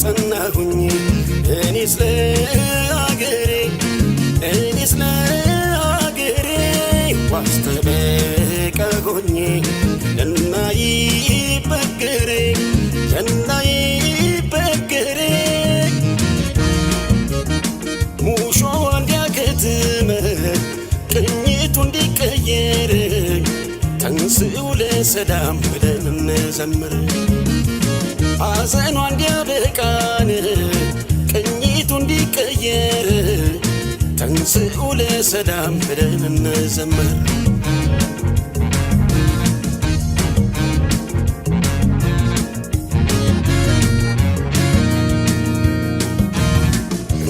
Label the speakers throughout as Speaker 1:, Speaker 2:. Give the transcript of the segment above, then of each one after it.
Speaker 1: ጸናሁኝ እኔስ ለአገሬ ዋስተበቀ ሆኜ እናይበገሬ ሙሾ እንዲያከትመ ቅኝቱ እንዲቀየር ተንሥኡ ለሰላም ብለን እንዘምር ሐዘኗ እንዲያበቃን ቅኝቱ እንዲቀየር ተንሥኡ ለሰላም ብለን እንዘምር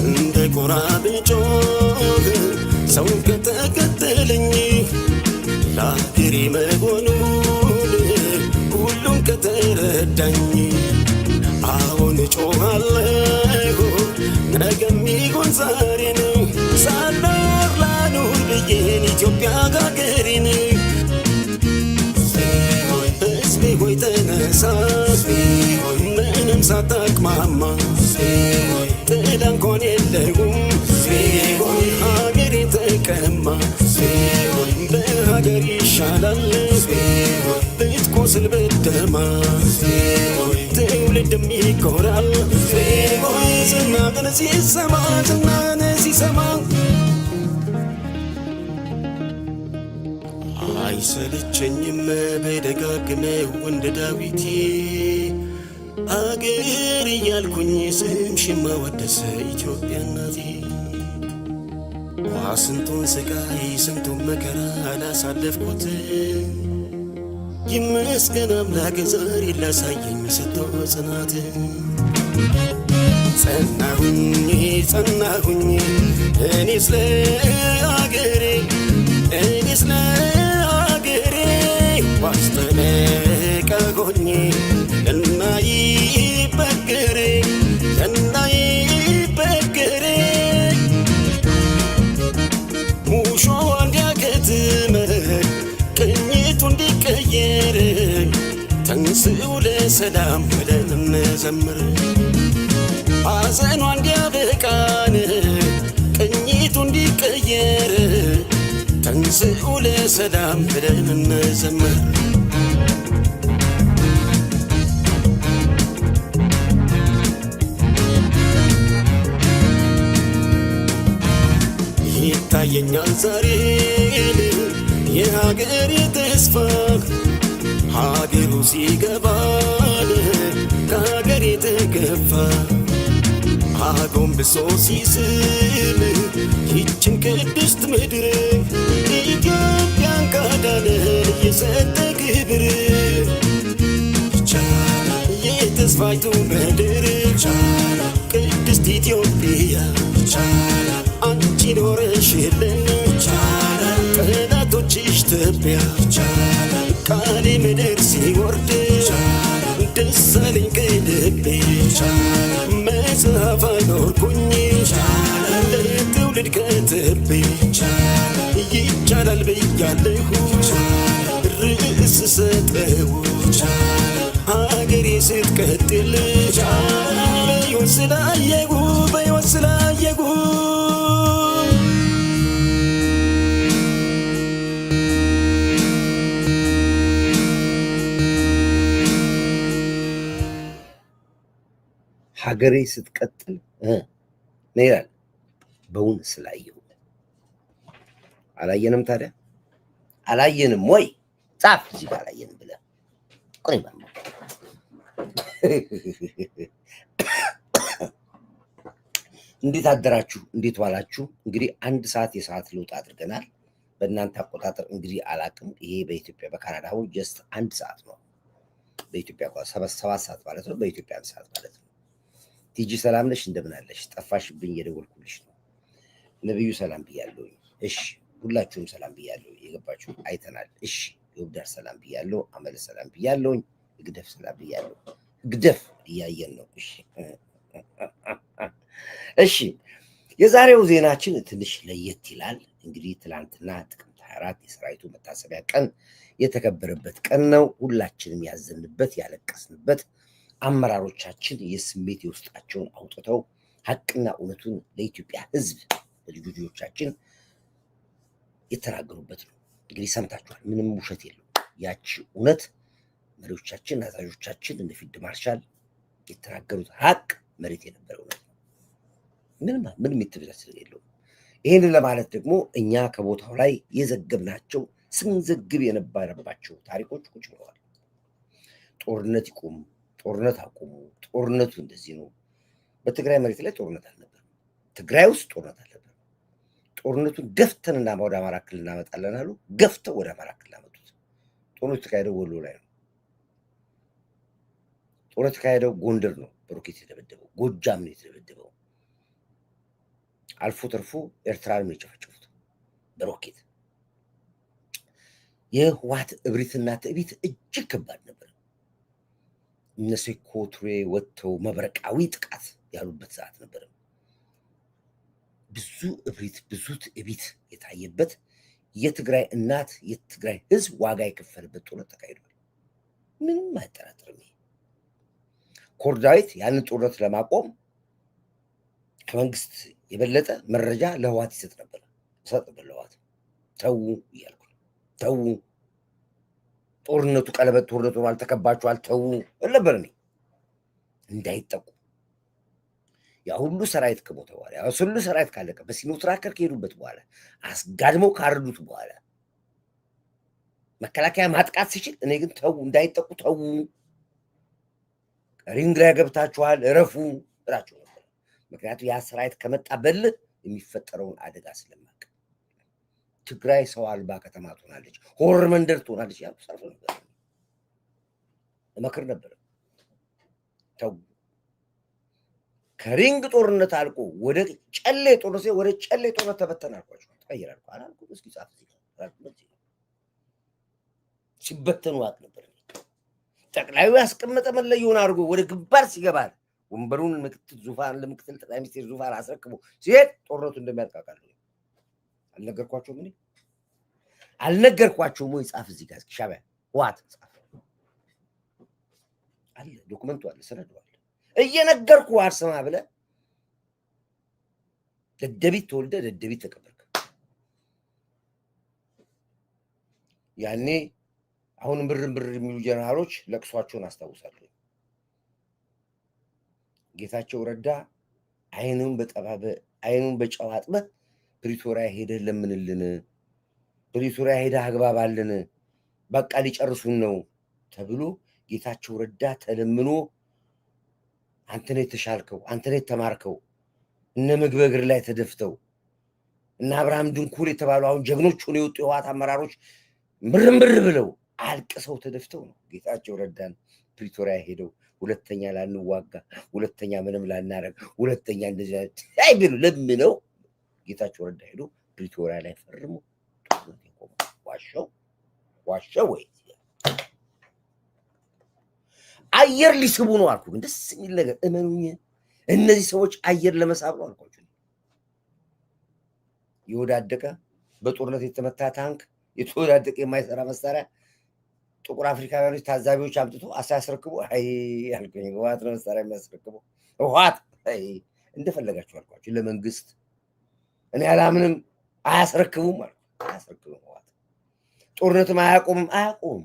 Speaker 1: እንደ ጎራ ብጮህ ሰው ከተከተለኝ ለአገሬ መሆኑን ሁሉም ከተረዳኝ አሁን እጮኻለሁ ነገም ይሁን ዛሬን ሳልኖር ላኑር ብዬን ኢትዮጵያ አገሬን ሕዝቤ ሆይ ተነሳ ምንም ሳታቅማማ ጥላ እንኳን የለውም ሀገሬን ተቀማ በሀገር ይሻላል ብትቆስል ብትደማ ትውልድም ይኮራል ዝናህን ሲሰማ አይሰለቸኝም በደጋግመው እንደ ዳዊቴ አገር እያልኩኝ ስምሽን ማወደስ ኢትዮጵያ እናቴ ስንቱን ስቃይ ስንቱን መከራ አላሳለፍኩት ይመስገን አምላክ ዛሬ ላሳየኝ ሰጥቶ ጽናት ጸናሁኝ እኔስ ለአገሬ ዋስተበቀ ሆኜ እናይበገሬ ሙሾ እንዲያከትመ ቅኝቱ እንዲቀየር ተንሥኡ ለሰላም ብለን እንዘምር ሐዘኗ እንዲያበቃን ቅኝቱ እንዲቀየር ተንሥኡ ለሰላም ብለን እንዘምር ይታየኛል ዛሬ የሀገሬ ተስፋ ሀገሩ ሲገባን ከሀገሬ ተገፋ አጎንብሶ ሲስም ይችን ቅድስት ምድር ኢትዮጵያን ካዳነ የሰጠ ክብር የተስፋይቱ ምድር ቅድስት ኢትዮጵያ አንቺ ኖረሽልን ጠላቶችሽ ትቢያ ቃሌ ምድር ሲወርድ ደስ አለኝ ከልቤ መጽሐፍ አኖርኩኝ ለትውልድ ከትቤ ይቻላል ብያለሁ ርዕስ ሰጠው ሀገሬ ስትቀጥል በሕይወት ስላየሁ
Speaker 2: ሀገሬ ስትቀጥል ነይራል በውን ስላየሁ አላየንም ታዲያ አላየንም ወይ ጻፍ እዚህ ጋር አላየንም ብለህ ቆይ ማማ እንዴት አደራችሁ እንዴት ዋላችሁ እንግዲህ አንድ ሰዓት የሰዓት ለውጥ አድርገናል በእናንተ አቆጣጠር እንግዲህ አላቅም ይሄ በኢትዮጵያ በካናዳ አሁን ጀስት አንድ ሰዓት ነው በኢትዮጵያ 7 ሰዓት ማለት ነው በኢትዮጵያ አንድ ሰዓት ማለት ነው ቲጂ ሰላም ነሽ እንደምን አለሽ ጠፋሽብኝ እየደወልኩልሽ ነው ነብዩ ሰላም ብያለሁ እሺ ሁላችሁም ሰላም ብያለሁ የገባችሁ አይተናል እሺ ይወዳር ሰላም ብያለሁ አመለ ሰላም ብያለሁ ግደፍ ሰላም ብያለሁ ግደፍ እያየን ነው እሺ እሺ የዛሬው ዜናችን ትንሽ ለየት ይላል እንግዲህ ትላንትና ጥቅምት 24 የሰራዊቱ መታሰቢያ ቀን የተከበረበት ቀን ነው ሁላችንም ያዘንበት ያለቀስንበት አመራሮቻችን የስሜት የውስጣቸውን አውጥተው ሀቅና እውነቱን ለኢትዮጵያ ሕዝብ ለልጆቻችን የተናገሩበት ነው። እንግዲህ ሰምታችኋል። ምንም ውሸት የለው። ያቺ እውነት መሪዎቻችን አዛዦቻችን እነ ፊልድ ማርሻል የተናገሩት ሀቅ መሬት የነበረ እውነት ነው። ምንም የተበዛዘለ የለውም። ይህንን ለማለት ደግሞ እኛ ከቦታው ላይ የዘገብናቸው ስንዘግብ የነበረባቸው ታሪኮች ቁጭ ብለዋል። ጦርነት ይቁም፣ ጦርነት አቁሙ፣ ጦርነቱ እንደዚህ ነው። በትግራይ መሬት ላይ ጦርነት አልነበረም። ትግራይ ውስጥ ጦርነት አልነበረም። ጦርነቱን ገፍተንና ወደ አማራ ክልል እናመጣለን አሉ። ገፍተው ወደ አማራ ክልል አመጡት። ጦርነቱ የተካሄደው ወሎ ላይ ነው። ጦርነቱ የተካሄደው ጎንደር ነው። በሮኬት የተደበደበው ጎጃም ነው የተደበደበው። አልፎ ተርፎ ኤርትራን ነው የጨፈጨፉት በሮኬት። የህወሓት እብሪትና ትዕቢት እጅግ ከባድ ነበር። እነሱ ኮትሬ ወጥተው መብረቃዊ ጥቃት ያሉበት ሰዓት ነበር። ብዙ እብሪት፣ ብዙ ትዕቢት የታየበት የትግራይ እናት የትግራይ ህዝብ ዋጋ የከፈለበት ጦርነት ተካሂዷል። ምንም አይጠራጥርም። ኮር ዳዊት ያንን ጦርነት ለማቆም ከመንግስት የበለጠ መረጃ ለህወሓት ይሰጥ ነበር ለህወሓት ተዉ እያልኩ ተዉ፣ ጦርነቱ ቀለበት ጦርነቱ አልተከባችኋል፣ ተዉ ነበር እኔ እንዳይጠቁ። ያ ሁሉ ሰራዊት ከሞተ በኋላ ያ ሁሉ ሰራዊት ካለቀ በሲኖትራከር ከሄዱበት በኋላ አስጋድመው ካረዱት በኋላ መከላከያ ማጥቃት ሲችል እኔ ግን ተዉ እንዳይጠቁ ተዉ፣ ሪንግ ላይ ገብታችኋል እረፉ እላቸው ነበር። ምክንያቱም ያ ሰራዊት ከመጣ በል የሚፈጠረውን አደጋ ስለማቅ ትግራይ ሰው አልባ ከተማ ትሆናለች፣ ሆረር መንደር ትሆናለች ያልኩ ሰርፍ ነበር፣ እመክር ነበር። ተው ከሪንግ ጦርነት አልቆ ወደ ጨሌ ጦርነት ወደ ጨሌ ጦርነት ተበተን አልኳቸው። ተቀይራል አላልኩ እስኪ ጻፍ ሲበተኑ አቅ ነበር። ጠቅላዩ ያስቀመጠ መለየውን አድርጎ ወደ ግንባር ሲገባል ወንበሩን ምክትል ዙፋን ለምክትል ጠቅላይ ሚኒስትር ዙፋን አስረክቦ ሲሄድ ጦርነቱ እንደሚያልቃቃል አልነገርኳቸውም? እኔ አልነገርኳቸውም ወይ? ጻፍ እዚህ ጋር ሻዕቢያ ህወሓት ጻፍ አለ፣ ዶክመንቱ አለ፣ ሰነዱ አለ። እየነገርኩ አልሰማ ብለህ ደደቢት ተወልደ ደደቢት ተቀበልክ። ያኔ አሁንም ብር የሚሉ ጀነራሎች ለቅሷቸውን አስታውሳለሁ። ጌታቸው ረዳ አይኑን በጨው አጥበህ ፕሪቶሪያ ሄደህ ለምንልን፣ ፕሪቶሪያ ሄደህ አግባባልን፣ በቃ ሊጨርሱን ነው ተብሎ ጌታቸው ረዳ ተለምኖ አንተ ነህ የተሻልከው፣ አንተ ነህ የተማርከው፣ እነ ምግበ እግር ላይ ተደፍተው እነ አብርሃም ድንኩል የተባሉ አሁን ጀግኖች ሆነው የወጡ የህወሓት አመራሮች ምርምር ብለው አልቅሰው ተደፍተው ነው ጌታቸው ረዳን ፕሪቶሪያ ሄደው ሁለተኛ ላንዋጋ፣ ሁለተኛ ምንም ላናረግ፣ ሁለተኛ እንደዚህ አይብሉ ለምነው ጌታቸው ረዳ ሄዶ ፕሪቶሪያ ላይ ፈርሞ ዋሻው ወይ አየር ሊስቡ ነው አልኩ። ግን ደስ የሚል ነገር እመኑኝ፣ እነዚህ ሰዎች አየር ለመሳብ ነው አልኳቸው። የወዳደቀ በጦርነት የተመታ ታንክ፣ የተወዳደቀ የማይሰራ መሳሪያ ጥቁር አፍሪካውያኖች ታዛቢዎች አምጥቶ አሳያስረክቡ። አይ አልኩኝ፣ ህወሓት ነው መሳሪያ የሚያስረክበው። ህወሓት እንደፈለጋችሁ አልኳቸው። ለመንግስት እኔ አላምንም፣ አያስረክቡም አልኩ። አያስረክቡም ህወሓት ጦርነትም አያቆምም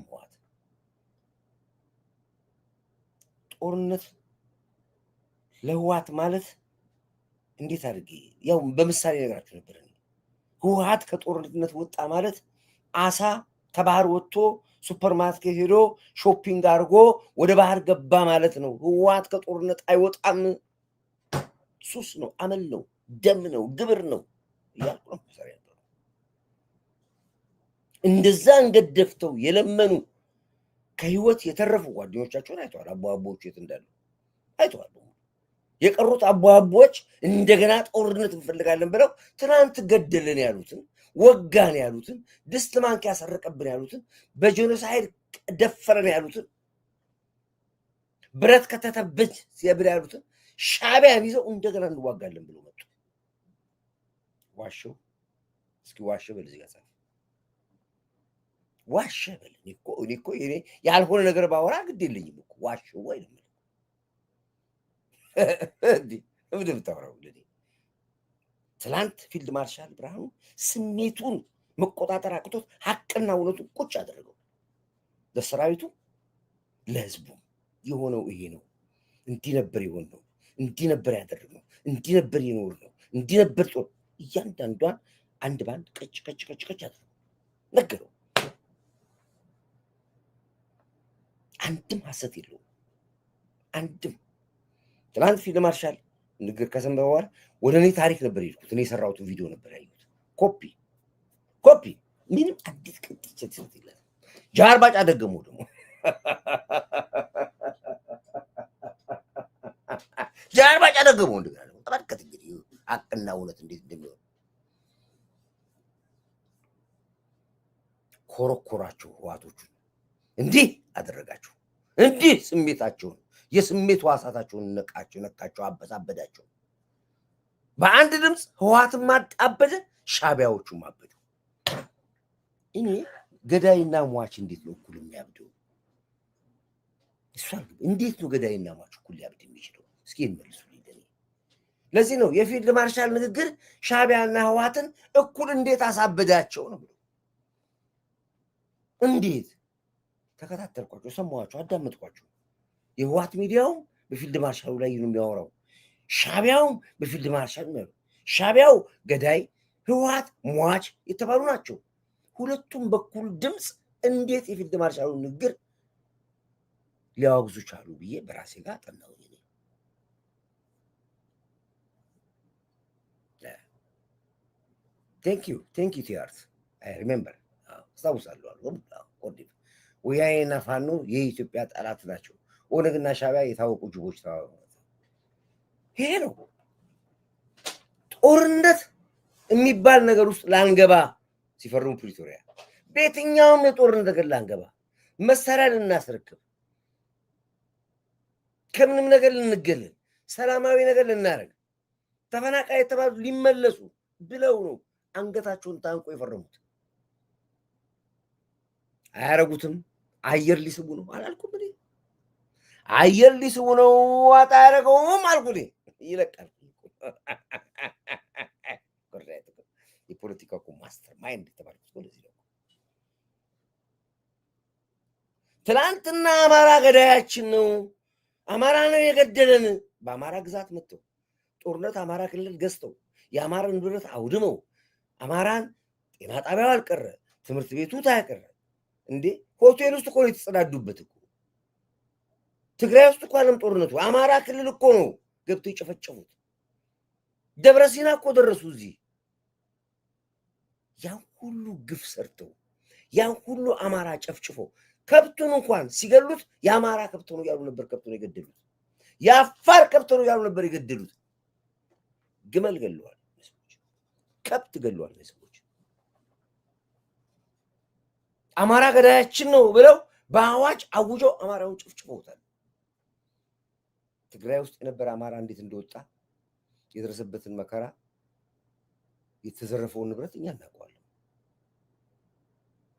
Speaker 2: ህወሓት ጦርነት ለህወሓት ማለት እንዴት አድርጌ ያው በምሳሌ ነገራችሁ ነበር። ህወሓት ከጦርነትነት ወጣ ማለት አሳ ከባህር ወጥቶ ሱፐርማርኬት ሄዶ ሾፒንግ አድርጎ ወደ ባህር ገባ ማለት ነው። ህወሓት ከጦርነት አይወጣም። ሱስ ነው፣ አመል ነው፣ ደም ነው፣ ግብር ነው እያልኩ ነው። እንደዛ እንገደፍተው የለመኑ ከህይወት የተረፉ ጓደኞቻቸውን አይተዋል። አቦዎች የት እንዳሉ አይተዋል። የቀሩት አቦዎች እንደገና ጦርነት እንፈልጋለን ብለው ትናንት ገደልን ያሉትን፣ ወጋን ያሉትን፣ ድስት ማንኪያ ሰረቀብን ያሉትን፣ በጄኖሳይድ ደፈረን ያሉትን፣ ብረት ከተተብን ሲያብር ያሉትን ሻዕቢያን ይዘው እንደገና እንዋጋለን ብለው መጡ። ዋሸው። እስኪ ዋሸው በል እዚህ ጋር ጻፍ። ዋሸ በል። እኔ እኮ ያልሆነ ነገር ባወራ ግድ የለኝም እኮ ዋሸው ወይ ነው። ምንድን ብታወራው እንግዲህ ትላንት ፊልድ ማርሻል ብርሃኑ ስሜቱን መቆጣጠር አቅቶት ሀቅና እውነቱን ቁጭ አደረገው። ለሰራዊቱ ለህዝቡ የሆነው ይሄ ነው። እንዲህ ነበር የሆን ነው። እንዲህ ነበር ያደረግነው። እንዲህ ነበር የኖር ነው። እንዲህ ነበር ጦር እያንዳንዷን አንድ በአንድ ቀጭ ቀጭ ቀጭ ቀጭ አደረገው ነገረው። አንድም ሀሰት የለውም። አንድም ትናንት ፊልድ ማርሻል ንግግር ከሰማ በኋላ ወደ እኔ ታሪክ ነበር የሄድኩት። እኔ የሰራሁትን ቪዲዮ ነበር ያየሁት። ኮፒ ምንም አዲስ ቅጥጭት ይላል። ጃር ባጫ ደገመው ደግሞ ጃር ባጫ ደገመው እንደገና ደግሞ ተመልከት እንግዲህ ሀቅና እውነት እንዴት እንደሚሆን ኮረኮራቸው። ህዋቶቹ እንዲህ አደረጋቸው። እንዲህ ስሜታቸውን የስሜት ዋሳታቸውን ነካቸው፣ አበሳበዳቸው። በአንድ ድምፅ ህዋትም አበደ፣ ሻቢያዎቹም አበዱ። እኔ ገዳይና ሟች እንዴት ነው እኩል የሚያብደው? እንዴት ነው ገዳይና ሟች እኩል ሊያብድ የሚችለው? እስኪ እንመልሱ። ለዚህ ነው የፊልድ ማርሻል ንግግር ሻቢያና ህዋትን እኩል እንዴት አሳበዳቸው ነው። እንዴት ተከታተልኳቸው፣ ሰማኋቸው፣ አዳመጥኳቸው። የህዋት ሚዲያውም በፊልድ ማርሻሉ ላይ ነው የሚያወራው፣ ሻቢያውም በፊልድ ማርሻሉ ነው። ሻቢያው ገዳይ፣ ህዋት ሟች የተባሉ ናቸው። ሁለቱም በኩል ድምፅ እንዴት የፊልድ ማርሻሉ ንግግር ሊያወግዙ ቻሉ ብዬ በራሴ ጋር ጠናው። ቴንክ ዩ ቲያርት አይ ሪሜምበር አስታውሳለሁ። ወያኔና ፋኖ የኢትዮጵያ ጠላት ናቸው። ኦነግና ሻቢያ የታወቁ ጅቦች ይሄ ነው። ጦርነት የሚባል ነገር ውስጥ ላንገባ ሲፈርሙ ፕሪቶሪያ፣ በየትኛውም የጦርነት ነገር ላንገባ፣ መሳሪያ ልናስረክብ፣ ከምንም ነገር ልንገለል፣ ሰላማዊ ነገር ልናደርግ፣ ተፈናቃይ የተባሉ ሊመለሱ ብለው ነው አንገታቸውን ታንቆ የፈረሙት። አያረጉትም። አየር ሊስቡ ነው አላልኩም እኔ? አየር ሊስቡ ነው ዋጣ ያደረገውም አልኩ። ይለቃል። የፖለቲካ እኮ ማስተር ማይንድ የተባልኩት ለዚህ ነው። ትናንትና አማራ ገዳያችን ነው፣ አማራ ነው የገደለን። በአማራ ግዛት መጥተው ጦርነት አማራ ክልል ገዝተው የአማራን ንብረት አውድመው አማራን ጤና ጣቢያው አልቀረ፣ ትምህርት ቤቱ ታያቀረ እንዴ ሆቴል ውስጥ እኮ ነው የተጸዳዱበት እኮ። ትግራይ ውስጥ እኮ አለም ጦርነቱ። አማራ ክልል እኮ ነው ገብተው የጨፈጨፉት። ደብረ ሲና እኮ ደረሱ። እዚህ ያን ሁሉ ግፍ ሰርተው ያን ሁሉ አማራ ጨፍጭፈው ከብቱን እንኳን ሲገሉት የአማራ ከብት ነው ያሉ ነበር። ከብት ነው የገደሉት። የአፋር ከብት ነው ያሉ ነበር የገደሉት። ግመል ገለዋል፣ ከብት ገለዋል። ሰዎች አማራ ገዳያችን ነው ብለው በአዋጅ አውጀው አማራውን ጨፍጭፈውታል። ትግራይ ውስጥ የነበረ አማራ እንዴት እንደወጣ የደረሰበትን መከራ የተዘረፈውን ንብረት እኛ እናውቀዋለን።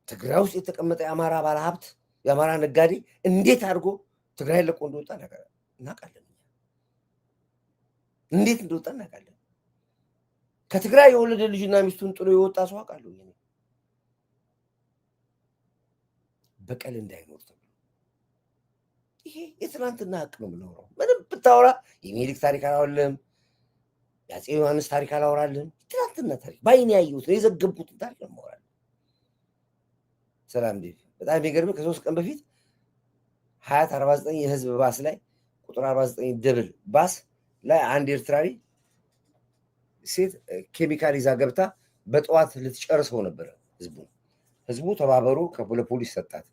Speaker 2: ትግራይ ውስጥ የተቀመጠ የአማራ ባለሀብት የአማራ ነጋዴ እንዴት አድርጎ ትግራይ ለቆ እንደወጣ እናውቃለን። እንዴት እንደወጣ እናውቃለን። ከትግራይ የወለደ ልጅና ሚስቱን ጥሎ የወጣ ሰው አውቃለሁ። በቀል እንዳይኖር ተብሎ ይሄ የትናንትና ሀቅ ነው የምናወራው። ምንም ብታወራ የሚኒሊክ ታሪክ አላወራልህም፣ የአፄ ዮሐንስ ታሪክ አላወራልህም። ትናንትና ታሪክ በዓይኔ ያየሁትን የዘገብኩትን ታሪክ ነው የማወራልህ። ሰላም ዴቪ፣ በጣም የሚገርምህ ከ3 ቀን በፊት ሀያት 49 የህዝብ ባስ ላይ ቁጥር 49 ደብል ባስ ላይ አንድ ኤርትራዊ ሴት ኬሚካል ይዛ ገብታ በጠዋት ልትጨርሰው ነበረ። ህዝቡ ተባበሩ ለፖሊስ ሰጣት።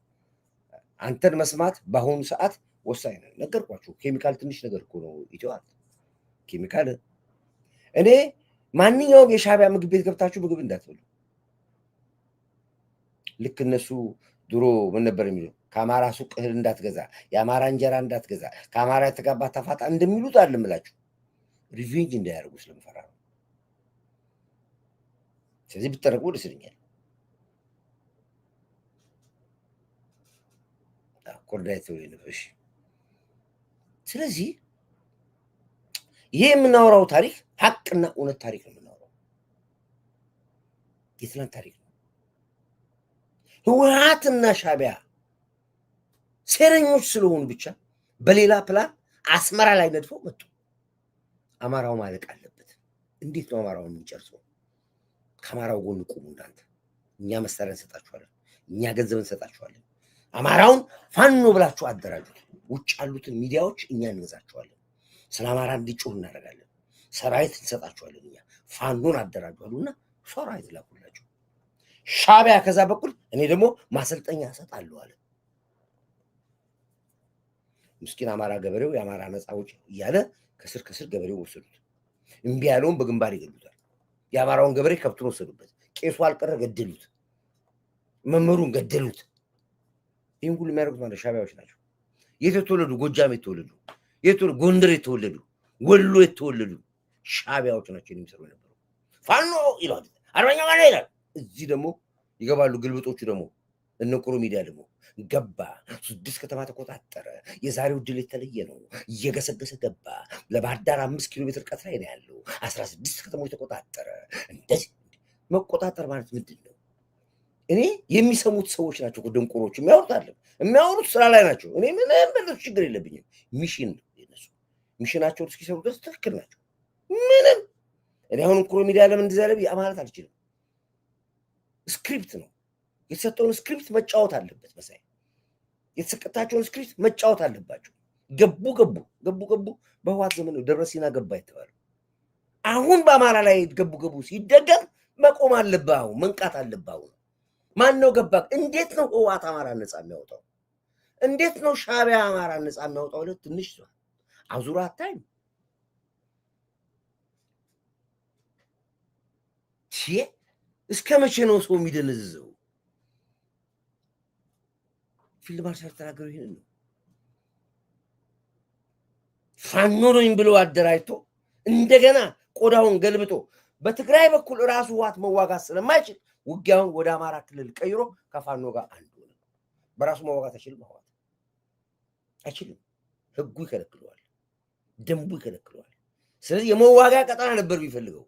Speaker 2: አንተን መስማት በአሁኑ ሰዓት ወሳኝ ነው። ነገርኳችሁ። ኬሚካል ትንሽ ነገር እኮ ነው። ይተዋል ኬሚካል። እኔ ማንኛውም የሻቢያ ምግብ ቤት ገብታችሁ ምግብ እንዳትበሉ። ልክ እነሱ ድሮ ምን ነበር የሚለው ከአማራ ሱቅ እህል እንዳትገዛ፣ የአማራ እንጀራ እንዳትገዛ፣ ከአማራ የተጋባ ተፋጣ እንደሚሉት አልምላችሁ። ሪቬንጅ እንዳያደርጉ ስለምፈራ ነው። ስለዚህ ብትጠረቁ ደስ ይለኛል። ኮርዳይቶ ይነፍሽ። ስለዚህ ይሄ የምናወራው ታሪክ ሀቅና እውነት ታሪክ ነው የምናወራው። የትናንት ታሪክ ነው። ህወሓትና ሻዕቢያ ሴረኞች ስለሆኑ ብቻ በሌላ ፕላን አስመራ ላይ ነድፈው መጡ። አማራው ማለቅ አለበት። እንዴት ነው አማራውን የምንጨርሰው? ከአማራው ጎን ቁሙ እናንተ። እኛ መሳሪያ እንሰጣችኋለን፣ እኛ ገንዘብ እንሰጣችኋለን። አማራውን ፋኖ ብላችሁ አደራጁት። ውጭ ያሉትን ሚዲያዎች እኛ እንገዛችኋለን። ስለ አማራ እንዲጮህ እናደርጋለን። ሰራዊት እንሰጣችኋለን። እኛ ፋኖን አደራጇሉና ሰራዊት ላኩላችሁ። ሻዕቢያ ከዛ በኩል እኔ ደግሞ ማሰልጠኛ እሰጣለሁ አለ። ምስኪን አማራ ገበሬው የአማራ ነፃ አውጪ እያለ ከስር ከስር ገበሬው ወሰዱት። እምቢ ያለውን በግንባር ይገሉታል። የአማራውን ገበሬ ከብቱን ወሰዱበት። ቄሱ አልቀረ ገደሉት። መምህሩን ገደሉት። ይህን ሁሉ የሚያደርጉት ማለት ሻዕቢያዎች ናቸው። የት የተወለዱ? ጎጃም የተወለዱ፣ ጎንደር የተወለዱ፣ ወሎ የተወለዱ ሻዕቢያዎች ናቸው የሚሰሩ የነበሩ። ፋኖ ይላል፣ አርበኛ ማለ ይላል። እዚህ ደግሞ ይገባሉ ግልብጦቹ። ደግሞ እነቁሩ ሚዲያ ደግሞ ገባ፣ 6 ከተማ ተቆጣጠረ። የዛሬው ድል የተለየ ነው። እየገሰገሰ ገባ። ለባህር ዳር 5 ኪሎ ሜትር ቀት ላይ ነው ያለው። 16 ከተሞች ተቆጣጠረ። እንደዚህ መቆጣጠር ማለት ምንድን ነው? እኔ የሚሰሙት ሰዎች ናቸው ደንቆሮች። የሚያወሩት ስራ ላይ ናቸው። እኔ ምንም ችግር የለብኝም። ሚሽን ነው የነሱ። ሚሽናቸውን እስኪሰሩ ድረስ ትክክል ናቸው። ምንም እኔ አሁን ኩሮ ሚዲያ ለምን እንደዚህ ያለ ማለት አልችልም። ስክሪፕት ነው የተሰጠውን ስክሪፕት መጫወት አለበት። መሳይ የተሰጠታቸውን ስክሪፕት መጫወት አለባቸው። ገቡ። በህዋት ዘመን ነው ደብረ ሲና ገባ የተባለው። አሁን በአማራ ላይ ገቡ ሲደገም መቆም አለብህ። አሁን መንቃት አለብህ። ማን ነው ገባ? እንዴት ነው ህዋት አማራ ነፃ የሚያወጣው? እንዴት ነው ሻዕቢያ አማራ ነፃ የሚያወጣው? ማለት ትንሽ ሰው አዙራ አታይም? እስከ መቼ ነው ሰው የሚደነዝዘው? ፊልድ ማርሻል ተናገሩ። ይሄን ነው ፋኖ ነኝ ብሎ አደራጅቶ እንደገና ቆዳውን ገልብጦ በትግራይ በኩል ራሱ ህዋት መዋጋት ስለማይችል ውጊያውን ወደ አማራ ክልል ቀይሮ ከፋኖ ጋር አንዱ ነው። በራሱ መዋጋት አይችልም። ህዋት አይችልም። ህጉ ይከለክለዋል፣ ደንቡ ይከለክለዋል። ስለዚህ የመዋጋያ ቀጠና ነበር የሚፈልገው።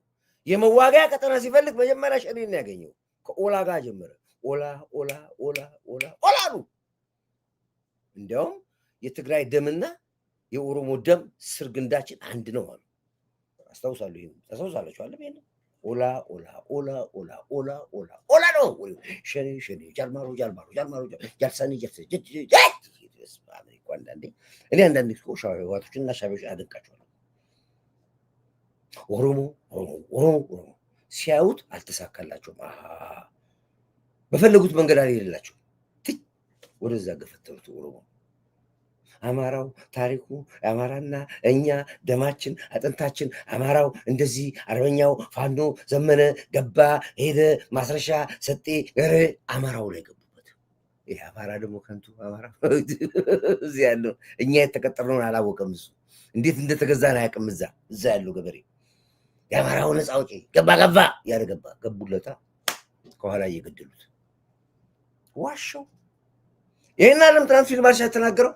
Speaker 2: የመዋጋያ ቀጠና ሲፈልግ መጀመሪያ ሸኔን ያገኘው። ከኦላ ጋር ጀመረ። ኦላ አሉ። እንዲያውም የትግራይ ደምና የኦሮሞ ደም ስር ግንዳችን አንድ ነው አሉ። አስታውሳለሁ። ይሄን ታስታውሳላችሁ አለ። ይሄን ኦላ ነው። ሸኔ ጃልማሮ ጃልሳኒ እኔ አንዳንድ ህዋቶችን እና ሻዕቢያዎች አደንቃቸዋለሁ። ኦሮሞ ሲያዩት አልተሳካላቸውም። በፈለጉት መንገድ አልሄደላቸው። ወደዛ ገፈተሩት። ኦሮሞ አማራው ታሪኩ አማራና እኛ ደማችን አጥንታችን አማራው እንደዚህ አርበኛው ፋኖ ዘመነ ገባ ሄደ ማስረሻ ሰጤ አማራው ላይ ገቡበት። ይሄ አማራ ደግሞ ከንቱ አማራ እዚህ ያለው እኛ የተቀጠርነውን አላወቀም። እሱ እንዴት እንደተገዛን አያውቅም። እዛ ያለው ገበሬ የአማራው ነፃ አውጪ ገባ ያለ ገቡለታ። ከኋላ እየገደሉት ዋሻው። ይሄን ዓለም ትናንት ፊልድ ማርሻል የተናገረው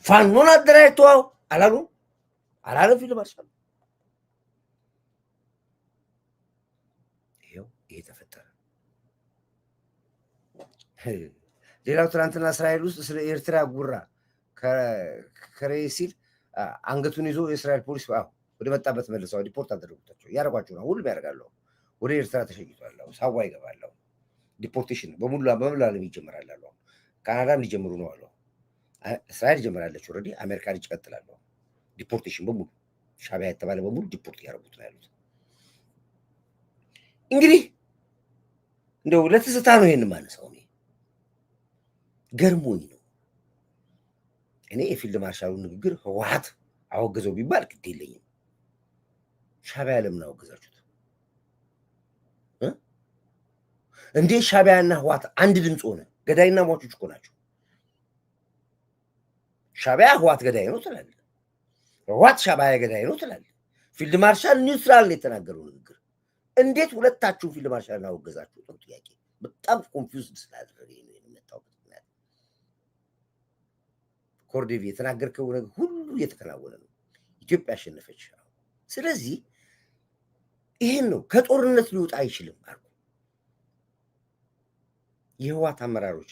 Speaker 2: ፋኖን አደራጅቶ አላለም ፊልድ ማርሻል። ይሄ ተፈጠረ። ሌላው ትናንትና እስራኤል ውስጥ ስለ ኤርትራ ጉራ ከሬ ሲል አንገቱን ይዞ የእስራኤል ፖሊስ ወደ መጣበት መልሰው ዲፖርት አደረጉታቸው። ያደርጓቸው ነው። ሁሉም ያደርጋሉ። ወደ ኤርትራ ተሸኝቷል። ሳዋ ይገባል። ዲፖርቴሽን በሙሉ ዓለም ይጀምራል። ካናዳም ሊጀምሩ ነው አሉ። እስራኤል ጀምራለች። ኦልሬዲ አሜሪካ ልጅ ይቀጥላሉ። ዲፖርቴሽን በሙሉ ሻዕቢያ የተባለ በሙሉ ዲፖርት እያደረጉት ነው ያሉት። እንግዲህ እንደው ለትዝታ ነው ይሄን ማነሳው። እኔ ገርሞኝ ነው። እኔ የፊልድ ማርሻሉ ንግግር ህወሓት አወገዘው ቢባል ግድ የለኝም። ሻዕቢያ ለምን አወገዛችሁት እንዴ? ሻዕቢያና ህወሓት አንድ ድምፅ ሆነ። ገዳይና ሟቾች እኮ ናቸው። ሻዕቢያ ህወሓት ገዳይ ነው ትላለህ፣ ህወሓት ሻዕቢያ ገዳይ ነው ትላለህ። ፊልድ ማርሻል ኒውትራል የተናገረው ንግግር እንዴት ሁለታችሁ ፊልድ ማርሻል አወገዛችሁ? ነው ጥያቄ። በጣም ኮንፊውዝድ ስላደረገ ነው የመጣው። ኮርዴቪ የተናገርከው ነገር ሁሉ እየተከናወነ ነው። ኢትዮጵያ አሸነፈች። ስለዚህ ይሄን ነው ከጦርነት ሊወጣ አይችልም አልኩ። የህወሓት አመራሮች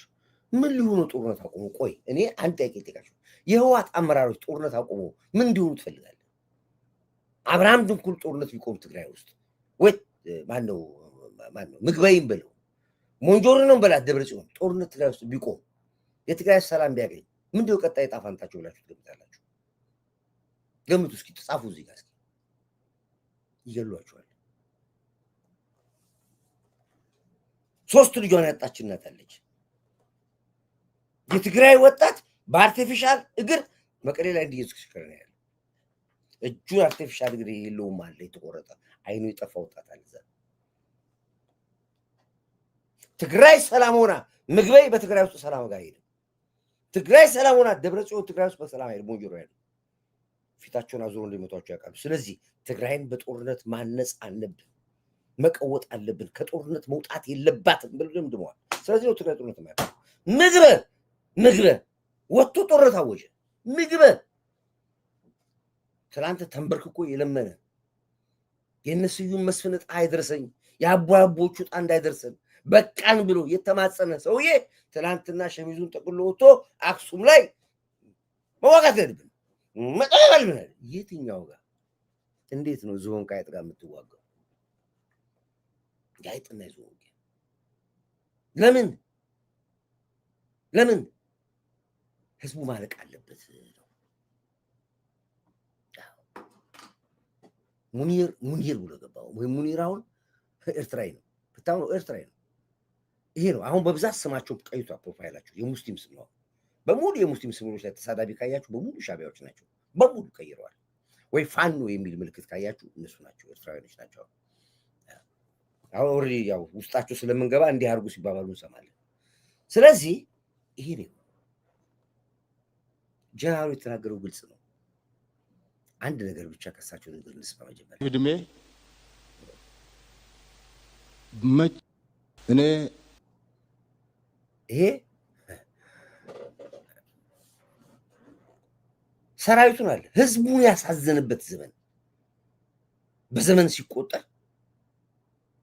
Speaker 2: ምን ሊሆኑ ጦርነት አቁሙ? ቆይ እኔ አንድ ጥያቄ ልጠይቃችሁ። የህወሓት አመራሮች ጦርነት አቁሙ ምን እንዲሆኑ ትፈልጋለህ? አብርሃም ድንኩል ጦርነት ቢቆም ትግራይ ውስጥ ወይ ማነው ምግበይም ብለው ሞንጆሪኖም በላት ደብረጽዮን ጦርነት ትግራይ ውስጥ ቢቆም የትግራይ ሰላም ቢያገኝ ምንድነው ቀጣይ ዕጣ ፈንታቸው ብላችሁ ትገምታላችሁ? ገምቱ እስኪ ተጻፉ እዚህ ጋር እስኪ። ይገሏቸዋል። 3 ልጇን ያጣች እናት አለች። የትግራይ ወጣት በአርቲፊሻል እግር መቀሌ ላይ እንዲየስከረ ነው ያለው። እጁን አርቲፊሻል እግር የለውም አለ የተቆረጠ አይኑ የጠፋ ወጣት አለ። ትግራይ ሰላም ሆና ምግበይ በትግራይ ውስጥ ሰላም ጋር ሄደ። ትግራይ ሰላም ሆና ደብረጽዮን ትግራይ ውስጥ በሰላም ሄደ። ሞንጆሮ ያለ ፊታቸውን አዙሮ እንደሚመቷቸው ያውቃሉ። ስለዚህ ትግራይን በጦርነት ማነጽ አለብን፣ መቀወጥ አለብን። ከጦርነት መውጣት የለባትም ብለው ደምድመዋል። ስለዚህ ነው ትግራይ ጦርነት ማለት ምግበ ወጥቶ ጦርነት አወጀ። ምግበ ትላንት ተንበርክኮ የለመነ የነስዩን መስፍን ዕጣ አይደርሰኝ የአቦቹ ዕጣ እንዳይደርሰን በቃን ብሎ የተማጸነ ሰውዬ ትላንትና ሸሚዙን ጠቅሎ ወጥቶ አክሱም ላይ መዋጋት ያለብን መጠበል ብናል። የትኛው ጋር እንዴት ነው ዝሆን ከአይጥ ጋር የምትዋጋው? የአይጥና የዝሆን ለምን ህዝቡ ማለቅ አለበት ነው። ሙኒር ብሎ ገባው ወይ ሙኒር አሁን ኤርትራዊ ነው። ፍታው ነው ኤርትራዊ ነው። ይሄ ነው አሁን በብዛት ስማቸው ቀይቷ ፕሮፋይላቸው የሙስሊም ስም ነው። በሙሉ የሙስሊም ስሞች ላይ ተሳዳቢ ካያችሁ በሙሉ ሻቢያዎች ናቸው። በሙሉ ቀይረዋል። ወይ ፋኖ የሚል ምልክት ካያችሁ እነሱ ናቸው፣ ኤርትራዊዎች ናቸው። አሁን ኦልሬዲ ያው ውስጣቸው ስለምንገባ እንዲህ አድርጉ ሲባባሉ እንሰማለን። ስለዚህ ይሄ ነው ጀነራሉ የተናገረው ግልጽ ነው። አንድ ነገር ብቻ ከሳቸው ነገር እንስማ። መጀመሪያ
Speaker 3: እድሜ እኔ
Speaker 2: ይሄ ሰራዊቱን አለ ህዝቡን ያሳዘነበት ዘመን በዘመን ሲቆጠር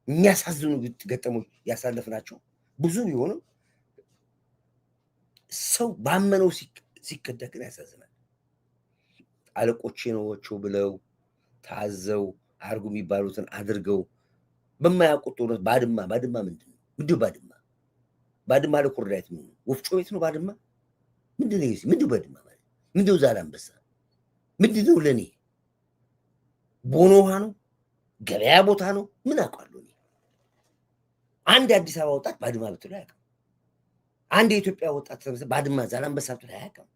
Speaker 2: የሚያሳዝኑ ገጠሞች ያሳለፍናቸው ብዙ ቢሆንም ሰው ባመነው ሲከዳ ግን ያሳዝናል። አለቆቼ ነዎቸው ብለው ታዘው አርጉ የሚባሉትን አድርገው በማያውቁት ጦርነት ባድማ ምንድን ነው? ባድማ ለኮርዳይት ምን ወፍጮ ቤት ነው? ባድማ ምንድን ነው? ምንድን ባድማ ማለት ምንድን ዛላንበሳ ምንድን ነው? ለኔ ቦኖ ውሃ ነው? ገበያ ቦታ ነው? ምን አውቃለሁ እኔ። አንድ የአዲስ አበባ ወጣት ባድማ ብትለው አያውቅም። አንድ የኢትዮጵያ ወጣት ባድማ ዛላንበሳ ብትለው አያውቅም።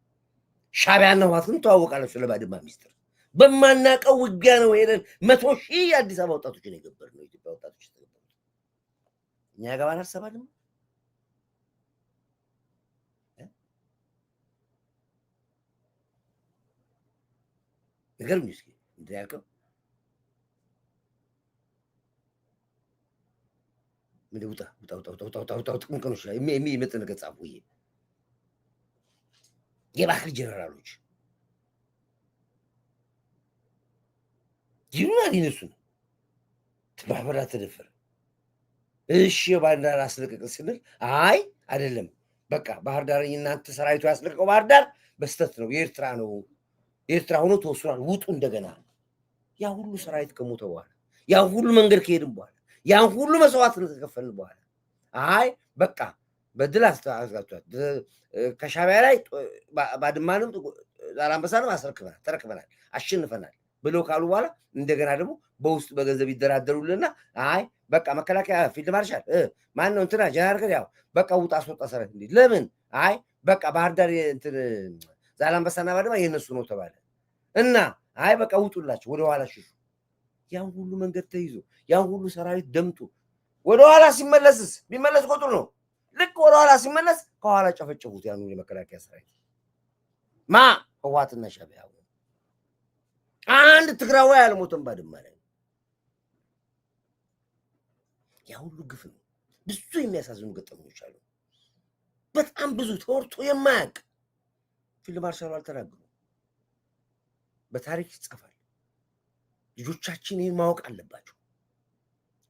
Speaker 2: ሻቢያና ህወሓት ግን ተዋወቃለች ስለ ባድማ ሚስጥር። በማናውቀው ውጊያ ነው ሄደን 100,000 የአዲስ አበባ ወጣቶችን የገበር ነው ኢትዮጵያ ወጣቶች ተገበሩ። እኛ ጋር አልሰባንም። ነገር ምን እስኪ እንዳልከው ምን ውጣ ምንከኖች ላይ የሚመጥን ነገር ጻፉ። ይሄ የባህር ጀነራሎች ይሉናል ይነሱን ባህር ዳር ተደፈረ። እሺ ባህር ዳር አስለቀቅ ስንል አይ አይደለም በቃ ባህር ዳር እናንተ ሰራዊቱ ያስለቀቀው ባህር ዳር በስተት ነው የኤርትራ ነው ኤርትራ ሆኖ ተወስኗል ውጡ እንደገና። ያ ሁሉ ሰራዊት ከሞተ በኋላ ያ ሁሉ መንገድ ከሄድን በኋላ ያ ሁሉ መስዋዕትነት ከከፈልን በኋላ አይ በቃ በድል አስጋቷት ከሻቢያ ላይ ባድማንም ዛላንበሳንም ተረክበናል አሸንፈናል ብለው ካሉ በኋላ እንደገና ደግሞ በውስጥ በገንዘብ ይደራደሩልና አይ በቃ መከላከያ ፊልድ ማርሻል ማን ነው እንትና ጀነራል ያው በቃ ውጣ አስወጣ ሰራዊት እንዴ ለምን አይ በቃ ባህር ዳር እንትን ዛላንበሳና ባድማ የነሱ ነው ተባለ እና አይ በቃ ውጡላችሁ ወደ ኋላ ሽሹ። ያን ሁሉ መንገድ ተይዞ ያን ሁሉ ሰራዊት ደምጡ ወደ ኋላ ሲመለስስ ቢመለስ ቁጥሩ ነው። ልክ ወደ ኋላ ሲመለስ ከኋላ ጨፈጨፉት ያን ሁሉ የመከላከያ ሰራዊት ህወሓትና ሻቢያ። አንድ ትግራዋይ አልሞተም ባድማ ላይ። ያ ሁሉ ግፍ ነው። ብዙ የሚያሳዝኑ ገጠመኞች አሉ። በጣም ብዙ ተወርቶ የማያውቅ ፊልድ ማርሻሉ አልተናገሩም። በታሪክ ይጻፋል። ልጆቻችን ይህን ማወቅ አለባቸው።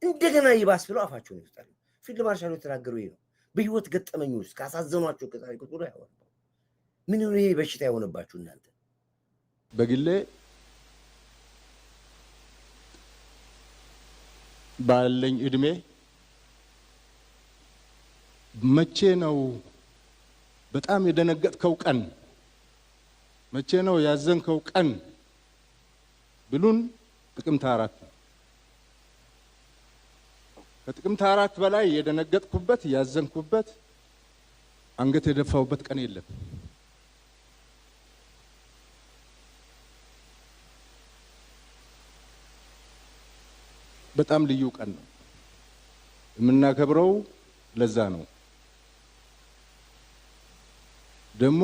Speaker 2: እንደገና ይባስ ብለው አፋቸውን ይወጣሉ። ፊልድ ማርሻሉ የተናገሩ ይሄ ነው። በህይወት ገጠመኝ ውስጥ ካሳዘኗቸው ከታሪኮች ሁሉ ያወራሉ። ምን ነው ይሄ በሽታ የሆነባችሁ እናንተ?
Speaker 3: በግሌ ባለኝ እድሜ መቼ ነው በጣም የደነገጥከው ቀን፣ መቼ ነው ያዘንከው ቀን ብሉን ጥቅምት 4 ነው። ከጥቅምት 4 በላይ የደነገጥኩበት ያዘንኩበት አንገት የደፋውበት ቀን የለም። በጣም ልዩ ቀን ነው የምናከብረው። ለዛ ነው ደግሞ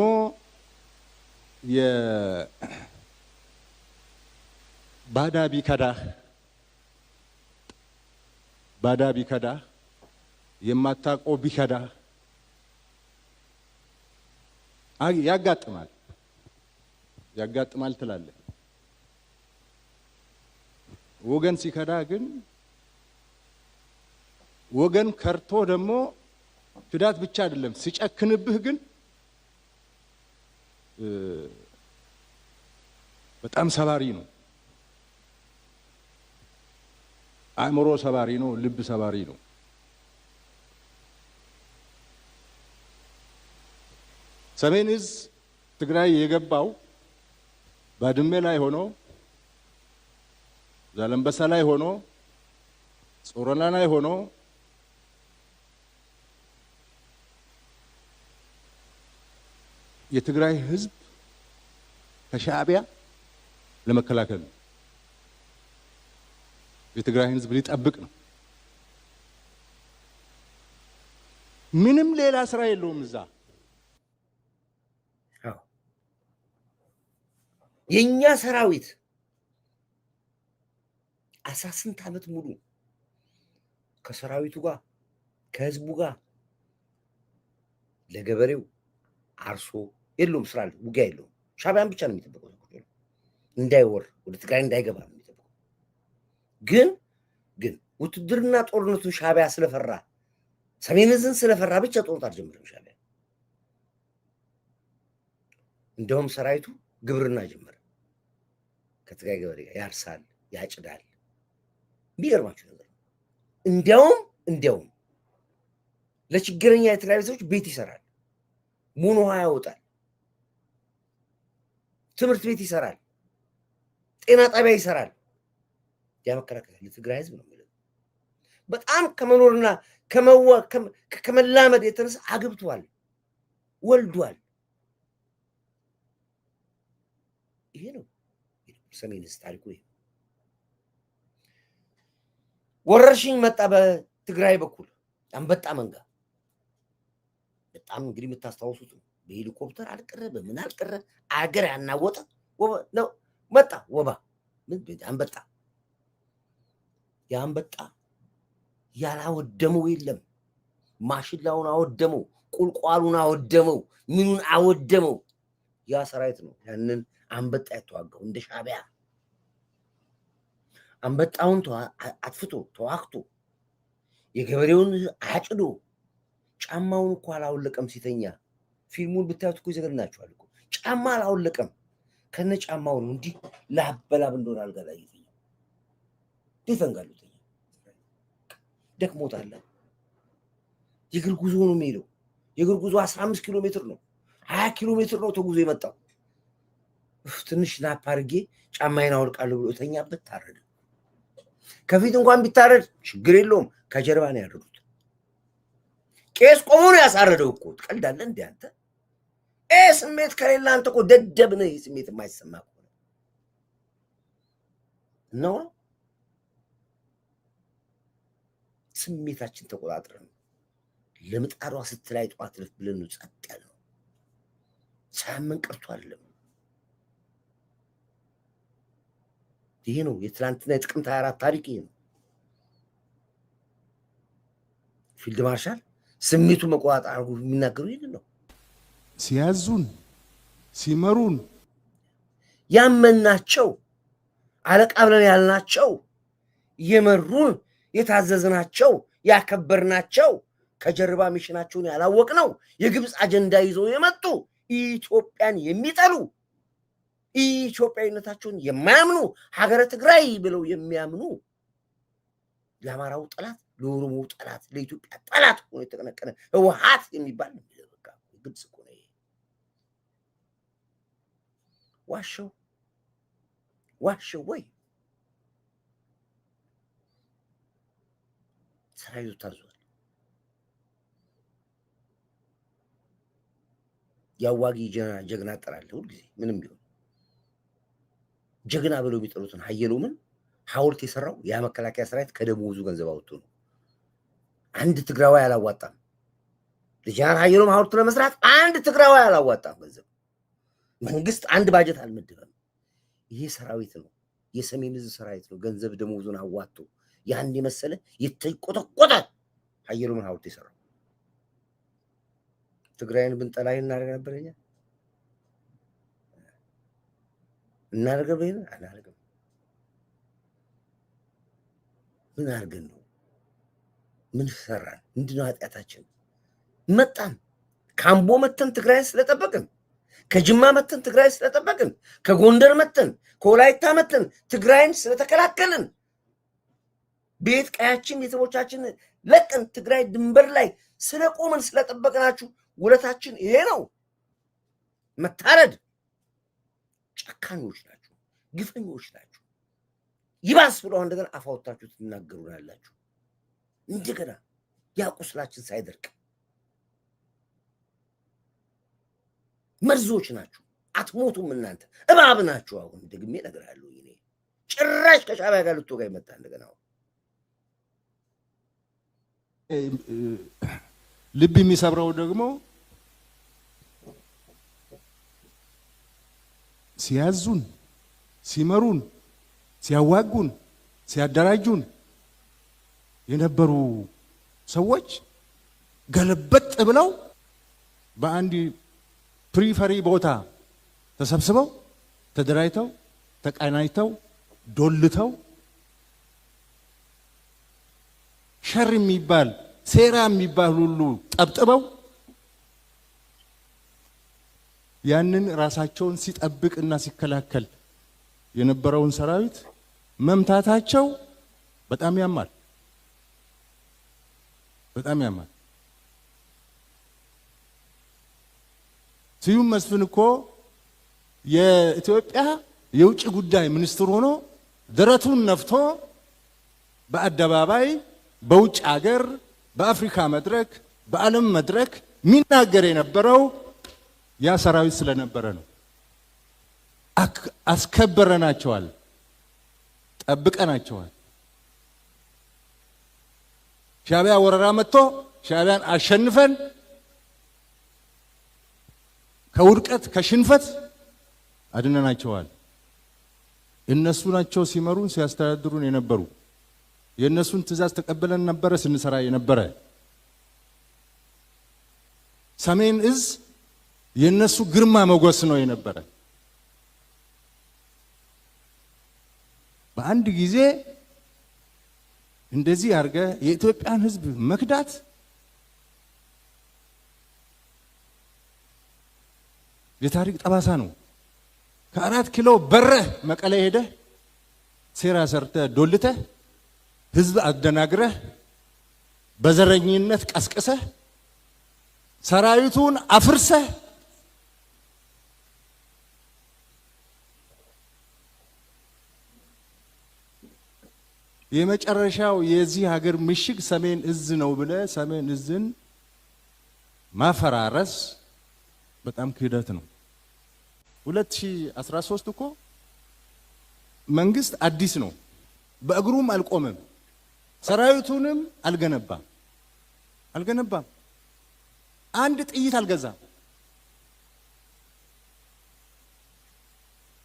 Speaker 3: ባዳ ቢከዳ የማታውቀው ቢከዳ ያጋጥማል ትላለህ። ወገን ሲከዳ ግን ወገን ከርቶ ደግሞ ክዳት ብቻ አይደለም ሲጨክንብህ ግን በጣም ሰባሪ ነው። አእምሮ ሰባሪ ነው። ልብ ሰባሪ ነው። ሰሜን ዕዝ ትግራይ የገባው ባድመ ላይ ሆኖ ዛላምበሳ ላይ ሆኖ ጾረና ላይ ሆኖ የትግራይ ህዝብ ከሻዕቢያ ለመከላከል ነው። የትግራይ ህዝብ ሊጠብቅ ነው። ምንም ሌላ ስራ የለውም እዛ።
Speaker 2: የኛ ሰራዊት 18 ዓመት ሙሉ ከሰራዊቱ ጋር ከህዝቡ ጋር ለገበሬው አርሶ የለውም ስራ ውጊያ የለውም። ሻዕቢያን ብቻ ነው የሚጠብቀው እንዳይወር ወደ ትግራይ እንዳይገባ ነው የሚጠብቀው። ግን ውትድርና ጦርነቱን ሻዕቢያ ስለፈራ ሰሜን ዕዝን ስለፈራ ብቻ ጦርነት አልጀመረም ሻዕቢያ። እንደውም ሰራዊቱ ግብርና ጀመረ። ከትግራይ ገበሬ ጋር ያርሳል፣ ያጭዳል። የሚገርማችሁ ነገር እንዲያውም ለችግረኛ የትግራይ ሰዎች ቤት ይሰራል፣ ሙን ውሃ ያወጣል፣ ትምህርት ቤት ይሰራል፣ ጤና ጣቢያ ይሰራል። ያመከራከለ ለትግራይ ህዝብ ነው የሚለው። በጣም ከመኖርና ከመላመድ የተነሳ አግብቷል፣ ወልዷል። ይሄ ነው ሰሜን ዕዝ ታሪኩ። ይሄ ወረርሽኝ መጣ በትግራይ በኩል አንበጣ መንጋ። በጣም እንግዲህ የምታስታውሱት ነው። በሄሊኮፕተር አልቀረ በምን አልቀረ አገር ያናወጠ ነው መጣ ወባ አንበጣ። የአንበጣ ያላወደመው የለም። ማሽላውን አወደመው፣ ቁልቋሉን አወደመው፣ ምኑን አወደመው። ያ ሰራዊት ነው ያንን አንበጣ የተዋጋው። እንደ ሻዕቢያ አንበጣውን አጥፍቶ ተዋክቶ የገበሬውን አጭዶ ጫማውን እኮ አላወለቀም ሲተኛ። ፊልሙን ብታዩት እኮ ይዘገናችኋል እኮ። ጫማ አላወለቀም፣ ከነ ጫማው ነው እንዲህ ላበላብ እንደሆነ አልጋ ላይ ይተኛ። ይፈንጋሉ ተኛ። ደክሞታል። የእግር ጉዞ ነው የሚሄደው። የእግር ጉዞ 15 ኪሎ ሜትር ነው፣ 20 ኪሎ ሜትር ነው ተጉዞ የመጣው። ትንሽ ናፕ አድርጌ ጫማዬን አወልቃለሁ ብሎ ተኛበት፣ ታረደ። ከፊት እንኳን ቢታረድ ችግር የለውም፣ ከጀርባ ነው ያረዱት። ቄስ ቆሞ ነው ያሳረደው እኮ። ትቀልዳለህ እንዴ አንተ? ስሜት ከሌለ አንተ እኮ ደደብ ነህ። ስሜት የማይሰማ ከሆነ ነው። ስሜታችን ተቆጣጥረን ለምጣዷ ስትላይ ጠዋት ልፍ ብለን ነው ጸጥ ያለው። ሳያመን ቀርቶ አይደለም። ይሄ ነው የትላንትና የጥቅምት 24 ታሪክ። ይሄ ነው ፊልድ ማርሻል ስሜቱ መቆጣጠር አድርጎ የሚናገሩ ይሄን ነው።
Speaker 3: ሲያዙን ሲመሩን
Speaker 2: ያመናቸው አለቃ ብለን ያልናቸው የመሩን የታዘዝናቸው ያከበርናቸው ከጀርባ ሚሽናቸውን ያላወቅነው የግብፅ አጀንዳ ይዘው የመጡ ኢትዮጵያን የሚጠሉ ኢትዮጵያዊነታቸውን የማያምኑ ሀገረ ትግራይ ብለው የሚያምኑ ለአማራው ጠላት ለኦሮሞው ጠላት ለኢትዮጵያ ጠላት ሆኖ የተቀነቀነ ህወሓት የሚባል ነው። በቃ ግብፅ እኮ ነው። ዋሸው ወይ ሰራዊቱ ታዟል። ያዋጊ ጀግና ጠራለ ሁልጊዜ ምንም ቢሆን ጀግና ብለው የሚጠሩትን ሀየሎምን ሐውልት የሰራው ያ መከላከያ ሰራዊት ከደሞዙ ገንዘብ አውጥቶ ነው። አንድ ትግራዋይ አላዋጣም። ለጀነራል ሀየሎም ሐውልት ለመስራት አንድ ትግራዋይ አላዋጣም ገንዘብ። መንግስት አንድ ባጀት አልመደበም። ይሄ ሰራዊት ነው፣ የሰሜን ዕዝ ሰራዊት ነው። ገንዘብ ደሞዙን አዋጥቶ ያን የመሰለ የተቆጠቆጠ ሀየሎምን ሐውልት የሰራው። ትግራይን ብንጠላ እናደርግ ነበር እኛ እናደርገው አናደርግም። ምን አድርገን ነው? ምን ሰራን? ምንድነው ኃጢአታችን? መጣን ካምቦ መተን ትግራይን ስለጠበቅን፣ ከጅማ መተን ትግራይን ስለጠበቅን፣ ከጎንደር መተን ከወላይታ መተን ትግራይን ስለተከላከልን፣ ቤት ቀያችን ቤተሰቦቻችን ለቀን ትግራይ ድንበር ላይ ስለቆመን ስለጠበቅናችሁ ውለታችን ይሄ ነው። መታረድ ጨካኞች ናችሁ፣ ግፈኞች ናችሁ። ይባስ ብለው እንደገና አፋውታችሁ ትናገሩናላችሁ። እንደገና ያ ቁስላችን ሳይደርቅ መርዞች ናችሁ፣ አትሞቱም እናንተ እባብ ናችሁ። አሁን ደግሜ እነግርሃለሁ። እኔ ጭራሽ ከሻዕቢያ ጋር ልትወጋ ይመጣ እንደገና
Speaker 3: ልብ የሚሰብረው ደግሞ ሲያዙን፣ ሲመሩን፣ ሲያዋጉን፣ ሲያደራጁን የነበሩ ሰዎች ገለበጥ ብለው በአንድ ፕሪፈሪ ቦታ ተሰብስበው ተደራጅተው ተቀናጅተው ዶልተው ሸር የሚባል ሴራ የሚባል ሁሉ ጠብጥበው ያንን ራሳቸውን ሲጠብቅና ሲከላከል የነበረውን ሰራዊት መምታታቸው በጣም ያማል፣ በጣም ያማል። ስዩም መስፍን እኮ የኢትዮጵያ የውጭ ጉዳይ ሚኒስትር ሆኖ ደረቱን ነፍቶ በአደባባይ በውጭ ሀገር በአፍሪካ መድረክ በዓለም መድረክ ሚናገር የነበረው ያ ሰራዊት ስለነበረ ነው። አስከበረናቸዋል፣ ጠብቀናቸዋል። ሻዕቢያ ወረራ መጥቶ ሻዕቢያን አሸንፈን ከውድቀት ከሽንፈት አድነናቸዋል። እነሱ ናቸው ሲመሩን ሲያስተዳድሩን የነበሩ። የእነሱን ትእዛዝ ተቀበለን ነበረ ስንሰራ የነበረ። ሰሜን ዕዝ የነሱ ግርማ ሞገስ ነው የነበረ። በአንድ ጊዜ እንደዚህ አድርገ የኢትዮጵያን ሕዝብ መክዳት የታሪክ ጠባሳ ነው። ከ4 ኪሎ በረህ መቀሌ ሄደህ ሴራ ሰርተህ ዶልተህ ሕዝብ አደናግረህ በዘረኝነት ቀስቅሰህ ሰራዊቱን አፍርሰህ የመጨረሻው የዚህ ሀገር ምሽግ ሰሜን ዕዝ ነው ብለ ሰሜን ዕዝን ማፈራረስ በጣም ክህደት ነው። 2013 እኮ መንግስት አዲስ ነው፣ በእግሩም አልቆመም፣ ሰራዊቱንም አልገነባም። አንድ ጥይት አልገዛም፣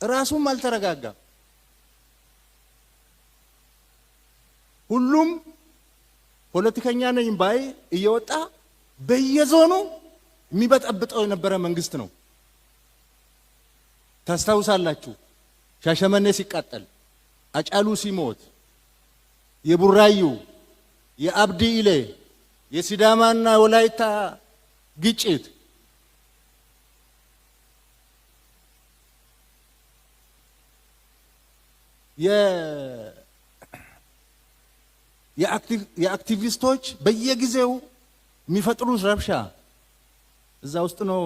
Speaker 3: ራሱም አልተረጋጋም። ሁሉም ፖለቲከኛ ነኝ ባይ እየወጣ በየዞኑ የሚበጠብጠው የነበረ መንግስት ነው። ታስታውሳላችሁ ሻሸመኔ ሲቃጠል፣ አጫሉ ሲሞት የቡራዩ የአብዲ ኢሌ የሲዳማና ወላይታ ግጭት የአክቲቪስቶች በየጊዜው የሚፈጥሩት ረብሻ እዛ ውስጥ ነው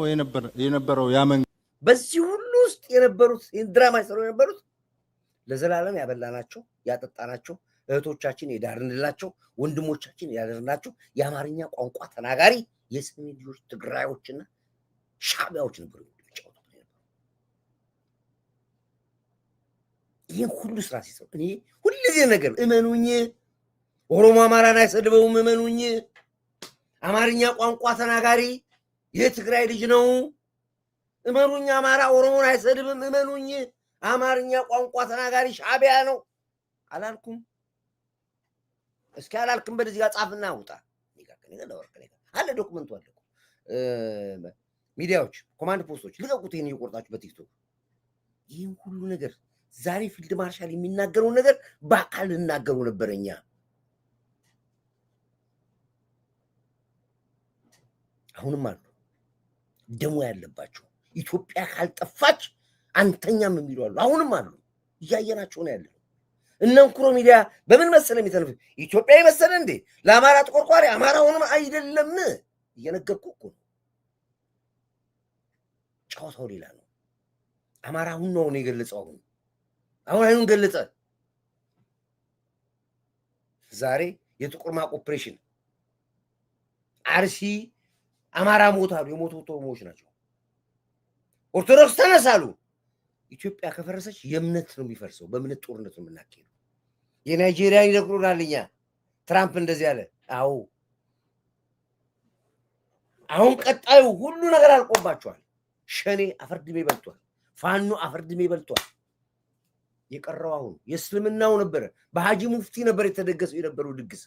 Speaker 3: የነበረው ያመን
Speaker 2: በዚህ ሁሉ ውስጥ የነበሩት ድራማ ይሰሩ የነበሩት ለዘላለም ያበላናቸው ያጠጣናቸው እህቶቻችን የዳርንላቸው ወንድሞቻችን ያደርናቸው የአማርኛ ቋንቋ ተናጋሪ የሰሜን ልጆች ትግራዮችና ሻዕቢያዎች ነበሩ። ይሄን ሁሉ ስራ ሲሰሩ እኔ ሁልጊዜ ነገር እመኑኝ ኦሮሞ አማራን አይሰድበውም እመኑኝ አማርኛ ቋንቋ ተናጋሪ የትግራይ ልጅ ነው እመኑኝ አማራ ኦሮሞን አይሰድብም እመኑኝ አማርኛ ቋንቋ ተናጋሪ ሻዕቢያ ነው አላልኩም እስኪ አላልኩም በዚህ ጋር ጻፍና አውጣ አለ ዶክመንቱ አለ ሚዲያዎች ኮማንድ ፖስቶች ልቀቁት ይሄን እየቆርጣችሁ በቲክቶክ ይሄን ሁሉ ነገር ዛሬ ፊልድ ማርሻል የሚናገረው ነገር በአካል እናገሩ ነበርኛ አሁንም አሉ ደሞ ያለባቸው ኢትዮጵያ ካልጠፋች አንተኛም የሚሉ አሉ አሁንም አሉ እያየናቸው ነው ያለው እነንኩሮ ሚዲያ በምን መሰለ የሚተነፍ ኢትዮጵያ ይመሰለ እንዴ ለአማራ ተቆርቋሪ አማራ ሆኖ አይደለም እየነገርኩ እኮ ጫውታው ሌላ ነው አማራ ሁሉ ነው የገለጸው አሁን አይኑን ገለጸ ዛሬ የጥቁር ማቅ ኦፕሬሽን አርሲ አማራ ሞታሉ የሞቱ ኦሮሞዎች ናቸው ኦርቶዶክስ ተነሳሉ ኢትዮጵያ ከፈረሰች የእምነት ነው የሚፈርሰው በእምነት ጦርነት ነው የምናካሄደው የናይጄሪያ ይደግሩናልኛ ትራምፕ እንደዚህ ያለ አዎ አሁን ቀጣዩ ሁሉ ነገር አልቆባቸዋል ሸኔ አፈርድሜ በልቷል ፋኖ አፈርድሜ በልቷል የቀረው አሁን የእስልምናው ነበር በሃጂ ሙፍቲ ነበር የተደገሰው የነበረው ድግስ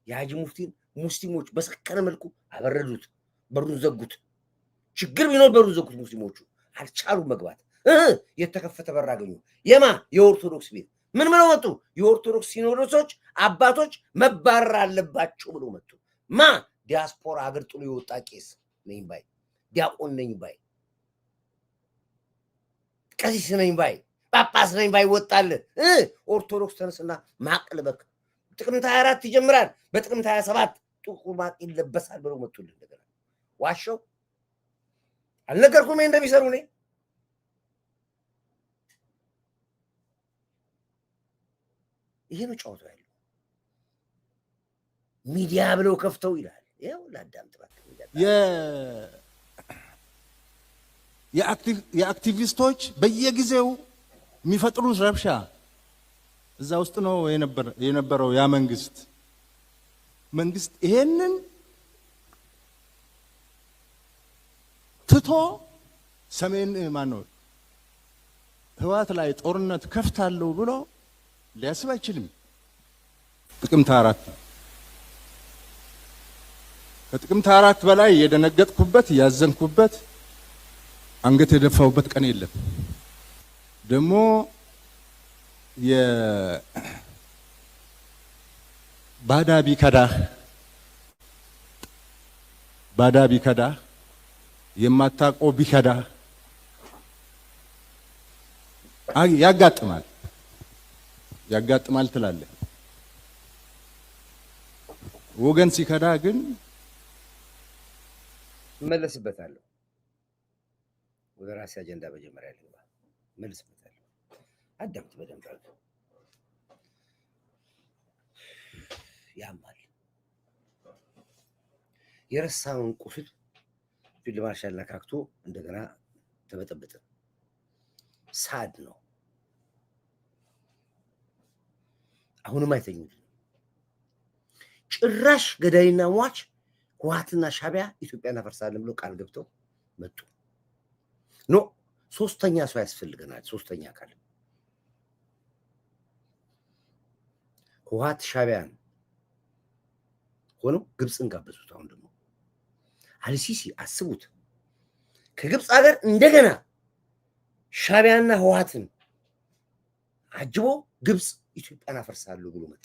Speaker 2: የሃጂ ሙፍቲን ሙስሊሞች በሰከነ መልኩ አበረዱት በሩን ዘጉት ችግር ቢኖር በሩን ዘጉት ሙስሊሞቹ አልቻሉ መግባት የተከፈተ በር አገኙ የማ የኦርቶዶክስ ቤት ምን ብለው መጡ የኦርቶዶክስ ሲኖዶሶች አባቶች መባረር አለባቸው ብለው መጡ ማ ዲያስፖራ አገር ጥሎ የወጣ ቄስ ነኝ ባይ ዲያቆን ነኝ ባይ ቀሲስ ነኝ ባይ ጳጳስ ነኝ ባይ ወጣለ ኦርቶዶክስ ተነስና ማቅልበክ ጥቅምት 24 ይጀምራል በጥቅምት 27 ጥቁር ማቅ ይለበሳል ብለው መጡልን ነገር ዋሸው አልነገርኩም እንደሚሰሩ ነኝ ይሄ ነው ጫውታው ያለው ሚዲያ ብለው ከፍተው ይላል ይሄው ላዳምጥ
Speaker 3: የአክቲቪስቶች በየጊዜው የሚፈጥሩት ረብሻ እዛ ውስጥ ነው የነበረው ያ መንግስት ይሄንን ትቶ ሰሜን ማነው ህዋት ላይ ጦርነት ከፍታለሁ ብሎ ሊያስብ አይችልም ጥቅምት 4 ከጥቅምት 4 በላይ የደነገጥኩበት ያዘንኩበት አንገት የደፋውበት ቀን የለም ደግሞ ባዳ ቢከዳ የማታቆ ቢከዳ ያጋጥማል ትላለህ ወገን ሲከዳ ግን
Speaker 2: መለስበታለሁ ወደ ራሴ አጀንዳ በጀመሪያ ልባ መልስበታለሁ አዳምጥ በደንብ ያማል የረሳውን ቁስል ፊልድ ማርሻል ነካክቶ እንደገና ተበጠበጠ ሳድ ነው አሁንም አይተኙም ጭራሽ ገዳይና ሟች ህወሓትና ሻዕቢያ ኢትዮጵያን አፈርሳለን ብለው ቃል ገብተው መጡ ኖ ሶስተኛ ሰው ያስፈልገናል ሶስተኛ አካል ህወሓት ሻዕቢያን ሆኖ ግብፅን ጋበዙት አሁን ደግሞ አልሲሲ አስቡት ከግብፅ ሀገር እንደገና ሻዕቢያና ህወሓትን አጅቦ ግብጽ ኢትዮጵያን አፈርሳለሁ ብሎ መጣ።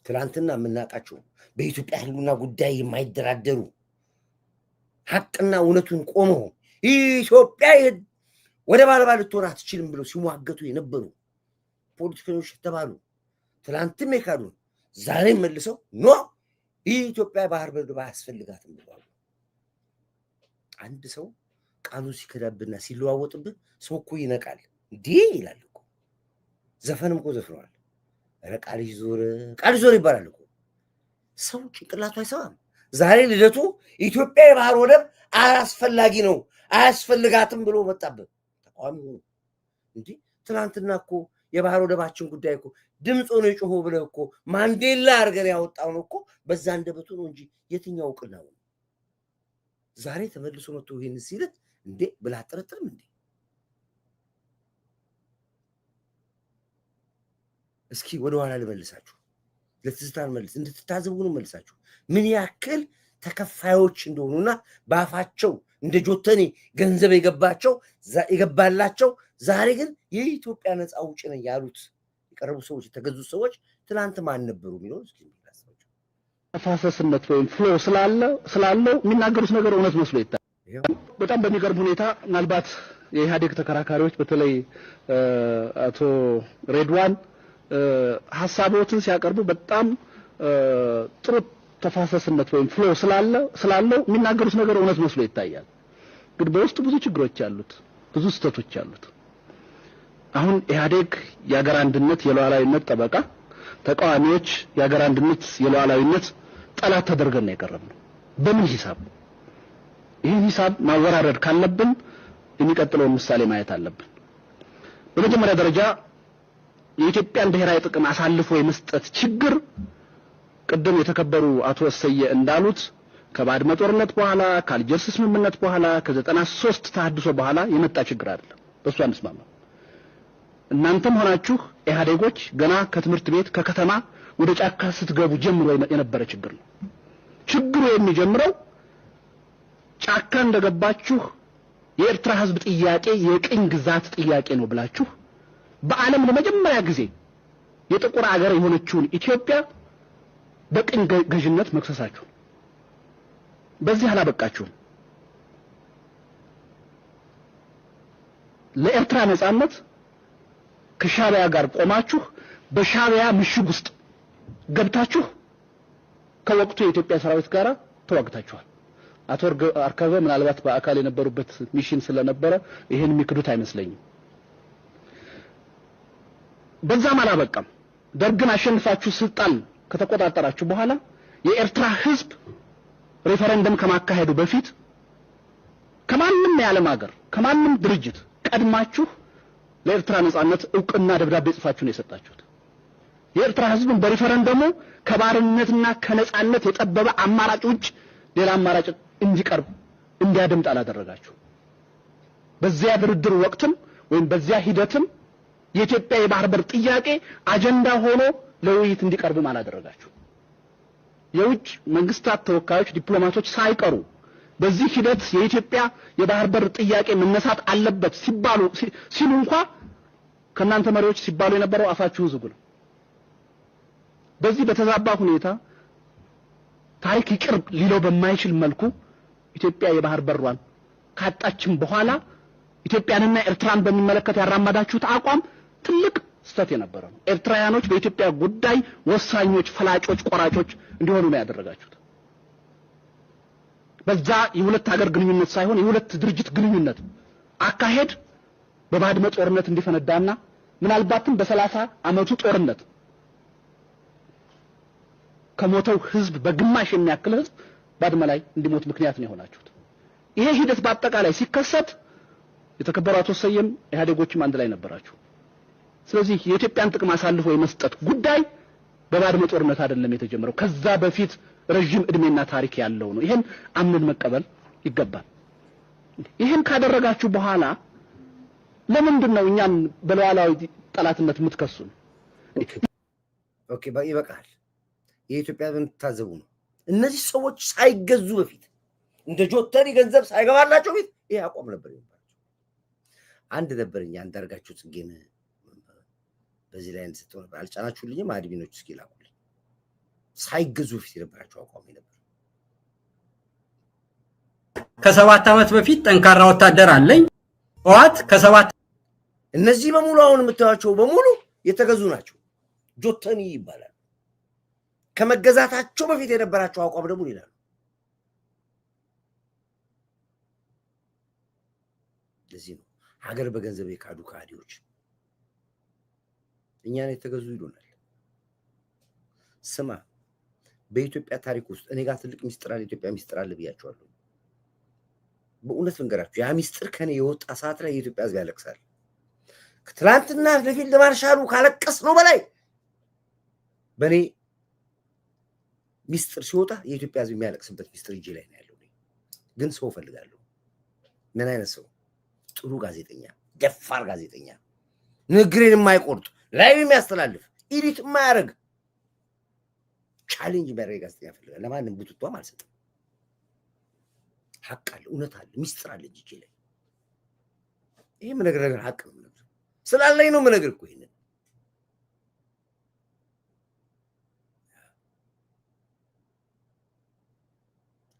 Speaker 2: ትላንትና የምናውቃቸው በኢትዮጵያ ህልውና ጉዳይ የማይደራደሩ ሐቅና እውነቱን ቆመው ኢትዮጵያ ወደ ባልባ ልትሆን አትችልም ብለው ሲሟገቱ የነበሩ ፖለቲከኞች ተባሉ። ትላንትም የካዱ ዛሬም መልሰው ኖ ኢትዮጵያ ባህር በር አያስፈልጋትም ብለዋል። አንድ ሰው ቃሉን ሲከዳብና ሲለዋወጥብህ ሰው እኮ ይነቃል። እንዴ ይላል እኮ ዘፈንም እኮ ዘፍነዋል። ኧረ ቃል ዞር ይባላል እኮ ሰው ጭንቅላቱ አይሰማም። ዛሬ ልደቱ ኢትዮጵያ የባህር ወደብ አያስፈልጋት ነው አያስፈልጋትም ብሎ መጣበት ተቋም ሆኖ እንጂ ትናንትና እኮ የባህር ወደባችን ጉዳይ እኮ ድምፅ ሆኖ የጮሆ ብለህ እኮ ማንዴላ አድርገን ያወጣው ነው እኮ በዛ እንደበቱ ነው እንጂ የትኛው እውቅና ነው? ዛሬ ተመልሶ መጥቶ ይሄን ሲለት እንዴ ብላ አጠረጥርም እንዴ? እስኪ ወደ ኋላ ልመልሳችሁ፣ ለትዝታን መልስ እንድትታዘቡ ነው መልሳችሁ ምን ያክል ተከፋዮች እንደሆኑና በአፋቸው እንደ ጆተኔ ገንዘብ የገባላቸው ዛሬ ግን የኢትዮጵያ ነፃ አውጪ ነን ያሉት የቀረቡ ሰዎች የተገዙት ሰዎች ትናንት ማን ነበሩ የሚለው እስኪ እንላስባቸው።
Speaker 4: ተፋሰስነት ወይም ፍሎ ስላለው የሚናገሩት ነገር እውነት መስሎ ይታያል። በጣም በሚገርም ሁኔታ ምናልባት የኢህአዴግ ተከራካሪዎች በተለይ አቶ ሬድዋን ሐሳቦችን ሲያቀርቡ በጣም ጥሩ ተፋሰስነት ወይም ፍሎ ስላለው የሚናገሩት ነገር እውነት መስሎ ይታያል። ግን በውስጡ ብዙ ችግሮች አሉት፣ ብዙ ስህተቶች አሉት። አሁን ኢህአዴግ የሀገር አንድነት የሉዓላዊነት ጠበቃ፣ ተቃዋሚዎች የሀገር አንድነት የሉዓላዊነት ጠላት ተደርገን ነው የቀረብነው። በምን ሂሳብ? ይህን ሂሳብ ማወራረድ ካለብን የሚቀጥለውን ምሳሌ ማየት አለብን። በመጀመሪያ ደረጃ የኢትዮጵያን ብሔራዊ ጥቅም አሳልፎ የመስጠት ችግር ቅድም የተከበሩ አቶ ወሰየ እንዳሉት ከባድመ ጦርነት በኋላ ከአልጀርስ ስምምነት በኋላ ከ93 ተሐድሶ በኋላ የመጣ ችግር አይደለም። በሱ አንስማማ። እናንተም ሆናችሁ ኢህአዴጎች ገና ከትምህርት ቤት ከከተማ ወደ ጫካ ስትገቡ ጀምሮ የነበረ ችግር ነው። ችግሩ የሚጀምረው ጫካ እንደገባችሁ የኤርትራ ህዝብ ጥያቄ የቅኝ ግዛት ጥያቄ ነው ብላችሁ በዓለም ለመጀመሪያ ጊዜ የጥቁር አገር የሆነችውን ኢትዮጵያ በቅኝ ገዥነት መክሰሳችሁ። በዚህ አላበቃችሁም። ለኤርትራ ነጻነት ከሻዕቢያ ጋር ቆማችሁ በሻዕቢያ ምሽግ ውስጥ ገብታችሁ ከወቅቱ የኢትዮጵያ ሰራዊት ጋር ተዋግታችኋል። አቶ አርከበ ምናልባት በአካል የነበሩበት ሚሽን ስለነበረ ይሄን የሚክዱት አይመስለኝም። በዛም አላበቃም። ደርግን አሸንፋችሁ ስልጣን ከተቆጣጠራችሁ በኋላ የኤርትራ ህዝብ ሬፈረንደም ከማካሄዱ በፊት ከማንም የዓለም ሀገር ከማንም ድርጅት ቀድማችሁ ለኤርትራ ነጻነት ዕውቅና ደብዳቤ ጽፋችሁ ነው የሰጣችሁት። የኤርትራ ህዝብን በሬፈረንደሙ ከባርነትና ከነጻነት የጠበበ አማራጭ ውጭ ሌላ አማራጭ እንዲቀርብ እንዲያደምጥ አላደረጋችሁ። በዚያ ድርድር ወቅትም ወይም በዚያ ሂደትም የኢትዮጵያ የባህር በር ጥያቄ አጀንዳ ሆኖ ለውይይት እንዲቀርብም አላደረጋችሁ። የውጭ መንግስታት ተወካዮች ዲፕሎማቶች ሳይቀሩ በዚህ ሂደት የኢትዮጵያ የባህር በር ጥያቄ መነሳት አለበት ሲሉ እንኳን ከናንተ መሪዎች ሲባሉ የነበረው አፋችሁ ዝጉ ነው። በዚህ በተዛባ ሁኔታ ታሪክ ይቅር ሊለው በማይችል መልኩ ኢትዮጵያ የባህር በሯን ካጣችም በኋላ ኢትዮጵያንና ኤርትራን በሚመለከት ያራማዳችሁት አቋም ትልቅ ስተት የነበረ ነው። ኤርትራውያኖች በኢትዮጵያ ጉዳይ ወሳኞች፣ ፈላጮች፣ ቆራጮች እንዲሆኑ ነው ያደረጋችሁት። በዛ የሁለት ሀገር ግንኙነት ሳይሆን የሁለት ድርጅት ግንኙነት አካሄድ በባድመ ጦርነት እንዲፈነዳና ምናልባትም በ30 ዓመቱ ጦርነት ከሞተው ህዝብ በግማሽ የሚያክል ህዝብ ባድመ ላይ እንዲሞት ምክንያት ነው የሆናችሁት። ይሄ ሂደት በአጠቃላይ ሲከሰት የተከበሩ አቶ ሰየም ኢህአዴጎችም አንድ ላይ ነበራችሁ። ስለዚህ የኢትዮጵያን ጥቅም አሳልፎ የመስጠት ጉዳይ በባድመ ጦርነት አይደለም የተጀመረው፣ ከዛ በፊት ረጅም እድሜና ታሪክ ያለው ነው። ይሄን አምነን መቀበል ይገባል። ይሄን ካደረጋችሁ በኋላ ለምንድን ነው እኛን በሉዓላዊ ጠላትነት የምትከሱን?
Speaker 2: ኦኬ ይበቃል። የኢትዮጵያ ብንታዘቡ ነው እነዚህ ሰዎች ሳይገዙ በፊት እንደ ጆተኒ ገንዘብ ሳይገባላቸው በፊት ይሄ አቋም ነበር። አንድ ነበርኝ አንዳርጋችሁ ጽጌን በዚህ ላይ እንስተው ነበር አልጫናችሁልኝም አድሚኖች እስኪ ላኩልኝ ሳይገዙ ፊት የነበራቸው አቋም ነበር
Speaker 5: ከ7 ዓመት በፊት ጠንካራ ወታደር አለኝ ህወሓት ከ7
Speaker 2: እነዚህ በሙሉ አሁን የምታዩቸው በሙሉ የተገዙ ናቸው ጆተኒ ይባላል ከመገዛታቸው በፊት የነበራቸው አቋም ደግሞ ይላል ለዚህ ነው ሀገር በገንዘብ የካዱ ካዲዎች እኛን የተገዙ ይሉናል ስማ በኢትዮጵያ ታሪክ ውስጥ እኔ ጋር ትልቅ ሚስጥር አለ ኢትዮጵያ ሚስጥር አለ ብያቸዋለሁ በእውነት ልንገራችሁ ያ ሚስጥር ከኔ የወጣ ሰዓት ላይ የኢትዮጵያ ህዝብ ያለቅሳል ትላንትና ለፊልድ ማርሻሉ ካለቀስ ነው በላይ በኔ ሚስጥር ሲወጣ የኢትዮጵያ ህዝብ የሚያለቅስበት ሚስጥር እጄ ላይ ነው ያለው ግን ሰው ፈልጋለሁ ምን አይነት ሰው ጥሩ ጋዜጠኛ ደፋር ጋዜጠኛ ንግሬን የማይቆርጥ ላይ የሚያስተላልፍ ኢዲት የማያደርግ ቻሌንጅ የሚያደርግ ጋዜጠኛ ፈልጋለሁ ለማንም ቡትቷም አልሰጥም ሐቅ አለ እውነት አለ ሚስጥር አለ እጄ ላይ ይሄ ምን ነገር ሐቅ ነው ስላለኝ ነው ምን ነገር እኮ ይሄን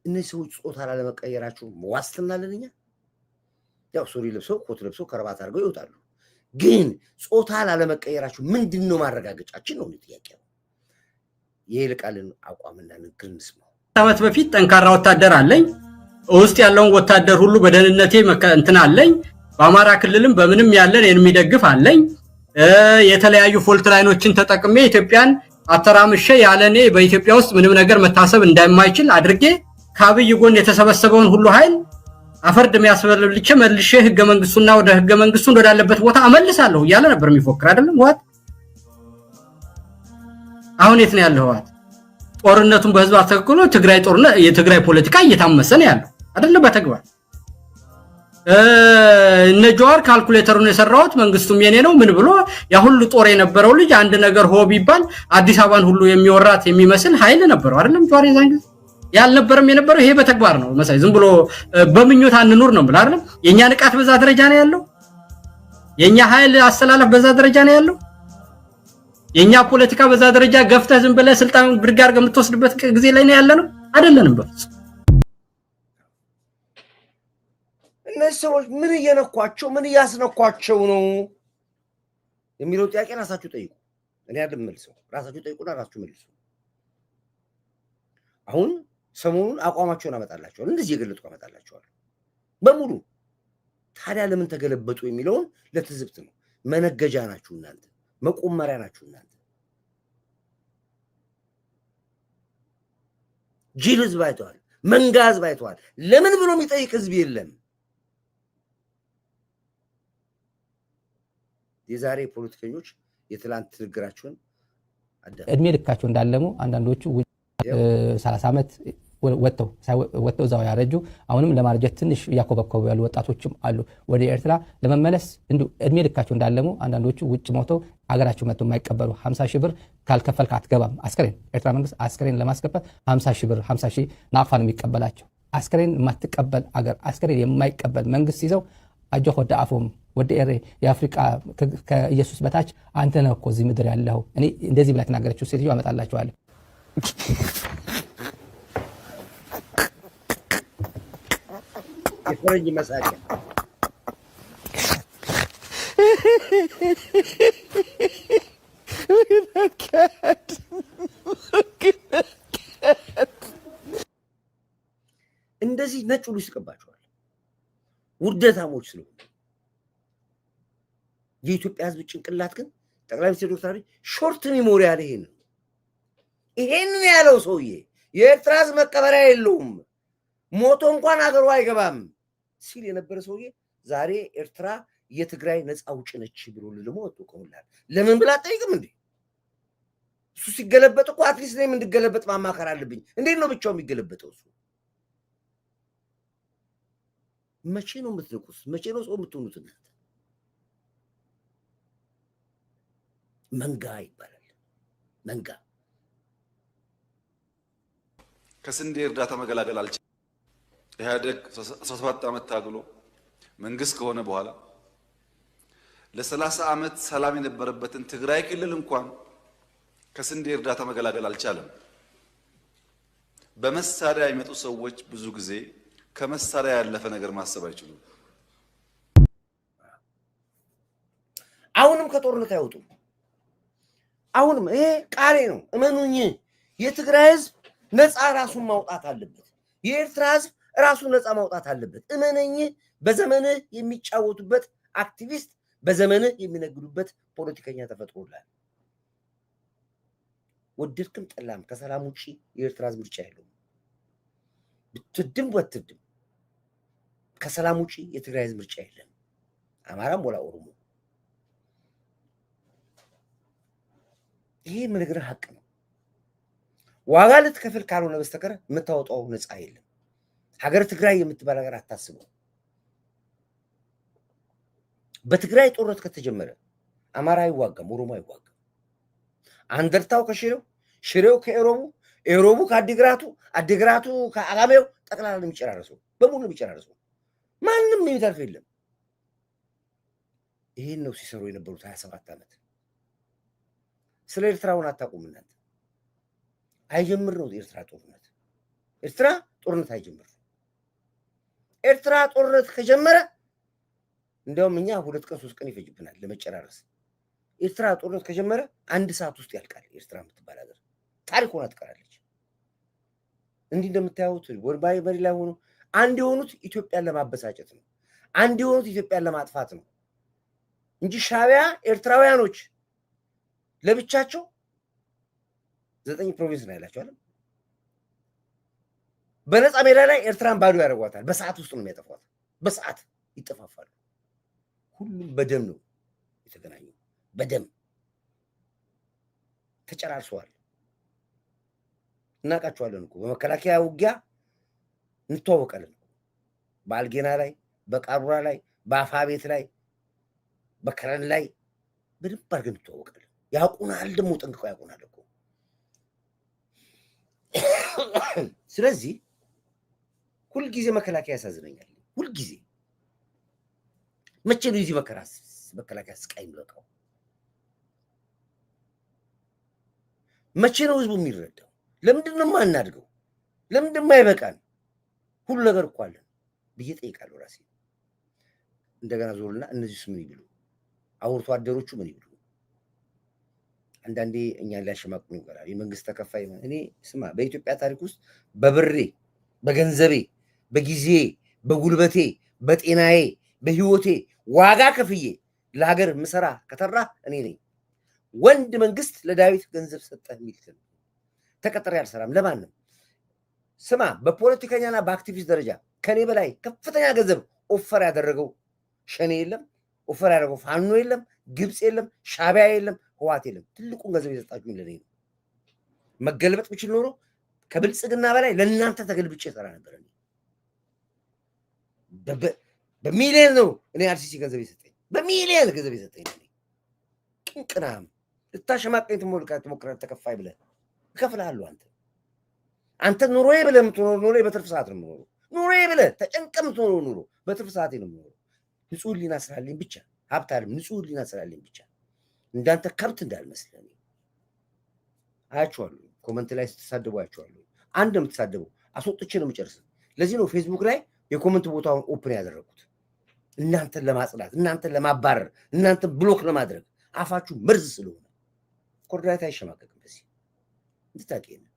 Speaker 2: እነዚህ ሰዎች ጾታ ላለመቀየራቸው ዋስትና አለኛ ያው ሱሪ ለብሰው ኮት ለብሰው ከረባት አድርገው ይወጣሉ ግን ጾታ ላለመቀየራቸው ምንድነው ማረጋገጫችን ነው ጥያቄው የይልቃልን አቋምና ንግግር እንስማው
Speaker 5: ዓመት በፊት ጠንካራ ወታደር አለኝ ውስጥ ያለውን ወታደር ሁሉ በደህንነቴ እንትን አለኝ በአማራ ክልልም በምንም ያለን የሚደግፍ አለኝ የተለያዩ ፎልት ላይኖችን ተጠቅሜ ኢትዮጵያን አተራምሼ ያለኔ በኢትዮጵያ ውስጥ ምንም ነገር መታሰብ እንደማይችል አድርጌ ካብይ ጎን የተሰበሰበውን ሁሉ ኃይል አፈርድ የሚያስበልልቼ መልሼ ህገ መንግስቱና ወደ ህገ መንግስቱ ወዳለበት ቦታ አመልሳለሁ ያለ ነበር የሚፎክር አይደለም ወጥ አሁን የት ነው ያለው ወጥ ጦርነቱን በህዝብ አተከክሎ ትግራይ ጦርነት የትግራይ ፖለቲካ እየታመሰ ነው ያለው አይደለም በተግባር ነጆር ካልኩሌተሩን የሰራውት መንግስቱም የኔ ነው ምን ብሎ ያ ሁሉ ጦር የነበረው ልጅ አንድ ነገር ሆ ቢባል አዲስ አበባን ሁሉ የሚወራት የሚመስል ኃይል ነበረው አይደለም ጆር ይዛንግ ያልነበረም የነበረው ይሄ በተግባር ነው መሳይ ዝም ብሎ በምኞት አንኑር ነው ብለ አይደለም የኛ ንቃት በዛ ደረጃ ነው ያለው የኛ ኃይል አስተላለፍ በዛ ደረጃ ነው ያለው የኛ ፖለቲካ በዛ ደረጃ ገፍተህ ዝም ብለ ስልጣን ብርጋር ገምትወስድበት ጊዜ ላይ ነው ያለነው አይደለንም በፍጹም
Speaker 2: እነዚህ ሰዎች ምን እየነኳቸው ምን ያስነኳቸው ነው የሚለው ጥያቄ ራሳችሁ ጠይቁ እኔ አይደለም መልሰው ራሳችሁ ጠይቁና ራሳችሁ መልሱ አሁን ሰሞኑን አቋማቸውን አመጣላቸዋል እንደዚህ የገለጡ አመጣላቸዋል በሙሉ ታዲያ ለምን ተገለበጡ የሚለውን ለትዝብት ነው መነገጃ ናችሁ እናንተ መቆመሪያ ናችሁ እናንተ ጅል ህዝብ አይተዋል መንጋ ህዝብ አይተዋል ለምን ብሎ የሚጠይቅ ህዝብ የለም የዛሬ ፖለቲከኞች የትላንት ንግራቸውን
Speaker 6: እድሜ ልካቸው እንዳለሙ አንዳንዶቹ 30 ዓመት ወጥተው ዛው ያረጁ አሁንም ለማርጀት ትንሽ ያኮበኮቡ ያሉ ወጣቶችም አሉ ወደ ኤርትራ ለመመለስ እንዱ እድሜ ልካቸው እንዳለሙ አንዳንዶቹ ውጭ ሞተው አገራቸው መጥተው የማይቀበሉ 50 ሺህ ብር ካልከፈልክ አትገባም አስከሬን ኤርትራ መንግስት አስከሬን ለማስከፈል 50 ሺህ ብር 50 ሺህ ናቅፋ ነው የሚቀበላቸው አስከሬን የማትቀበል አገር አስከሬን የማይቀበል መንግስት ይዘው አጆ ወደ አፎም ወደ ኤሬ የአፍሪካ ከኢየሱስ በታች አንተ ነህ እኮ እዚህ ምድር ያለው እኔ እንደዚህ ብላ ተናገረችው ሴትዮ አመጣላችኋለሁ
Speaker 2: የፈረንጅ መሳቂያ እንደዚህ ነጭ ሁሉ ይስቀባቸዋል ውርደታሞች ስለሆኑ የኢትዮጵያ ህዝብ ጭንቅላት ግን ጠቅላይ ሚኒስትር ዶክተር አብይ ሾርት ሜሞሪ ያለ ይሄን ያለው ሰውዬ የኤርትራ ህዝብ መቀበሪያ የለውም ሞቶ እንኳን አገሩ አይገባም ሲል የነበረ ሰውዬ ዛሬ ኤርትራ የትግራይ ነፃ አውጪ ነች ብሎ ለሞ ወጥቆላል ለምን ብላ ጠይቅም እንዴ እሱ ሲገለበጥ እኮ አትሊስት ነኝ እንድገለበጥ ማማከር አለብኝ እንዴት ነው ብቻው የሚገለበጠው እሱ መቼ ነው የምትነቁስ መቼ ነው ሰው የምትሆኑት እናንተ መንጋ ይባላል መንጋ
Speaker 7: ከስንዴ እርዳታ መገላገል አልቻለም ኢህአዴግ 17 ዓመት ታግሎ መንግስት ከሆነ በኋላ ለ30 ዓመት ሰላም የነበረበትን ትግራይ ክልል እንኳን ከስንዴ እርዳታ መገላገል አልቻለም። በመሳሪያ የሚመጡ ሰዎች ብዙ ጊዜ ከመሳሪያ ያለፈ ነገር ማሰብ አይችሉም።
Speaker 2: አሁንም ከጦርነት አይወጡም። አሁንም ይሄ ቃሌ ነው፣ እመኑኝ። የትግራይ ህዝብ ነፃ ራሱን ማውጣት አለበት። የኤርትራ ህዝብ ራሱን ነፃ ማውጣት አለበት። እመነኝ። በዘመንህ የሚጫወቱበት አክቲቪስት፣ በዘመንህ የሚነግዱበት ፖለቲከኛ ተፈጥሮላል። ወደድክም ጠላም ከሰላም ውጪ የኤርትራ ህዝብ ምርጫ የለውም። ብትድም ወትድም ከሰላም ውጪ የትግራይ ህዝብ ምርጫ የለም። አማራም ወላ ኦሮሞ። ይሄ ምንግርህ ሀቅ ነው። ዋጋ ልትከፍል ካልሆነ በስተቀር የምታወጣው ነፃ የለም። ሀገር ትግራይ የምትባል ሀገር አታስበው። በትግራይ ጦርነት ከተጀመረ አማራ አይዋጋም፣ ኦሮሞ አይዋጋም። አንደርታው ከሽሬው፣ ሽሬው ከኤሮቡ፣ ኤሮቡ ከአዲግራቱ፣ አዲግራቱ ከአጋሜው ጠቅላላ የሚጨራረሰው በሙሉ የሚጨራረሰው ማንም የሚተርፍ የለም። ይሄን ነው ሲሰሩ የነበሩት 27 ዓመት። ስለ ኤርትራውን አታውቁም እናንተ። አይጀምር ነው የኤርትራ ጦርነት። ኤርትራ ጦርነት አይጀምር። ኤርትራ ጦርነት ከጀመረ እንደውም እኛ 2 ቀን 3 ቀን ይፈጅብናል ለመጨራረስ። ኤርትራ ጦርነት ከጀመረ 1 ሰዓት ውስጥ ያልቃል። ኤርትራ የምትባል ሀገር ታሪክ ሆና ትቀራለች። እንዲህ እንደምታዩት ወርባይ በሪ ላይ ሆኖ አንድ የሆኑት ኢትዮጵያን ለማበሳጨት ነው፣ አንድ የሆኑት ኢትዮጵያን ለማጥፋት ነው እንጂ ሻዕቢያ ኤርትራውያኖች ለብቻቸው 9 ፕሮቪንስ ነው ያላቸው አይደል? በነፃ ሜዳ ላይ ኤርትራን ባዶ ያደርጓታል። በሰዓት ውስጥ ነው የሚያጠፏት። በሰዓት ይጠፋፋሉ። ሁሉም በደም ነው የተገናኙ። በደም ተጨራርሰዋል። እናውቃቸዋለን እኮ በመከላከያ ውጊያ እንተዋወቃለን። በአልጌና ላይ፣ በቃሩራ ላይ፣ በአፋቤት ላይ፣ በከረን ላይ በደንብ አድርገን እንተዋወቃለን። ያውቁናል፣ ደግሞ ጠንቅቀው ያውቁናል እኮ። ስለዚህ ሁልጊዜ መከላከያ ያሳዝነኛል። ሁልጊዜ መቼ ነው እዚህ መከላከያ ስቃይ የሚበቃው? መቼ ነው ህዝቡ የሚረዳው? ለምንድን ነው የማናድገው? ለምንድን ነው የማይበቃን? ሁሉ ነገር እኮ አለን ብዬ ጠይቃለሁ ራሴ። እንደገና ዞርና እነዚህስ ምን ይብሉ? አውርቶ አደሮቹ ምን ይብሉ? አንዳንዴ እኛን ሊያሸማቅቁን ይቀራል። የመንግስት ተከፋይ እኔ ስማ፣ በኢትዮጵያ ታሪክ ውስጥ በብሬ፣ በገንዘቤ፣ በጊዜ፣ በጉልበቴ፣ በጤናዬ፣ በህይወቴ ዋጋ ከፍዬ ለሀገር ምሰራ ከተራ እኔ ነኝ። ወንድ መንግስት ለዳዊት ገንዘብ ሰጠ የሚል ተቀጥሬ አልሰራም ለማንም። ስማ፣ በፖለቲከኛና በአክቲቪስት ደረጃ ከኔ በላይ ከፍተኛ ገንዘብ ኦፈር ያደረገው ሸኔ የለም፣ ኦፈር ያደረገው ፋኖ የለም፣ ግብፅ የለም፣ ሻዕቢያ የለም፣ ህዋት የለም። ትልቁን ገንዘብ የሰጣችሁኝ ለኔ ነው። መገልበጥ ብችል ኖሮ ከብልጽግና በላይ ለእናንተ ተገልብጬ ሰራ ነበር። በሚሊዮን ነው እኔ አርሲሲ ገንዘብ የሰጠኝ፣ በሚሊዮን ገንዘብ የሰጠኝ። ቅንቅናም ልታሸማቀኝ ትሞክራለህ። ተከፋይ ብለህ እከፍልሃለሁ። አንተ ኑሮዬ ብለህ የምትኖረው ኑሮ በትርፍ ሰዓት ነው የምኖረው። ኑሮዬ ብለህ ተጨንቀህ የምትኖረው ኑሮ በትርፍ ሰዓቴ ነው የምኖረው። ንጹህ ህሊና ስላለኝ ብቻ ሀብታለም፣ ንጹህ ህሊና ስላለኝ ብቻ እንዳንተ ከብት እንዳልመስለኝ አያችኋለሁ። ኮመንት ላይ ስትሳደቡ አያችኋለሁ። አንድ የምትሳደቡ አስወጥቼ ነው የምጨርሰው። ለዚህ ነው ፌስቡክ ላይ የኮመንት ቦታውን ኦፕን ያደረጉት፣ እናንተን ለማጽዳት፣ እናንተን ለማባረር፣ እናንተን ብሎክ ለማድረግ። አፋችሁ መርዝ ስለሆነ ኮርዳታ አይሸማቀቅም። በዚህ እንድታውቂ ነው።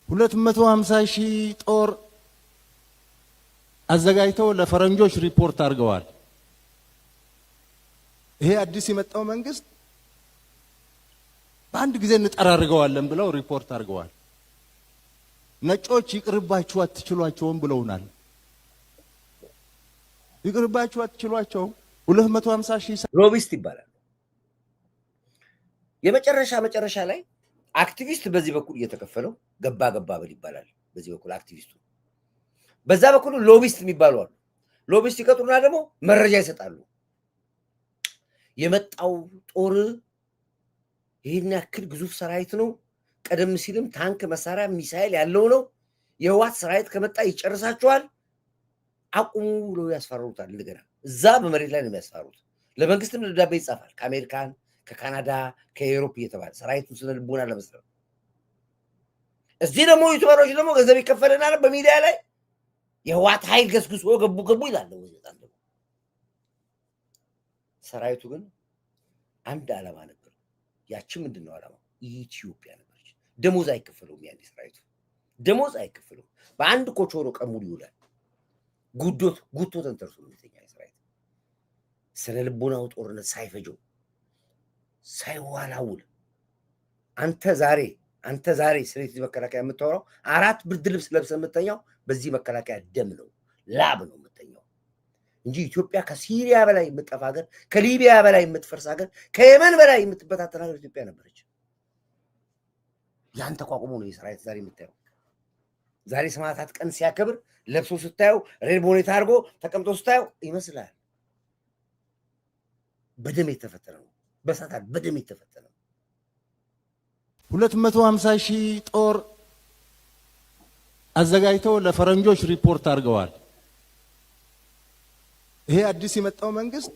Speaker 3: 250 ሺህ ጦር አዘጋጅተው ለፈረንጆች ሪፖርት አድርገዋል። ይሄ አዲስ የመጣው መንግስት በአንድ ጊዜ እንጠራርገዋለን ብለው ሪፖርት አድርገዋል። ነጮች ይቅርባችሁ አትችሏቸውም ብለውናል። ይቅርባችሁ አትችሏቸውም። 250 ሺህ
Speaker 2: ሎቢስት ይባላል። መጨረሻ ላይ አክቲቪስት በዚህ በኩል እየተከፈለው ገባ በል ይባላል። በዚህ በኩል አክቲቪስቱ፣ በዛ በኩል ሎቢስት የሚባሉ አሉ። ሎቢስት ይቀጥሩና ደግሞ መረጃ ይሰጣሉ። የመጣው ጦር ይህን ያክል ግዙፍ ሰራዊት ነው። ቀደም ሲልም ታንክ፣ መሳሪያ፣ ሚሳኤል ያለው ነው። የህዋት ሰራዊት ከመጣ ይጨርሳቸዋል። አቁሙ ብለው ያስፈራሩታል። እንደገና እዛ በመሬት ላይ ነው የሚያስፈራሩት። ለመንግስትም ደብዳቤ ይጻፋል ከአሜሪካን ከካናዳ ከዩሮፕ እየተባለ ሰራዊቱን ስነ ልቦና ለመስራት። እዚህ ደግሞ ዩቲዩበሮች ደግሞ ገንዘብ ይከፈልናል በሚዲያ ላይ የህዋት ኃይል ገስግሶ ገቡ ይላል። ሰራዊቱ ግን አንድ ዓላማ ነበር። ያቺ ምንድነው ዓላማው? ኢትዮጵያ ነበረች። ደሞዝ አይከፈለውም። ያኔ ሰራዊቱ ደሞዝ አይከፈለውም። በአንድ ኮቾሮ ቀን ሙሉ ይውላል። ጉቶ ተንተርሶ ነው የሚተኛ ሰራዊት። ስነ ልቦናው ጦርነት ሳይፈጀው ሳይዋላውል አንተ ዛሬ ስለዚህ መከላከያ የምታወራው 4 ብርድ ልብስ ለብሰህ የምተኛው በዚህ መከላከያ ደም ነው ላብ ነው የምተኛው እንጂ ኢትዮጵያ ከሲሪያ በላይ የምትጠፋ ሀገር፣ ከሊቢያ በላይ የምትፈርስ ሀገር፣ ከየመን በላይ የምትበታተን ሀገር ኢትዮጵያ ነበረች። ያን ተቋቁሞ ነው የሰራዊት ዛሬ የምታየው። ዛሬ ሰማዕታት ቀን ሲያከብር ለብሶ ስታየው ሬድ ቦኔት አድርጎ ተቀምጦ ስታየው ይመስላል በደም የተፈተነ ነው። በሳታት በደም የተፈተነ ነው።
Speaker 3: 250 ሺህ ጦር አዘጋጅተው ለፈረንጆች ሪፖርት አድርገዋል። ይሄ አዲስ የመጣው መንግስት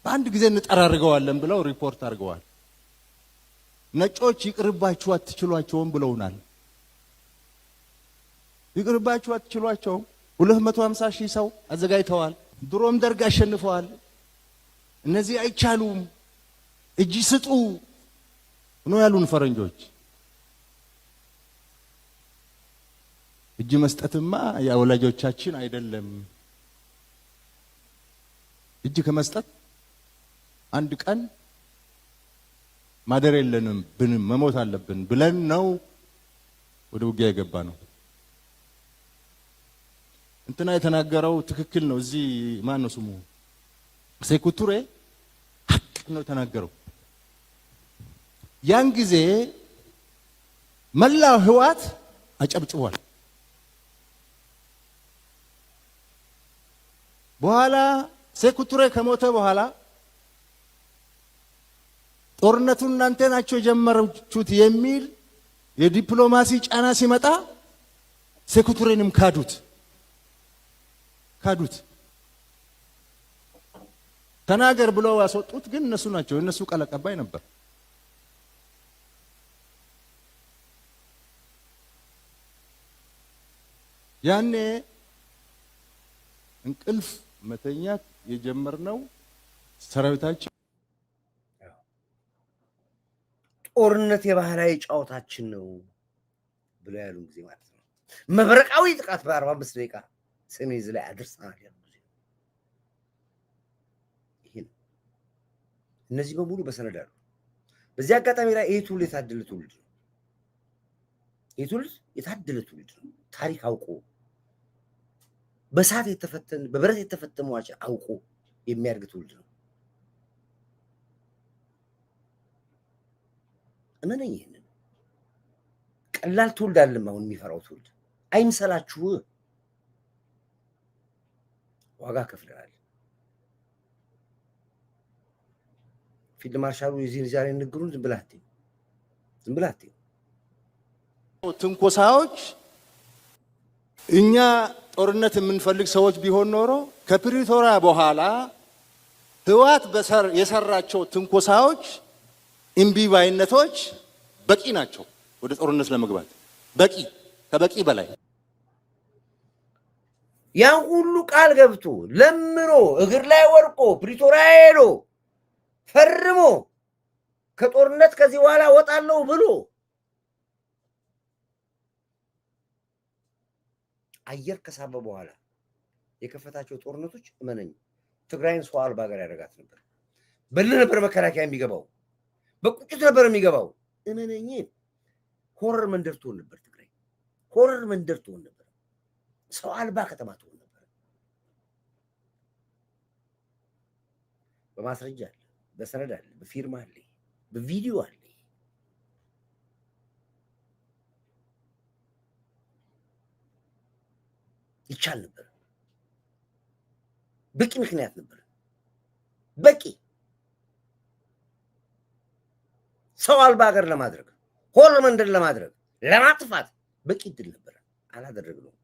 Speaker 3: በአንድ ጊዜ እንጠራርገዋለን ብለው ሪፖርት አድርገዋል። ነጮች ይቅርባችሁ አትችሏቸውም ብለውናል። ይቅርባችሁ አትችሏቸውም። 250 ሺህ ሰው አዘጋጅተዋል። ድሮም ደርግ አሸንፈዋል። እነዚህ አይቻሉም፣ እጅ ስጡ ነው ያሉን ፈረንጆች። እጅ መስጠትማ የወላጆቻችን አይደለም። እጅ ከመስጠት አንድ ቀን ማደር የለንም ብንም መሞት አለብን ብለን ነው ወደ ውጊያ የገባ ነው። እንትና የተናገረው ትክክል ነው። እዚህ ማን ነው ስሙ? ሴኩቱሬ ሀቅ ነው የተናገረው። ያን ጊዜ መላው ህዋት አጨብጭቧል። በኋላ ሴኩቱሬ ከሞተ በኋላ ጦርነቱን እናንተ ናችሁ የጀመራችሁት የሚል የዲፕሎማሲ ጫና ሲመጣ ሴኩቱሬንም ካዱት። ተናገር ብለው ያስወጡት ግን እነሱ ናቸው። እነሱ ቃል አቀባይ ነበር። ያኔ እንቅልፍ መተኛት የጀመርነው ሰራዊታችን
Speaker 2: ጦርነት የባህላዊ ጨዋታችን ነው ብለው ያሉ ጊዜ ማለት ነው። መብረቃዊ ጥቃት በ45 ደቂቃ ሰሜዝ ላይ አድርሰናል ያሉ ጊዜ ይሄ ነው። እነዚህ በሙሉ በሰነድ አሉ። በዚህ አጋጣሚ ላይ ይሄ ትውልድ የታደለ ትውልድ ነው። ይሄ ትውልድ የታደለ ትውልድ ነው። ታሪክ አውቆ በሳት የተፈተነ በብረት የተፈተነ ዋጭ አውቆ የሚያድግ ትውልድ ነው። እመነኝ፣ ይሄንን ቀላል ትውልድ አይደለም አሁን የሚፈራው ትውልድ። አይምሰላችሁ፣ ዋጋ ከፍለናል። ፊልድ ማርሻሉ የዚህ ዛሬ ንግሩን ዝም ብላት
Speaker 3: ትንኮሳዎች እኛ ጦርነት የምንፈልግ ሰዎች ቢሆን ኖሮ ከፕሪቶሪያ በኋላ ህዋት የሰራቸው ትንኮሳዎች እምቢባይነቶች በቂ ናቸው ወደ ጦርነት ለመግባት። ከበቂ በላይ
Speaker 2: ያን ሁሉ ቃል ገብቶ ለምኖ እግር ላይ ወርቆ ፕሪቶሪያ ሄዶ ፈርሞ ከጦርነት ከዚህ በኋላ ወጣለሁ ብሎ አየር ከሳበ በኋላ የከፈታቸው ጦርነቶች እመነኝ ትግራይን ሰው አልባ ሀገር ያደርጋት ነበር። በል ነበር መከላከያ የሚገባው፣ በቁጭት ነበር የሚገባው። እመነኝ ሆረር መንደር ትሆን ነበር ትግራይ፣ ሆረር መንደር ትሆን ነበር፣ ሰው አልባ ከተማ ትሆን ነበር። በማስረጃ አለ፣ በሰነድ አለ፣ በፊርማ አለ፣ በቪዲዮ አለ። ይቻል ነበር። በቂ ምክንያት ነበር። በቂ ሰው አልባ ሀገር ለማድረግ ሆር መንደር ለማድረግ ለማጥፋት በቂ እድል ነበር። አላደረግነውም።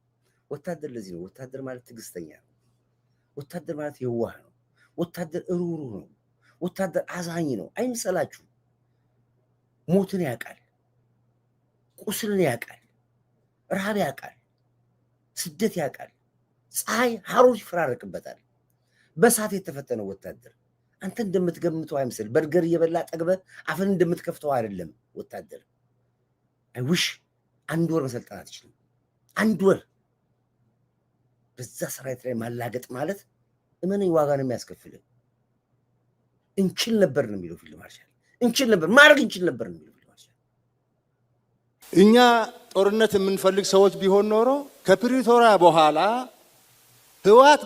Speaker 2: ወታደር ለዚህ ነው ወታደር ማለት ትዕግስተኛ ነው። ወታደር ማለት የዋህ ነው። ወታደር ሩሩ ነው። ወታደር አዛኝ ነው። አይምሰላችሁ። ሞትን ያውቃል፣ ቁስልን ያውቃል፣ ረሃብ ያውቃል፣ ስደት ያውቃል፣ ፀሐይ ሐሩር ይፈራረቅበታል። በሳት የተፈተነው ወታደር አንተ እንደምትገምተው አይምሰል። በርገር እየበላ ጠግበ አፍን እንደምትከፍተው አይደለም ወታደር። አይውሽ አንድ ወር መሰልጠን አትችልም። አንድ ወር በዛ ሰራዊት ላይ ማላገጥ ማለት እመነኝ ዋጋ ነው የሚያስከፍልህ። እንችል ነበር ነው የሚለው ፊልድ ማርሻል። እንችል ነበር ማድረግ እንችል ነበር ነው የሚለው ፊልድ ማርሻል።
Speaker 3: እኛ ጦርነት የምንፈልግ ሰዎች ቢሆን ኖሮ ከፕሪቶሪያ በኋላ ህወሓት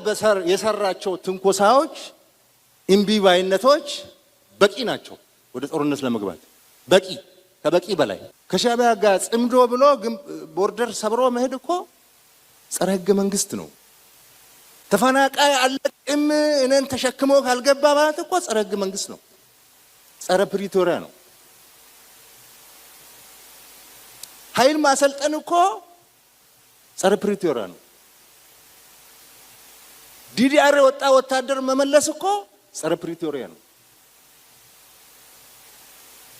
Speaker 3: የሰራቸው ትንኮሳዎች፣ እምቢባይነቶች በቂ ናቸው ወደ ጦርነት ለመግባት። በቂ ከበቂ በላይ ከሻዕቢያ ጋር ጽምዶ ብሎ ቦርደር ሰብሮ መሄድ እኮ ጸረ ህገ መንግስት ነው። ተፈናቃይ አለቅም እኔን ተሸክሞ ካልገባ ማለት እኮ ጸረ ህገ መንግስት ነው። ጸረ ፕሪቶሪያ ነው። ኃይል ማሰልጠን እኮ ጸረ ፕሪቶሪያ ነው። ዲዲአር ወጣ ወታደር መመለስ እኮ ጸረ ፕሪቶሪያ ነው።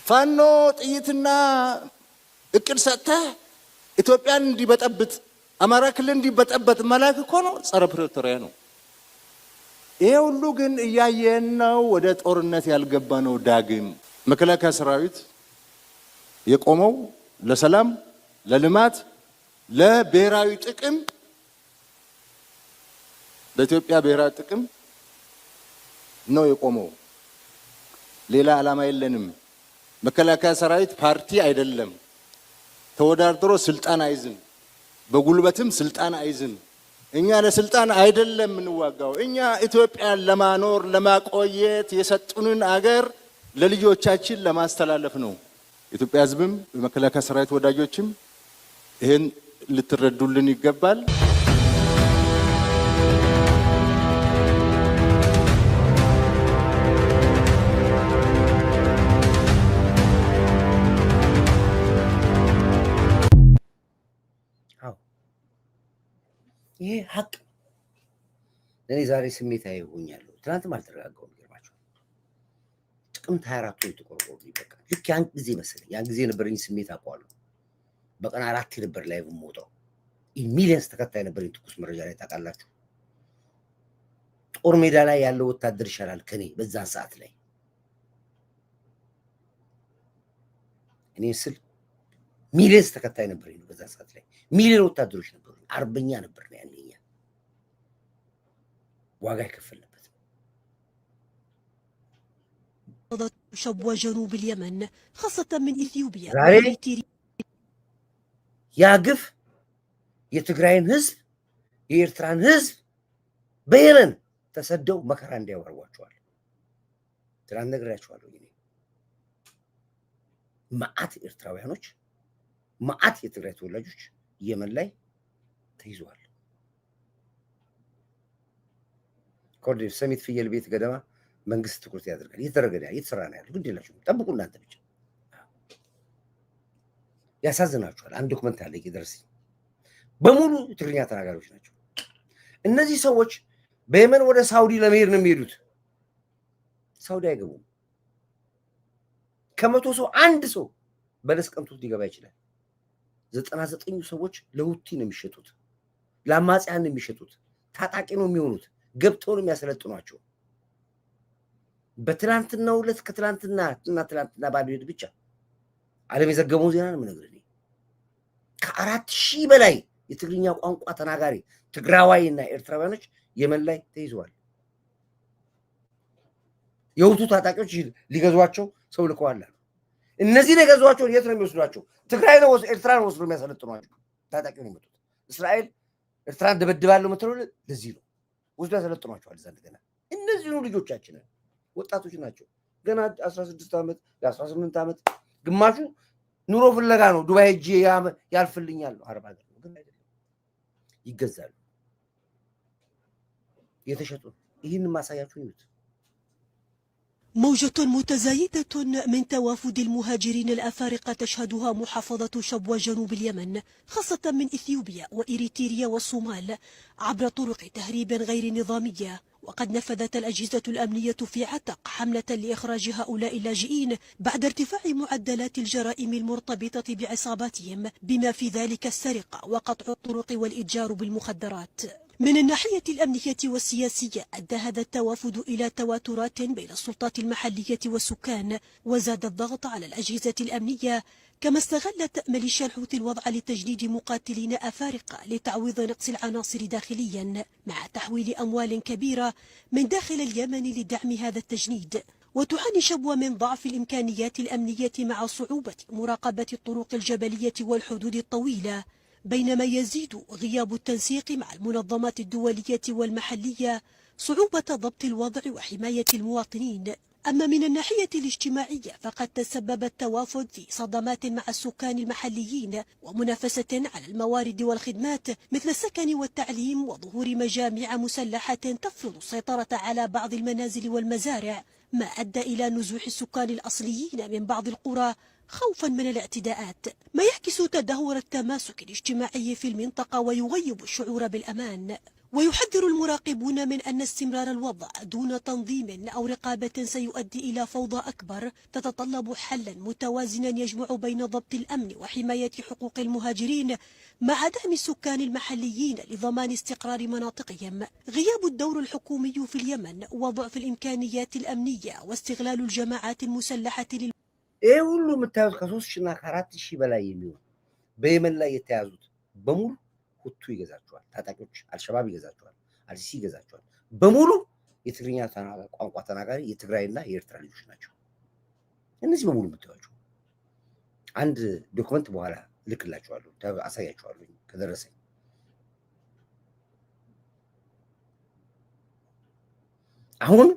Speaker 3: ፋኖ ጥይትና እቅድ ሰጥተህ ኢትዮጵያን እንዲበጠብጥ አማራ ክልል እንዲበጠበጥ መላክ እኮ ነው ጸረ ፕሪቶሪያ ነው። ይሄ ሁሉ ግን እያየን ነው ወደ ጦርነት ያልገባ ነው። ዳግም መከላከያ ሰራዊት የቆመው ለሰላም፣ ለልማት፣ ለብሔራዊ ጥቅም ለኢትዮጵያ ብሔራዊ ጥቅም ነው የቆመው። ሌላ ዓላማ የለንም። መከላከያ ሰራዊት ፓርቲ አይደለም። ተወዳድሮ ስልጣን አይዝም። በጉልበትም ስልጣን አይዝም። እኛ ለስልጣን አይደለም የምንዋጋው። እኛ ኢትዮጵያን ለማኖር ለማቆየት የሰጡንን አገር ለልጆቻችን ለማስተላለፍ ነው። ኢትዮጵያ ሕዝብም የመከላከያ ሰራዊት ወዳጆችም ይሄን ልትረዱልን ይገባል።
Speaker 2: ይሄ ሀቅ እኔ ዛሬ ስሜታዊ ሆኛለሁ። ትናንትም አልተረጋጋሁም። ይገርማችኋል። ጥቅምት 24 ነው የተቆረቆሩ ይበቃ። ልክ ያን ጊዜ መሰለኝ ያን ጊዜ የነበረኝ ስሜት አውቀዋለሁ። በቀን 4 ነበር ላይቭ የምወጣው። ሚሊየንስ ተከታይ ነበረኝ። ትኩስ መረጃ ላይ ታውቃላችሁ። ጦር ሜዳ ላይ ያለው ወታደር ይሻላል ከኔ በዛን ሰዓት ላይ እኔ ስል ሚሊየንስ ተከታይ ነበረኝ በዛን ሰዓት ላይ ሚሊዮን ወታደሮች ነበሩ። አርበኛ ነበር ነው ያለኛ ዋጋ ይከፈልበት።
Speaker 8: شبوة جنوب اليمن خاصة من إثيوبيا
Speaker 2: ያ ግፍ የትግራይን ህዝብ የኤርትራን ህዝብ በየመን ተሰደው መከራ እንዲያወርዋቸዋል። ትናንት ነግሬያቸዋለሁ። እኔ መዓት ኤርትራውያኖች መዓት የትግራይ ተወላጆች የመን ላይ ተይዘዋል። ኮርዲፍ ሰሚት ፍየል ቤት ገደማ መንግስት ትኩረት ያደርጋል። እየተሰራ ነው ያለው። ግድ የላችሁም ጠብቁ። እናንተ ብቻ ያሳዝናችኋል። አንድ ዶክመንት አለ ይደርስ በሙሉ ትግርኛ ተናጋሪዎች ናቸው። እነዚህ ሰዎች በየመን ወደ ሳውዲ ለመሄድ ነው የሚሄዱት። ሳውዲ አይገቡም። ከመቶ ሰው አንድ ሰው በለስ ቀምቶት ሊገባ ይችላል። 99 ሰዎች ለሁቲ ነው የሚሸጡት፣ ለአማጽያን ነው የሚሸጡት፣ ታጣቂ ነው የሚሆኑት፣ ገብተው ነው የሚያሰለጥኗቸው። በትላንትናው ዕለት ከትላንትና ባለው ብቻ ዓለም የዘገበው ዜና ነው የምነግርህ። ከ4000 በላይ የትግርኛ ቋንቋ ተናጋሪ ትግራዋይና ኤርትራውያኖች የመን ላይ ተይዘዋል። የሁቱ ታጣቂዎች ሊገዟቸው ሰው ልከዋል። እነዚህ የገዟቸው የት ነው የሚወስዷቸው? ትግራይ ነው ኤርትራ ነው ወስዶ የሚያሰለጥኗቸው። ታጣቂ ነው የሚመጡት። እስራኤል ኤርትራን ደበድባለሁ የምትለው ለዚህ ነው ወስዶ ያሰለጥኗቸዋል። እዛ እንደገና እነዚህ ነው ልጆቻችንን ወጣቶች ናቸው። ገና 16 ዓመት የ18 ዓመት ግማሹ ኑሮ ፍለጋ ነው። ዱባይ ሄጄ ያልፍልኛል አረብ ሀገር ነው፣ ግን አይደለም ይገዛሉ፣ የተሸጡ። ይህን ማሳያችሁ ይሁት
Speaker 8: موجة متزايدة من توافد المهاجرين الأفارقة تشهدها محافظة شبوة جنوب اليمن، خاصة من إثيوبيا وإريتريا والصومال، عبر طرق تهريب غير نظامية. وقد نفذت الأجهزة الأمنية في عتق حملة لإخراج هؤلاء اللاجئين بعد ارتفاع معدلات الجرائم المرتبطة بعصاباتهم، بما في ذلك السرقة وقطع الطرق والإتجار بالمخدرات. من الناحية الأمنية والسياسية أدى هذا التوافد إلى تواترات بين السلطات المحلية والسكان، وزاد الضغط على الأجهزة الأمنية، كما استغلت ميليشيا الحوثي الوضع لتجنيد مقاتلين أفارقة لتعويض نقص العناصر داخليا، مع تحويل أموال كبيرة من داخل اليمن لدعم هذا التجنيد. وتعاني شبوة من ضعف الإمكانيات الأمنية مع صعوبة مراقبة الطرق الجبلية والحدود الطويلة، بينما يزيد غياب التنسيق مع المنظمات الدولية والمحلية صعوبة ضبط الوضع وحماية المواطنين. أما من الناحية الاجتماعية فقد تسبب التوافد في صدمات مع السكان المحليين ومنافسة على الموارد والخدمات مثل السكن والتعليم، وظهور مجامع مسلحة تفرض السيطرة على بعض المنازل والمزارع، ما أدى إلى نزوح السكان الأصليين من بعض القرى خوفا من الاعتداءات، ما يعكس تدهور التماسك الاجتماعي في المنطقة ويغيب الشعور بالأمان. ويحذر المراقبون من أن استمرار الوضع دون تنظيم أو رقابة سيؤدي إلى فوضى أكبر تتطلب حلا متوازنا يجمع بين ضبط الأمن وحماية حقوق المهاجرين مع دعم السكان المحليين لضمان استقرار مناطقهم. غياب الدور الحكومي في اليمن وضعف الإمكانيات الأمنية واستغلال الجماعات المسلحة
Speaker 2: ይሄ ሁሉ የምታዩት ከ3,000 እና ከ4,000 በላይ የሚሆኑ በየመን ላይ የተያዙት በሙሉ ሁቱ ይገዛቸዋል፣ ታጣቂዎች አልሸባብ ይገዛቸዋል፣ አልሲሲ ይገዛቸዋል። በሙሉ የትግርኛ ቋንቋ ተናጋሪ የትግራይና የኤርትራ ልጆች ናቸው። እነዚህ በሙሉ የምታዩቸው አንድ ዶክመንት በኋላ ልክላቸዋለሁ፣ አሳያቸዋለሁ ከደረሰኝ። አሁን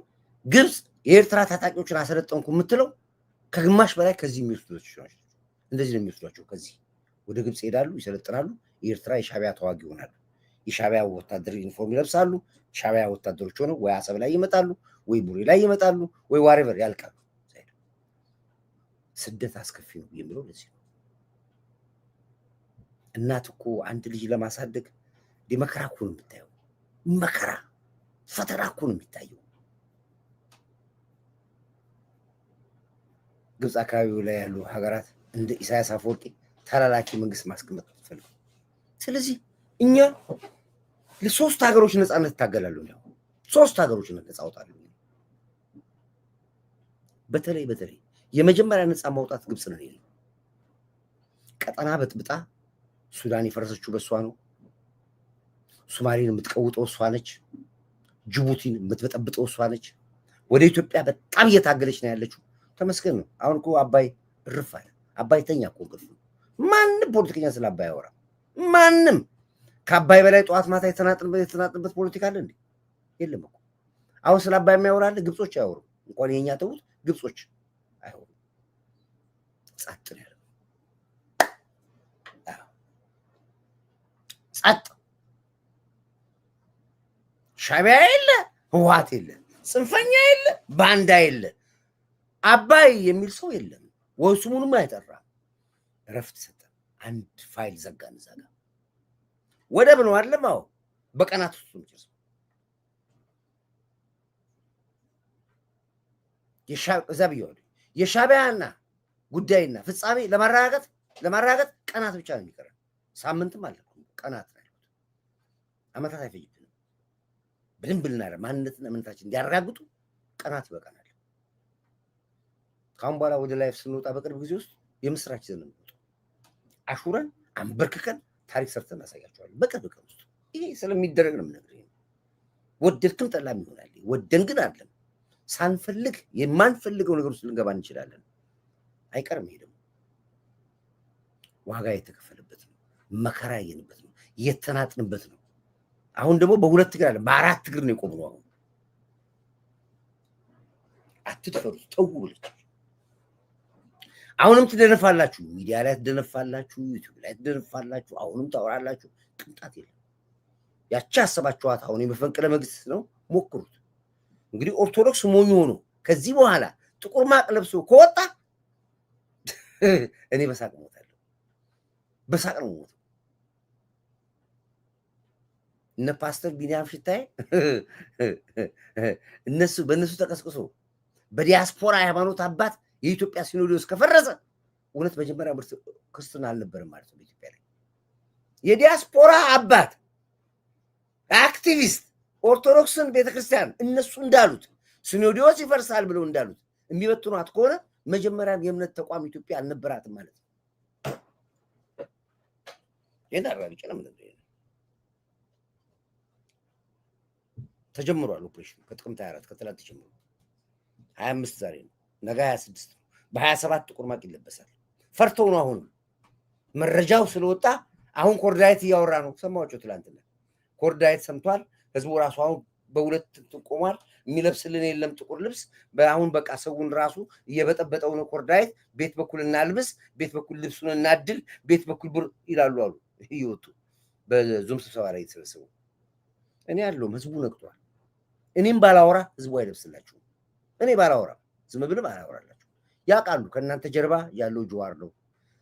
Speaker 2: ግብጽ የኤርትራ ታጣቂዎችን አሰለጠንኩ የምትለው ከግማሽ በላይ ከዚህ የሚወስዱት ናቸው። እንደዚህ ነው የሚወስዷቸው። ከዚህ ወደ ግብጽ ይሄዳሉ፣ ይሰለጥናሉ። የኤርትራ የሻቢያ ተዋጊ ይሆናሉ። የሻቢያ ወታደር ዩኒፎርም ይለብሳሉ። ሻቢያ ወታደሮች ሆነው ወይ አሰብ ላይ ይመጣሉ፣ ወይ ቡሬ ላይ ይመጣሉ፣ ወይ ዋሬቨር ያልቃሉ። ስደት አስከፊ ነው የሚለው ለዚህ ነው። እናት እኮ አንድ ልጅ ለማሳደግ መከራ እኮ ነው የምታየው። መከራ ፈተና እኮ ነው የሚታየው። ግብጽ አካባቢው ላይ ያሉ ሀገራት እንደ ኢሳያስ አፈወርቂ ተላላኪ መንግስት ማስቀመጥ ፈልጉ። ስለዚህ እኛ ለሶስት ሀገሮች ነፃነት ታገላሉ ነው። ሶስት ሀገሮች ነፃ አውጣሉ። በተለይ የመጀመሪያ ነፃ ማውጣት ግብጽ ነው። ቀጠና በጥብጣ ሱዳን የፈረሰችው በሷ ነው። ሶማሌን የምትቀውጠው እሷ ነች። ጅቡቲን የምትበጠብጠው እሷ ነች። ወደ ኢትዮጵያ በጣም እየታገለች ነው ያለችው። ተመስገን ነው። አሁን እኮ አባይ እርፍ አለ። አባይ ተኛ እኮ እንቅልፍ። ማንም ፖለቲከኛ ስለ አባይ ያወራ? ማንም ከአባይ በላይ ጠዋት ማታ የተናጥንበት ፖለቲካ አለ እንዴ? የለም እኮ። አሁን ስለ አባይ የሚያወራ አለ? ግብጾች አያወሩ። እንኳን የኛ ተውት፣ ግብጾች አይወሩ። ጸጥ ነው ያለው። ጸጥ። ሻቢያ የለ፣ ህወሓት የለ፣ ጽንፈኛ የለ፣ ባንዳ የለ፣ አባይ የሚል ሰው የለም። ወይ ስሙንም አይጠራም። እረፍት ሰጠ። አንድ ፋይል ዘጋን። ዘጋ ወደብ ነው አይደለም? አዎ፣ በቀናት ውስጥ ነው ጭስ የሻቢያና ጉዳይና ፍጻሜ ለማረጋገጥ ቀናት ብቻ ነው የሚቀረው። ሳምንትም አለ፣ ቀናት ነው። አመታት አይፈጅብንም። በደንብ ልናረ ማንነትና እምነታችን እንዲያረጋግጡ ቀናት ይበቃናል። ካሁን በኋላ ወደ ላይፍ ስንወጣ በቅርብ ጊዜ ውስጥ የምስራች ዘመን ነው። አሹረን አንበርክከን ታሪክ ሰርተን እናሳያቸዋለን በቅርብ ቀን ውስጥ። ይሄ ስለሚደረግ ነው የምነግርህ። ወደድክም ጠላም ይሆናል። ወደን ግን አይደለም፣ ሳንፈልግ የማንፈልገው ነገር ውስጥ ልንገባ እንችላለን። አይቀርም። ይሄ ደግሞ ዋጋ የተከፈለበት ነው፣ መከራ ያየንበት ነው፣ የተናጥንበት ነው። አሁን ደግሞ በሁለት እግር አለ፣ በአራት እግር ነው የቆምነው። አሁን አትድፈሩ፣ ተው ብለች። አሁንም ትደነፋላችሁ፣ ሚዲያ ላይ ትደነፋላችሁ፣ ዩቲዩብ ላይ ትደነፋላችሁ፣ አሁንም ታወራላችሁ። ቅንጣት የለም። ያቺ አሰባችኋት አሁን የመፈንቅለ መንግስት ነው፣ ሞክሩት። እንግዲህ ኦርቶዶክስ ሞኝ ሆኖ ከዚህ በኋላ ጥቁር ማቅ ለብሶ ከወጣ እኔ በሳቅ ሞታለሁ። በሳቅ ነው ሞት። እነ ፓስተር ቢኒያም ሽታይ በእነሱ ተቀስቅሶ በዲያስፖራ ሃይማኖት አባት የኢትዮጵያ ሲኖዶስ ከፈረሰ እውነት መጀመሪያ ክርስትና አልነበረም ማለት ነው በኢትዮጵያ ላይ። የዲያስፖራ አባት አክቲቪስት ኦርቶዶክስን ቤተክርስቲያን እነሱ እንዳሉት ሲኖዶስ ይፈርሳል ብለው እንዳሉት የሚበትኗት ከሆነ መጀመሪያም የእምነት ተቋም ኢትዮጵያ አልነበራትም ማለት ነው። የዳራቢ ጨለም ነው ተጀምሯል። ኦፕሬሽኑ ከጥቅምት 24 ከትላንት ጀምሮ 25 ዛሬ ነው፣ ነገ 26 ነው። በ27 ጥቁር ማቅ ይለበሳል። ፈርተው ነው አሁን መረጃው ስለወጣ አሁን ኮርዳይት እያወራ ነው። ሰማችሁ? ትላንትና ኮርዳይት ሰምቷል። ህዝቡ ራሱ አሁን በሁለት ቆሟል። የሚለብስልን የለም ጥቁር ልብስ። አሁን በቃ ሰውን ራሱ እየበጠበጠው ነው። ኮርዳይት ቤት በኩል እናልብስ፣ ቤት በኩል ልብሱን እናድል፣ ቤት በኩል ብር ይላሉ አሉ እየወጡ በዙም ስብሰባ ላይ የተሰበሰቡ። እኔ ያለውም ህዝቡ ነቅቷል። እኔም ባላወራ ህዝቡ አይለብስላችሁም። እኔ ባላወራ ዝም ብለህ ባላወራላችሁ ያውቃሉ። ከእናንተ ጀርባ ያለው ጀዋር ነው።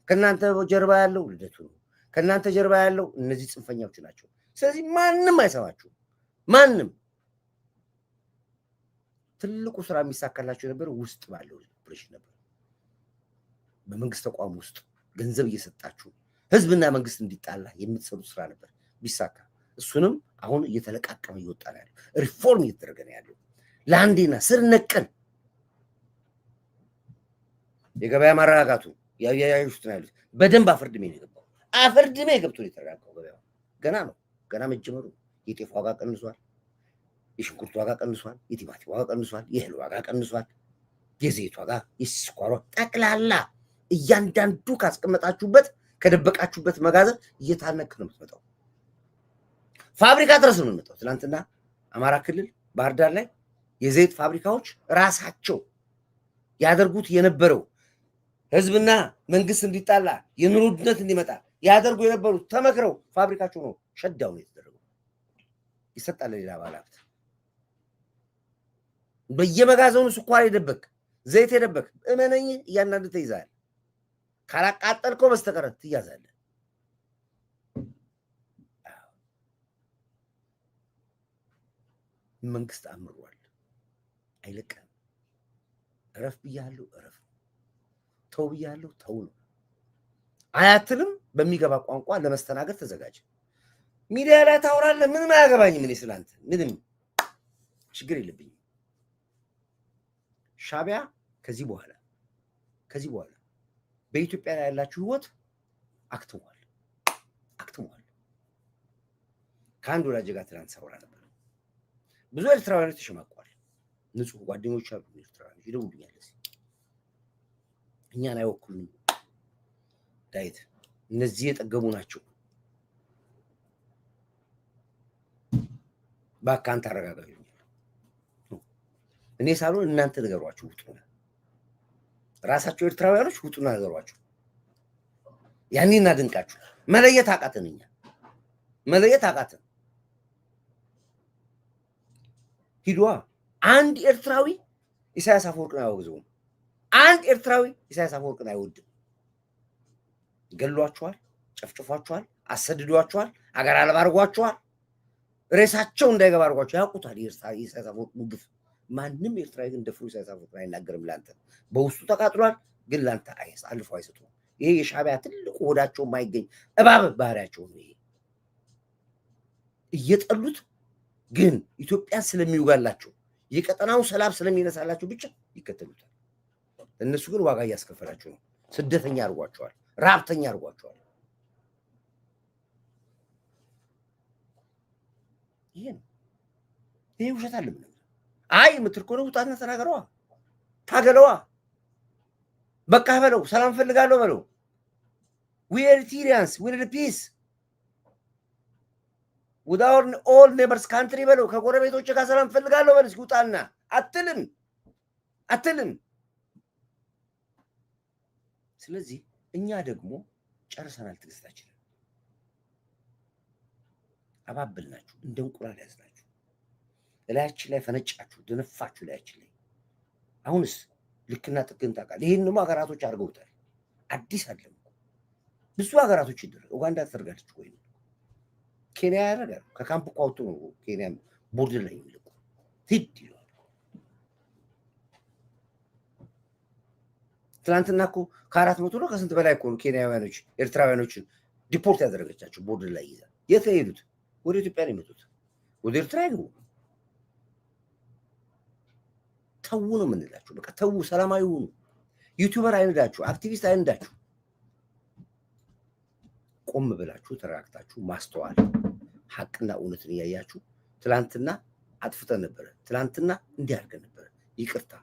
Speaker 2: ከእናንተ ጀርባ ያለው ልደቱ ነው። ከእናንተ ጀርባ ያለው እነዚህ ጽንፈኛዎች ናቸው። ስለዚህ ማንም አይሰማችሁም። ማንም ትልቁ ስራ የሚሳካላችሁ ነበር ውስጥ ባለው ኦፕሬሽን ነበር። በመንግስት ተቋም ውስጥ ገንዘብ እየሰጣችሁ ህዝብና መንግስት እንዲጣላ የምትሰሩት ስራ ነበር ቢሳካ። እሱንም አሁን እየተለቃቀመ እየወጣ ነው ያለው። ሪፎርም እየተደረገ ነው ያለው። ለአንዴና ስር ነቀል የገበያ ማረጋጋቱ ያያዩት ነው ያሉት። በደንብ አፈርድሜ ነው የገባው። አፈርድሜ ገብቶ ነው የተረጋጋው። ገበያው ገና ነው፣ ገና መጀመሩ። የጤፍ ዋጋ ቀንሷል፣ የሽንኩርት ዋጋ ቀንሷል፣ የቲማቲም ዋጋ ቀንሷል፣ የእህል ዋጋ ቀንሷል፣ የዘይት ዋጋ፣ የስኳር ጠቅላላ እያንዳንዱ ካስቀመጣችሁበት ከደበቃችሁበት መጋዘን እየታነቀ ነው የምትመጣው። ፋብሪካ ድረስ ነው የምትመጣው። ትናንትና አማራ ክልል ባህር ዳር ላይ የዘይት ፋብሪካዎች ራሳቸው ያደርጉት የነበረው ህዝብና መንግስት እንዲጣላ የኑሮ ውድነት እንዲመጣ ያደርጉ የነበሩት ተመክረው ፋብሪካቸው ነው ሸዳው ነው የተደረገው። ይሰጣል ሌላ ባለሀብት። በየመጋዘኑ ስኳር የደበክ ዘይት የደበክ እመነኝ እያንዳንዱ ተይዛል። ካላቃጠልከው በስተቀር ትያዛለህ። መንግስት አምሯል፣ አይለቀም። እረፍ ብያለሁ፣ እረፍ። ተው ብያለሁ፣ ተው ነው። አያትልም። በሚገባ ቋንቋ ለመስተናገድ ተዘጋጀ። ሚዲያ ላይ ታወራለህ፣ ምንም አያገባኝም። እኔ ስላንተ ምንም ችግር የለብኝም። ሻዕቢያ ከዚህ በኋላ በኢትዮጵያ ላይ ያላችሁ ህይወት አክትሟል። ከአንድ ወዳጅ ጋር ትናንት ሳወራ ነበር። ብዙ ኤርትራውያኖች ተሸማቀዋል። ንጹህ ጓደኞች አሉ ኤርትራውያኖች ይደውሉኛል። እኛን አይወክሉም ዳዊት፣ እነዚህ የጠገቡ ናቸው። እባክህ አንተ አረጋጋኝ። እኔ ሳልሆን እናንተ ነገሯቸው፣ ውጡና ራሳቸው ኤርትራውያኖች ውጡና ነገሯቸው። ያኔ እናድንቃችሁ። መለየት አቃተን፣ እኛ መለየት አቃተን። ሂዷ አንድ ኤርትራዊ ኢሳያስ አፈወርቅን አያወግዘውም። አንድ ኤርትራዊ ኢሳያስ አፈወርቅን አይወድም። ገሏቸዋል፣ ጨፍጭፏቸዋል፣ አሰድዷቸዋል፣ አገር አልባ አድርጓቸዋል። ሬሳቸው እንዳይገባ አድርጓቸው ያውቁታል። የኢሳያስ አፈወርቅ ግፍ ማንም ኤርትራዊ ግን ደፍሮ ኢሳያስ አፈወርቅን አይናገርም። ላንተ በውስጡ ተቃጥሏል፣ ግን ላንተ አልፎ አይሰጡም። ይሄ የሻዕቢያ ትልቁ ሆዳቸው የማይገኝ እባብ ባህሪያቸው ነው። ይሄ እየጠሉት ግን ኢትዮጵያን ስለሚውጋላቸው የቀጠናው ሰላም ስለሚነሳላቸው ብቻ ይከተሉታል። እነሱ ግን ዋጋ እያስከፈላቸው ነው። ስደተኛ አድርጓቸዋል፣ ረሀብተኛ አድርጓቸዋል። ይሄ ነው። ይሄ ውሸት አለ። ምንም አይ የምትል ከሆነ ውጣና ተናገረዋ፣ ታገለዋ፣ በቃ በለው፣ ሰላም ፈልጋለሁ በለው። we are Eritreans, we need peace with our all neighbors country በለው። ከጎረቤቶች ጋር ሰላም ፈልጋለሁ በለው። ውጣና አትልም። ስለዚህ እኛ ደግሞ ጨርሰናል ትዕግስታችንን። አባብልናችሁ፣ እንደ እንቁላል ያዝናችሁ፣ እላያችን ላይ ፈነጫችሁ፣ ደነፋችሁ። እላያችን ላይ አሁንስ ልክና ጥግን ታውቃለህ። ይህን ደግሞ ሀገራቶች አድርገውታል። አዲስ አይደለም። ብዙ ሀገራቶች ይደረግ ኡጋንዳ ተደርጋለች ወይ ኬንያ ያደርጋል። ከካምፕ እኮ አውጥቶ ነው ኬንያ ቦርደር ላይ የሚልቁ ሂድ ይላል። ትናንትና እኮ ከ400 ነው ከስንት በላይ እኮ ኬንያውያኖች ኤርትራውያኖችን ዲፖርት ያደረገቻቸው ቦርደር ላይ ይዛ። የት ሄዱት? ወደ ኢትዮጵያ ነው የመጡት። ወደ ኤርትራ አይገቡ። ተው ነው የምንላቸው። በቃ ተው፣ ሰላማዊ ሁኑ። ዩቲዩበር አይንዳችሁ፣ አክቲቪስት አይንዳችሁ። ቆም ብላችሁ ተረጋግታችሁ ማስተዋል፣ ሐቅና እውነትን እያያችሁ ትላንትና አጥፍተን ነበረ፣ ትላንትና እንዲህ አድርገን ነበረ፣ ይቅርታ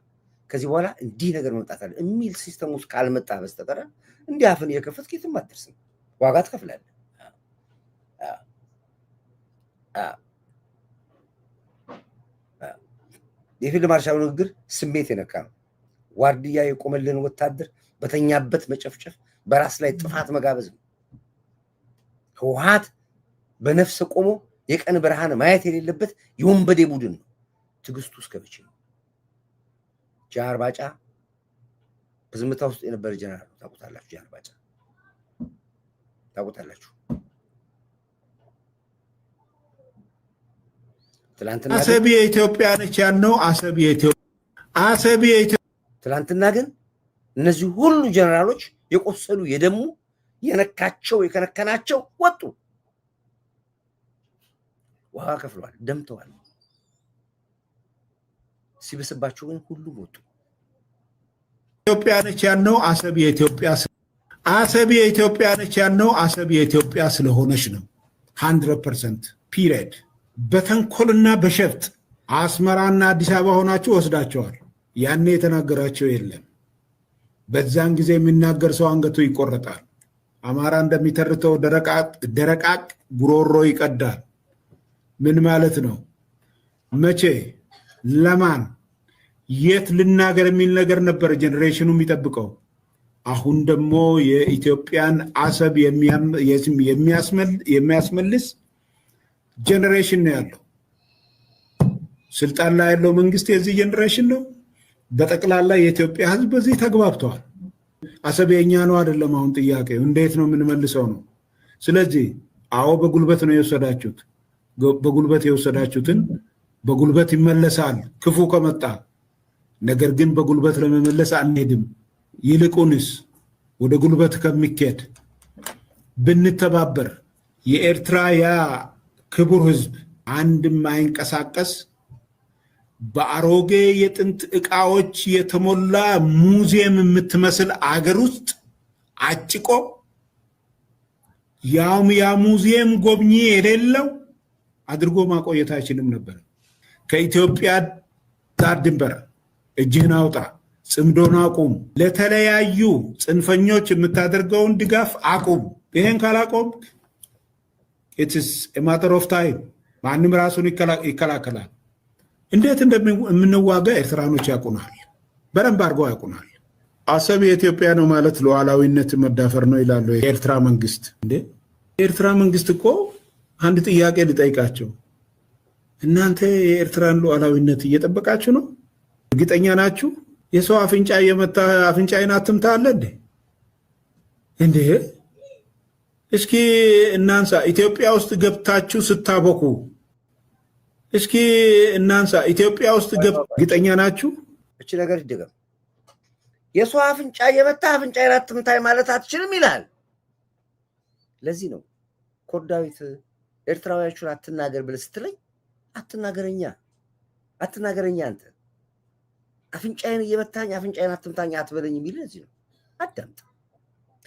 Speaker 2: ከዚህ በኋላ እንዲህ ነገር መምጣት አለ የሚል ሲስተም ውስጥ ካልመጣ በስተቀር እንዲህ አፍን እየከፈትክ የትም አትደርስም። ዋጋ ትከፍላለህ። የፊልድ ማርሻሉ ንግግር ስሜት የነካ ነው። ዋርድያ የቆመልን ወታደር በተኛበት መጨፍጨፍ በራስ ላይ ጥፋት መጋበዝ ነው። ህወሓት በነፍስ ቆሞ የቀን ብርሃን ማየት የሌለበት የወንበዴ ቡድን ነው። ትዕግስቱ እስከ መቼ ነው? ጃር ባጫ በዝምታ ውስጥ የነበረ ጀነራል ታውቁታላችሁ። ጃር ባጫ ታውቁታላችሁ። ትላንትና
Speaker 9: አሰብ የኢትዮጵያ ነች ያልነው አሰብ የኢትዮጵያ
Speaker 2: ትላንትና ግን እነዚህ ሁሉ ጀነራሎች የቆሰሉ የደሙ የነካቸው የከነከናቸው ወጡ። ዋጋ ከፍለዋል፣ ደምተዋል። ሲበስባቸው ግን ሁሉም ወጡ።
Speaker 9: ኢትዮጵያ ነች ያልነው አሰብ የኢትዮጵያ ነች ያልነው አሰብ የኢትዮጵያ ስለሆነች ነው። 100% ፒሪየድ። በተንኮልና በሸፍጥ አስመራና አዲስ አበባ ሆናችሁ ወስዳቸዋል። ያኔ የተናገራቸው የለም። በዛን ጊዜ የሚናገር ሰው አንገቱ ይቆረጣል። አማራ እንደሚተርተው ደረቃቅ ጉሮሮ ይቀዳል። ምን ማለት ነው? መቼ ለማን የት ልናገር የሚል ነገር ነበር ጀኔሬሽኑ የሚጠብቀው። አሁን ደግሞ የኢትዮጵያን አሰብ የሚያስመልስ ጀኔሬሽን ነው ያለው። ስልጣን ላይ ያለው መንግስት የዚህ ጀኔሬሽን ነው። በጠቅላላ የኢትዮጵያ ሕዝብ በዚህ ተግባብተዋል። አሰብ የኛ ነው አይደለም። አሁን ጥያቄው እንዴት ነው የምንመልሰው ነው። ስለዚህ አዎ በጉልበት ነው የወሰዳችሁት። በጉልበት የወሰዳችሁትን በጉልበት ይመለሳል ክፉ ከመጣ። ነገር ግን በጉልበት ለመመለስ አንሄድም። ይልቁንስ ወደ ጉልበት ከሚኬድ ብንተባበር የኤርትራ ያ ክቡር ህዝብ አንድም አይንቀሳቀስ በአሮጌ የጥንት ዕቃዎች የተሞላ ሙዚየም የምትመስል አገር ውስጥ አጭቆ ያውም ያ ሙዚየም ጎብኚ የሌለው አድርጎ ማቆየት አይችልም ነበር። ከኢትዮጵያ ዳር ድንበር እጅህን አውጣ፣ ጽምዶን አቁም፣ ለተለያዩ ጽንፈኞች የምታደርገውን ድጋፍ አቁም። ይሄን ካላቆም ኢትስ ኤ ማተር ኦፍ ታይም ማንም ራሱን ይከላከላል። እንዴት እንደምንዋጋ ኤርትራኖች ያውቁናል፣ በደንብ አድርገው ያውቁናል። አሰብ የኢትዮጵያ ነው ማለት ሉዓላዊነት መዳፈር ነው ይላሉ የኤርትራ መንግስት። እንዴ የኤርትራ መንግስት እኮ አንድ ጥያቄ ልጠይቃቸው፣ እናንተ የኤርትራን ሉዓላዊነት እየጠበቃችሁ ነው? እርግጠኛ ናችሁ? የሰው አፍንጫ እየመታ አፍንጫዬን አትምታ አለ እንዴ? እንዴ እስኪ እናንሳ። ኢትዮጵያ ውስጥ ገብታችሁ ስታበኩ እስኪ እናንሳ። ኢትዮጵያ ውስጥ እርግጠኛ ናችሁ?
Speaker 2: እቺ ነገር ይደገም። የሰው አፍንጫ እየመታ አፍንጫዬን አትምታይ ማለት አትችልም ይላል። ለዚህ ነው ኮርዳዊት ኤርትራውያኖችን አትናገር ብለህ ስትለኝ አትናገረኛ አንተ አፍንጫዬን እየመታኝ አፍንጫዬን አትምታኝ አትበለኝ የሚል ለዚህ ነው። አዳምጥ፣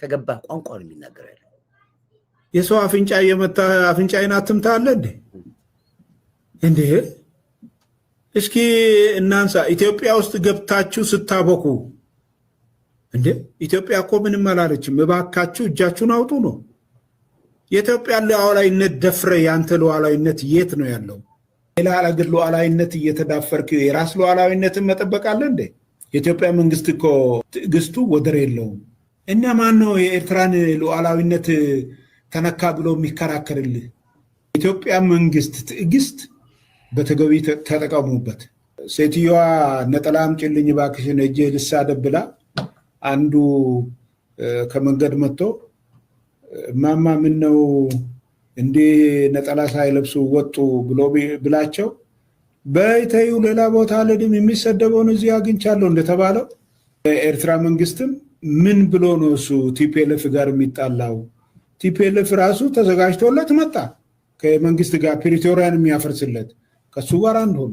Speaker 2: ከገባ ቋንቋ ነው የሚናገር ያለው።
Speaker 9: የሰው አፍንጫ እየመታ አፍንጫዬን አትምታ አለ እንዴ? እንዴ እስኪ እናንሳ። ኢትዮጵያ ውስጥ ገብታችሁ ስታበኩ እንዴ ኢትዮጵያ እኮ ምንም አላለችም። እባካችሁ እጃችሁን አውጡ ነው። የኢትዮጵያን ሉዓላዊነት ደፍረ ያንተ ሉዓላዊነት የት ነው ያለው? ሌላ አገር ሉዓላዊነት እየተዳፈርክ የራስ ሉዓላዊነትን መጠበቅ አለ እንዴ? የኢትዮጵያ መንግስት እኮ ትዕግስቱ ወደር የለውም። እና ማን ነው የኤርትራን ሉዓላዊነት ተነካ ብሎ የሚከራከርልህ? የኢትዮጵያ መንግስት ትዕግስት በተገቢ ተጠቀሙበት። ሴትዮዋ ነጠላ አምጪልኝ እባክሽን እጄ ልሳደብ ብላ አንዱ ከመንገድ መጥቶ ማማ ምን ነው እንዴ ነጠላ ሳይለብሱ ወጡ ብሎ ብላቸው በይተዩ ሌላ ቦታ ለድም የሚሰደበውን እዚህ አግኝቻለሁ እንደተባለው ኤርትራ መንግስትም ምን ብሎ ነው እሱ ቲፒኤልኤፍ ጋር የሚጣላው? ቲፒኤልኤፍ ራሱ ተዘጋጅቶለት መጣ ከመንግስት ጋር ፕሪቶሪያን የሚያፈርስለት ከሱ ጋር አንድ ሆኑ።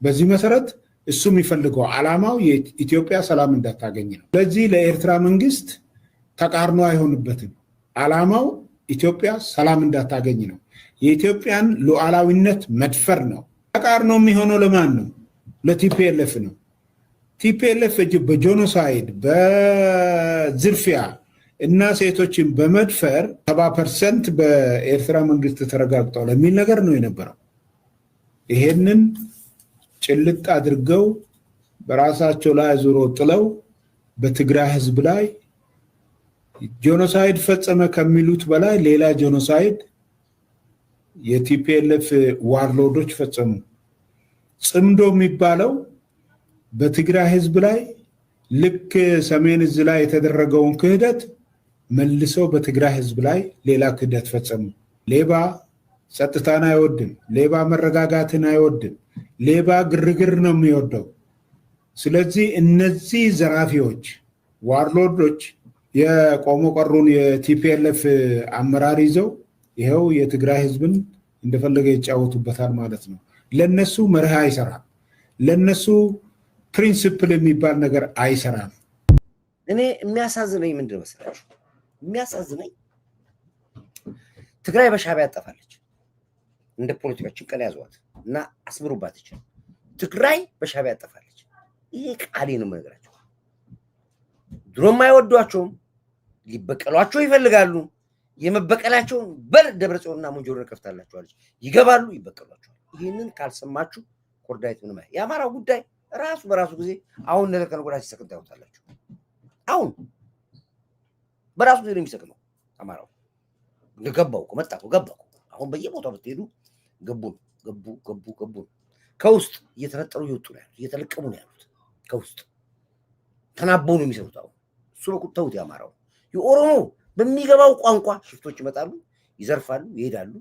Speaker 9: በዚህ መሰረት እሱ የሚፈልገው ዓላማው የኢትዮጵያ ሰላም እንዳታገኝ ነው። ስለዚህ ለኤርትራ መንግስት ተቃርኖ አይሆንበትም። ዓላማው ኢትዮጵያ ሰላም እንዳታገኝ ነው። የኢትዮጵያን ሉዓላዊነት መድፈር ነው። ተቃርኖ የሚሆነው ለማን ነው? ለቲፒኤልኤፍ ነው። ቲፒኤልኤፍ በጄኖሳይድ በዝርፊያ እና ሴቶችን በመድፈር 70% በኤርትራ መንግስት ተረጋግጧል የሚል ነገር ነው የነበረው። ይሄንን ጭልጥ አድርገው በራሳቸው ላይ ዙሮ ጥለው በትግራይ ህዝብ ላይ ጄኖሳይድ ፈጸመ ከሚሉት በላይ ሌላ ጄኖሳይድ የቲፒኤልኤፍ ዋርሎዶች ፈጸሙ። ጽምዶ የሚባለው በትግራይ ህዝብ ላይ ልክ ሰሜን እዝ ላይ የተደረገውን ክህደት መልሰው በትግራይ ህዝብ ላይ ሌላ ክህደት ፈጸሙ። ሌባ ጸጥታን አይወድም። ሌባ መረጋጋትን አይወድም። ሌባ ግርግር ነው የሚወደው። ስለዚህ እነዚህ ዘራፊዎች ዋርሎዶች የቆሞ ቀሩን የቲፒኤልኤፍ አመራር ይዘው ይሄው የትግራይ ህዝብን እንደፈለገ ይጫወቱበታል ማለት ነው። ለነሱ መርህ አይሰራም። ለነሱ ፕሪንሲፕል የሚባል ነገር አይሰራም።
Speaker 2: እኔ የሚያሳዝነኝ ምንድን መሰላችሁ? የሚያሳዝነኝ ትግራይ በሻዕቢያ ያጠፋለች። እንደ ፖለቲካችን ቀን ያዟት እና አስምሩባት ይችላል። ትግራይ በሻዕቢያ ያጠፋለች። ይሄ ቃሌ ነው የምነግራቸው። ድሮም አይወዷቸውም፣ ሊበቀሏቸው ይፈልጋሉ። የመበቀላቸውን ደብረጽዮንና ሞጆሮ ከፍታላቸዋለች። ይገባሉ፣ ይበቀሏቸዋል። ይህንን ካልሰማችሁ ኮርዳይት ምንም የአማራው ጉዳይ ራሱ በራሱ ጊዜ አሁን ነገ ከነገ ወዲያ ሲሰቅን ታዩታላችሁ። አሁን በራሱ ጊዜ የሚሰቅነው አማራው ገባው መጣ ገባው። አሁን በየቦታው ብትሄዱ ገቡ ከውስጥ እየተነጠሩ እየወጡ ነው ያሉት፣ እየተለቀሙ ነው ያሉት። ከውስጥ ተናበው ነው የሚሰሩት። አሁን እሱ በቁጥ ተውት። ያማራው የኦሮሞ በሚገባው ቋንቋ ሽፍቶች ይመጣሉ፣ ይዘርፋሉ፣ ይሄዳሉ፣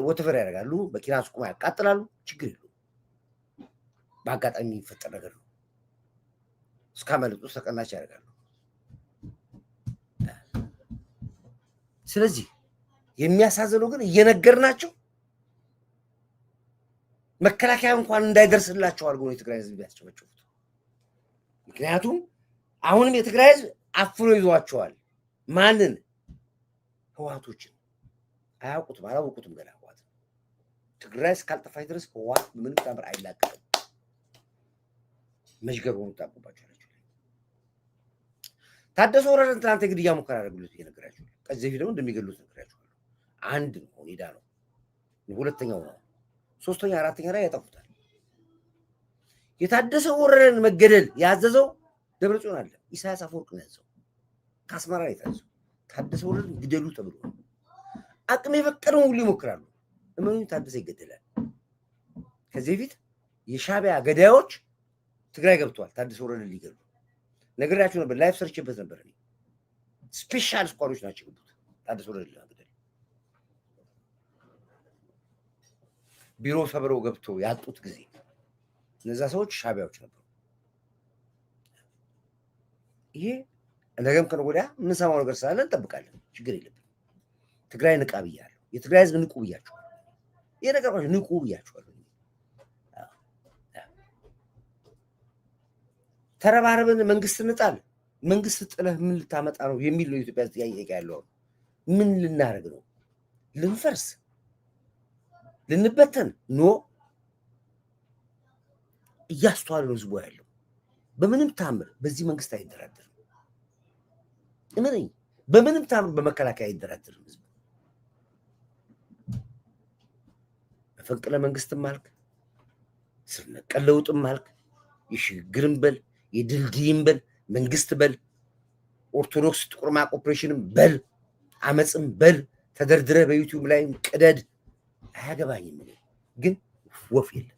Speaker 2: ወተፈር ያደርጋሉ፣ መኪና አስቆማ ያቃጥላሉ። ችግር የለውም። በአጋጣሚ የሚፈጠር ነገር ነው። እስካመለጡ ተቀናሽ ያደርጋሉ። ስለዚህ የሚያሳዝነው ግን እየነገርናቸው መከላከያ እንኳን እንዳይደርስላቸው አድርጎ ነው የትግራይ ህዝብ ያስጨበጨቡት። ምክንያቱም አሁንም የትግራይ ህዝብ አፍኖ ይዟቸዋል። ማንን? ህወሓቶችን። አያውቁትም፣ አላወቁትም ገና ህወሓት። ትግራይ እስካልጠፋች ድረስ ህወሓት ምንም ታምር አይላቀቅም። መሽገር ሆኖ ታቆባቸዋል። ታደሰ ወረደን ትናንት ግድያ ሙከራ አደረጉለት እየነገራቸው ከዚህ ፊት ደግሞ እንደሚገሉት ነግራቸዋል። አንድ ነው ሆኔዳ ነው፣ ሁለተኛው ነው፣ ሶስተኛ አራተኛ ላይ ያጠፉታል። የታደሰ ወረደን መገደል ያዘዘው ደብረጽዮን አለ፣ ኢሳያስ አፈወርቅ ነው ያዘው። ከአስመራ የታዘው ታደሰ ወረደን ግደሉ ተብሎ አቅም የፈቀደውን ሁሉ ይሞክራሉ። እመኑ ታደሰ ይገደላል። ከዚህ ፊት የሻዕቢያ ገዳዮች ትግራይ ገብተዋል። ታደሰ ወረደን ሊገሉ ነግራችሁ ነበር። ላይፍ ሰርችበት ነበር። እኔ ስፔሻል ስኳዶች ናቸው የገቡት ታደሰ ወረደን ለመግደል። ቢሮ ሰብረው ገብተው ያጡት ጊዜ እነዛ ሰዎች ሻዕቢያዎች ነበሩ። ይሄ ነገም ከነገ ወዲያ የምንሰማው ነገር ስላለ እንጠብቃለን። ችግር የለብንም። ትግራይ ንቃ ብያለሁ። የትግራይ ህዝብ ንቁ ብያችኋል። ይሄ ነገር ንቁ ብያችኋል። ተረባረብን መንግስት እንጣል። መንግስት ጥለህ ምን ልታመጣ ነው የሚል ነው ኢትዮጵያ ጥያቄ ያለው። ምን ልናደርግ ነው? ልንፈርስ? ልንበተን? ኖ እያስተዋለ ነው ህዝቡ ያለው። በምንም ታምር በዚህ መንግስት አይደራደርም። እመነኝ፣ በምንም ታምር በመከላከያ አይደራደርም ህዝቡ። መፈንቅለ መንግስትም አልክ፣ ስር ነቀል ለውጥም አልክ፣ የሽግግርም በል የድልድይም በል መንግስት በል ኦርቶዶክስ ጥቁር ማቅ ኦፕሬሽንም በል አመፅም በል ተደርድረ በዩቲዩብ ላይ ቅደድ፣ አያገባኝም። ግን ወፍ የለም።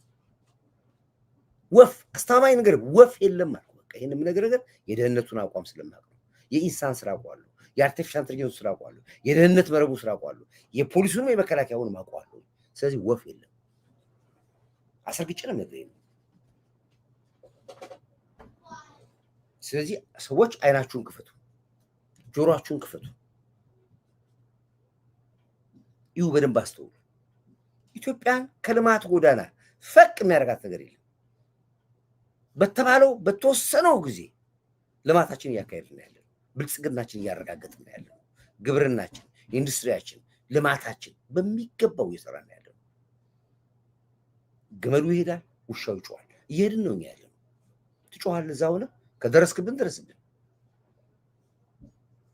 Speaker 2: ወፍ አስተማማኝ ነገር ወፍ የለም አልኩ። በቃ ይሄን ነገር የደህንነቱን አቋም ስለማውቅ ነው። የኢንሳን ስራ አውቀዋለሁ፣ የአርቲፊሻል ኢንተለጀንስ ስራ አውቀዋለሁ፣ የደህንነት መረቡ ስራ አውቀዋለሁ፣ የፖሊሱንም የመከላከያውንም አውቀዋለሁ። ስለዚህ ወፍ የለም አሰርግጬ ነው ነገር። ስለዚህ ሰዎች አይናችሁን ክፈቱ፣ ጆሮአችሁን ክፈቱ፣ ይሁ በደንብ አስተውሉ። ኢትዮጵያን ከልማት ጎዳና ፈቅ የሚያደርጋት ነገር የለም። በተባለው በተወሰነው ጊዜ ልማታችን እያካሄድን ነው ያለነው፣ ብልጽግናችን እያረጋገጥን ነው ያለነው፣ ግብርናችን፣ ኢንዱስትሪያችን፣ ልማታችን በሚገባው እየሰራን ነው ያለነው። ግመሉ ይሄዳል፣ ውሻው ይጮሃል። እየሄድን ነው ያለነው። ትጮሃለህ፣ እዛ ሆነህ ከደረስክብን ድረስብን።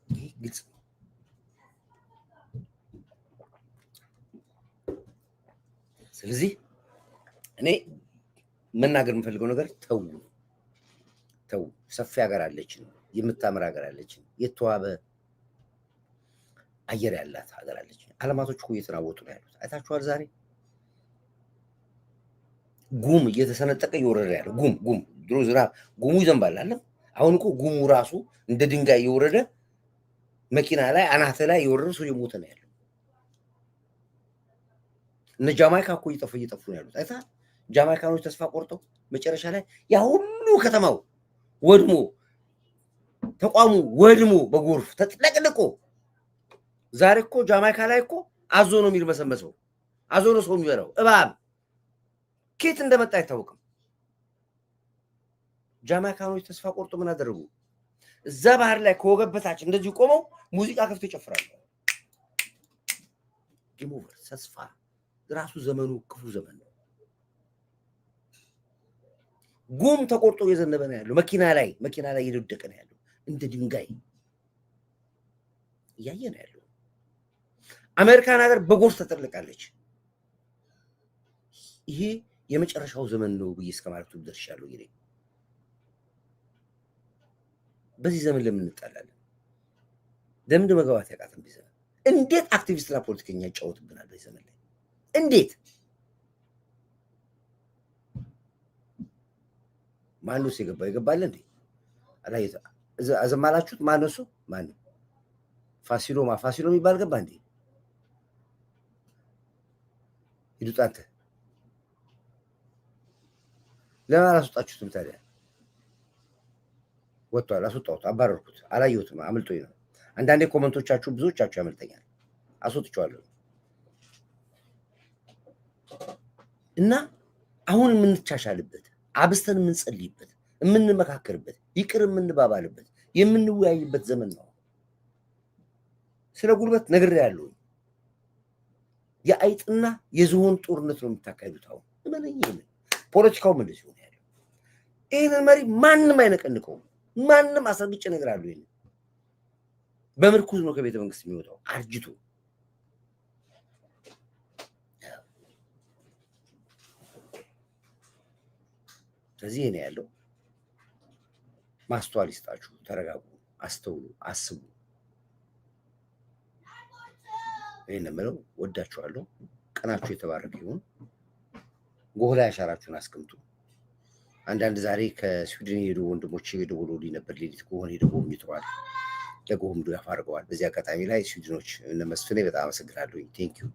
Speaker 2: ይህ ግልጽ ነው። ስለዚህ እኔ መናገር የምፈልገው ነገር ተው። ሰፊ ሀገር አለችን፣ የምታምር ሀገር አለችን፣ የተዋበ አየር ያላት ሀገር አለችን። አለማቶች እኮ እየተናወጡ ነው ያሉት። አይታችኋል። ዛሬ ጉም እየተሰነጠቀ እየወረደ ያለው ጉም ድሮ ዝናብ ጉሙ ይዘንባል አለ። አሁን እኮ ጉሙ ራሱ እንደ ድንጋይ እየወረደ መኪና ላይ አናተ ላይ እየወረደ ሰው እየሞተ ነው ያለው። እነ ጃማይካ እኮ እየጠፉ ነው ያሉት። አይታ ጃማይካኖች ተስፋ ቆርጠው መጨረሻ ላይ ያ ሁሉ ከተማው ወድሞ ተቋሙ ወድሞ በጎርፍ ተጥለቅልቆ ዛሬ እኮ ጃማይካ ላይ እኮ አዞ ነው የሚልመሰመሰው። አዞ ነው ሰው የሚበላው። እባብ ኬት እንደመጣ አይታወቅም። ጃማይካኖች ተስፋ ቆርጦ ምን አደረጉ? እዛ ባህር ላይ ከወገብ በታች እንደዚህ ቆመው ሙዚቃ ከፍቶ ይጨፍራሉ። ጌሞቨር ተስፋ ራሱ ዘመኑ ክፉ ዘመን ነው። ጉም ተቆርጦ እየዘነበ ነው ያለው። መኪና ላይ እየወደቀ ነው ያለው። እንደ ድንጋይ እያየ ነው ያለው። አሜሪካን ሀገር በጎርፍ ተጠልቃለች። ይሄ የመጨረሻው ዘመን ነው ብዬ እስከማለቱ ደርሻለሁ። ይሄ በዚህ ዘመን ለምን እንጣላለን? ለምን መግባባት ያቃተን? በዚህ ዘመን እንዴት አክቲቪስትና ፖለቲከኛ ይጫወትብናል? በዚህ ዘመን ላይ እንዴት ማንስ ይገባል እንዴ? አላየታ አዘማላችሁት? ማንሱ ማን ፋሲሎ የሚባል ገባ እንዴ? ይዱት አንተ ለምን አላስወጣችሁትም ታዲያ? ወጥቷል። አስወጣሁት፣ አባረርኩት። አላየሁትም፣ አምልጦኝ ነው። አንዳንዴ ኮመንቶቻችሁ ብዙዎቻችሁ ያመልጠኛል። አስወጥቼዋለሁ። እና አሁን የምንቻሻልበት አብስተን የምንጸልይበት የምንመካከርበት ይቅር የምንባባልበት የምንወያይበት ዘመን ነው። ስለ ጉልበት ነግሬያለሁ። የአይጥና የዝሆን ጦርነት ነው የምታካሂዱት። አሁን ምን ፖለቲካውም እንደዚህ ሆነ ያለው። ይህንን መሪ ማንም አይነቀንቀውም። ማንም አስረግጬ እነግራለሁ። ይሄን በምርኩዝ ነው ከቤተ መንግስት የሚወጣው አርጅቶ። ስለዚህ እኔ ያለው ማስተዋል ይስጣችሁ። ተረጋጉ፣ አስተውሉ፣ አስቡ። ይሄን ነው ወዳችኋለሁ። ቀናችሁ የተባረከ ይሁን። ጎህ ላይ አሻራችሁን አስቀምጡ። አንዳንድ ዛሬ ከስዊድን የሄዱ ወንድሞች የደወሉልኝ ነበር። ሌሊት ጎህን ሄደው ጎብኝተዋል። ለጎህም ድጋፍ አድርገዋል። በዚህ አጋጣሚ ላይ ስዊድኖች እነ መስፍኔ በጣም አመሰግናለሁ። ቴንኪዩ።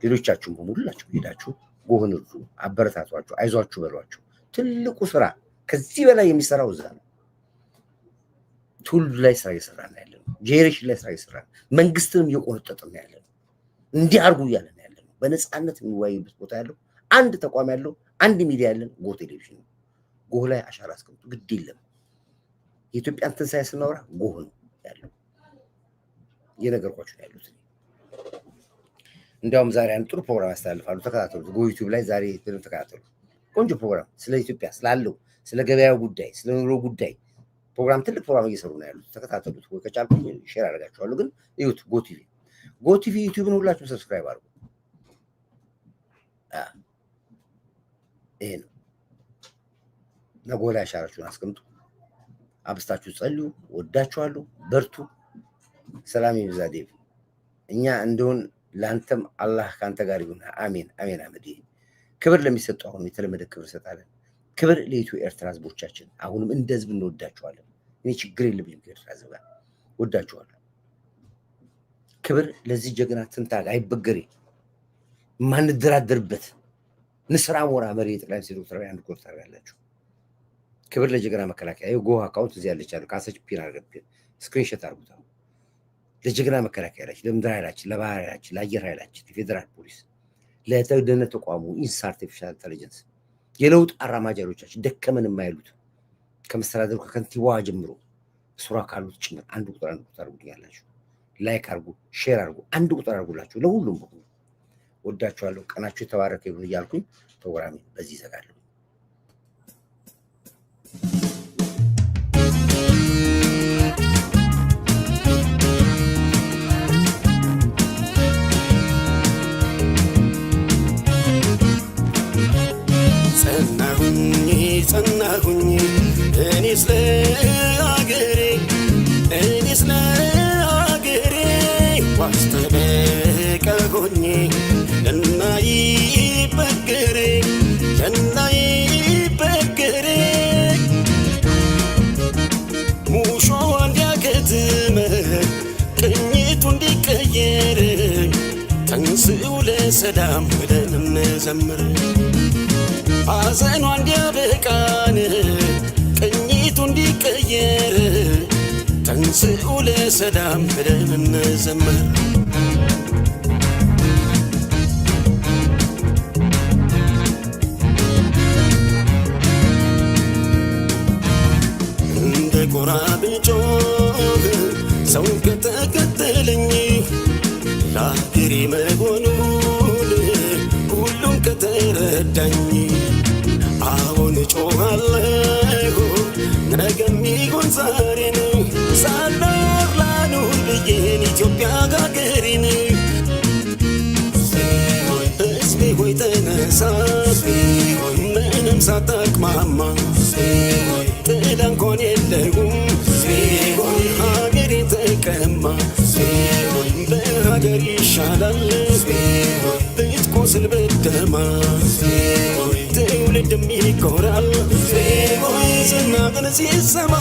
Speaker 2: ሌሎቻችሁም በሙላችሁ ሄዳችሁ ጎህን እርዱ፣ አበረታቷቸው፣ አይዟችሁ በሏቸው። ትልቁ ስራ ከዚህ በላይ የሚሰራው እዛ ነው። ትውልድ ላይ ስራ እየሰራ ነው ያለነው። ጄኔሬሽን ላይ ስራ እየሰራ ነው። መንግስትንም እየቆነጠጥን ነው ያለነው። እንዲህ አድርጉ እያለ ነው ያለነው። በነፃነት የሚወያዩበት ቦታ ያለው አንድ ተቋም ያለው አንድ ሚዲያ ያለን ጎህ ቴሌቪዥን ነው። ጎህ ላይ አሻራ አስቀምጡ። ግድ የለም የኢትዮጵያን ትንሣኤ ስናወራ ጎህ ነው ያለው። እየነገርኳችሁ ነው ያሉት። እንዲያውም ዛሬ አንድ ጥሩ ፕሮግራም ያስተላልፋሉ። ተከታተሉት። ጎህ ዩቲዩብ ላይ ዛሬ በደንብ ተከታተሉ። ቆንጆ ፕሮግራም ስለ ኢትዮጵያ ስላለው ስለ ገበያው ጉዳይ ስለ ኑሮ ጉዳይ ፕሮግራም ትልቅ ፕሮግራም እየሰሩ ነው ያሉት። ተከታተሉት። ወይ ከቻልኩ ሼር አደርጋችኋለሁ። ግን እዩት። ጎህ ቲቪ ዩቲዩብን ሁላችሁም ሰብስክራይብ አድርጉ። ይሄ ነው። ጎህ ላይ አሻራችሁን አስቀምጡ። አብስታችሁ ጸልዩ። ወዳችኋለሁ። በርቱ። ሰላም ይብዛ። ዴቭ እኛ እንደሆን ለአንተም አላህ ከአንተ ጋር ይሁን። አሜን አሜን። አመድ ክብር ለሚሰጠው አሁን የተለመደ ክብር ሰጣለን። ክብር ለኢትዮ ኤርትራ ህዝቦቻችን። አሁንም እንደ ህዝብ እንወዳቸዋለን። እኔ ችግር የለብኝም ከኤርትራ ህዝብ ጋር ወዳቸዋለሁ። ክብር ለዚህ ጀግና ትንታግ አይበገሬ ማንደራደርበት ንስራ ሞራ መሪ ጠቅላይ ሚኒስትር ዶክተር አብይ አንድ ኮርታር ያላችሁ ክብር ለጀግና መከላከያ የጎ አካውንት እዚህ ያለች አሉ ካሰች ፒን አድርገን ስክሪንሾት አድርጉት። ለጀግና መከላከያ ያላችሁ ለምድር ኃይላችን ለባህር ኃይላችን ለአየር ኃይላችን ለፌደራል ፖሊስ ለደህንነት ተቋሙ ኢንሳ አርቲፊሻል ኢንተለጀንስ የለውጥ አራማጃሮቻችን ደከመን የማይሉት ከመስተዳደሩ ከከንቲባዋ ጀምሮ ሱራ ካሉት ጭምር አንድ ቁጥር አድርጉልኛላችሁ። ላይክ አድርጉ፣ ሼር አድርጉ፣ አንድ ቁጥር አድርጉላችሁ ለሁሉም በኩል ወዳችኋለሁ። ቀናችሁ የተባረከ ይሁን እያልኩኝ ፕሮግራሜ በዚህ ይዘጋለሁ።
Speaker 1: ጸናሁኝ እኔስ ለአገሬ ዋስተበቀ ሆኜ እናይበገሬ ሙሾ እንዲያከትም ቅኝቱ እንዲቀየር ተንሥኡ ለሰላም ብለን እንዘምር። ሐዘኗ እንዲያበቃን ቅኝቱ እንዲቀየር ተንሥኡ ለሰላም ብለን እንዘምር። እንደ ጎራ ብጮህ ሰው ከተከተለኝ ለአገሬ መሆኑን ሁሉም ከተረዳኝ አሁን እጮኻለሁ ነገም ይሁን ዛሬን ሳልኖር ላኑር ብዬን ኢትዮጵያ አገሬን። ሕዝቤ ሆይ ተነሳ ምንም ሳታቅማማ ጥላ እንኳን የለውም ሀገሬ ተቀማ በሀገር ይሻላል ብትቆስል ብትደማ ትውልድም ይኮራል ዝናህን ሲሰማ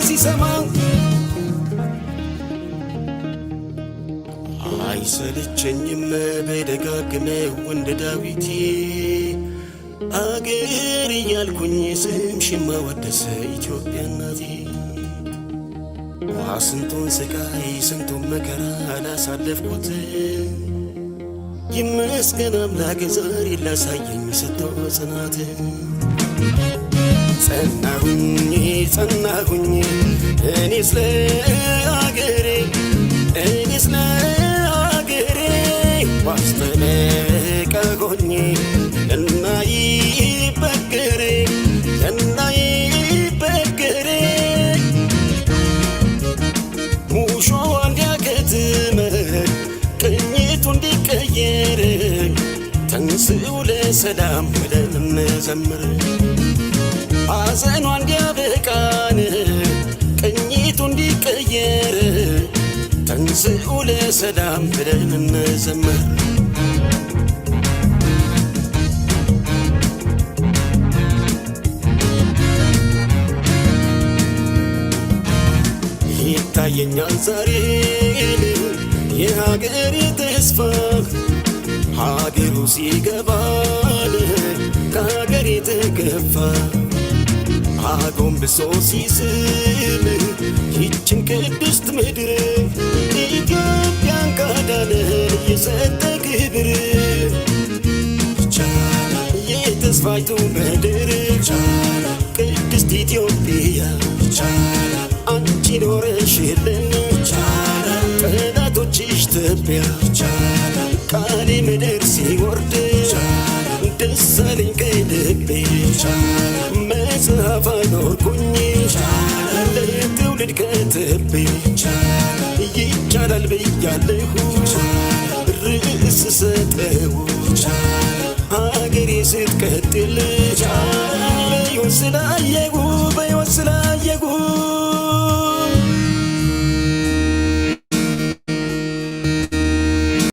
Speaker 1: ሲሰማ አይሰለቸኝም በደጋግመው እንደ ዳዊት አገር እያልኩኝ ስምሽን ማወደስ ኢትዮጵያ እናቴ። ስንቱን ስቃይ ስንቱን መከራ አላሳለፍኩት ይመስገን አምላክ ዛሬ ላሳየኝ ሰጥቶ ጽናት። ጸናሁኝ እኔስ ለአገሬ ዋስተበቀ ሆኜ እናይበገሬ ሙሾ እንዲያከትም ቅኝቱ እንዲቀየር ተንሥኡ ለሰላም ብለን እንዘምር። ሐዘኗ እንዲያበቃን ቅኝቱ እንዲቀየር ተንሥኡ ለሰላም ብለን እንዘምር። ይታየኛል ዛሬ የሀገሬ ተስፋ ሀገሩ ሲገባን ከሀገሬ ተገፋ አጎንብሶ ሲስም ይችን ቅድስት ምድር ኢትዮጵያን ካዳነን የሰጠ ክብር የተስፋይቱ ምድር ቅድስት ኢትዮጵያ አንቺ ኖረሽልን ጠላቶችሽ ትቢያ ቃሌ ምድር ሲወርድ ደስ አለኝ ከልቤ መጽሐፍ አኖርኩኝ ለትውልድ ከትቤ ይቻላል ብያለሁ ርዕስ ሰጠው ሀገሬ ስትቀጥል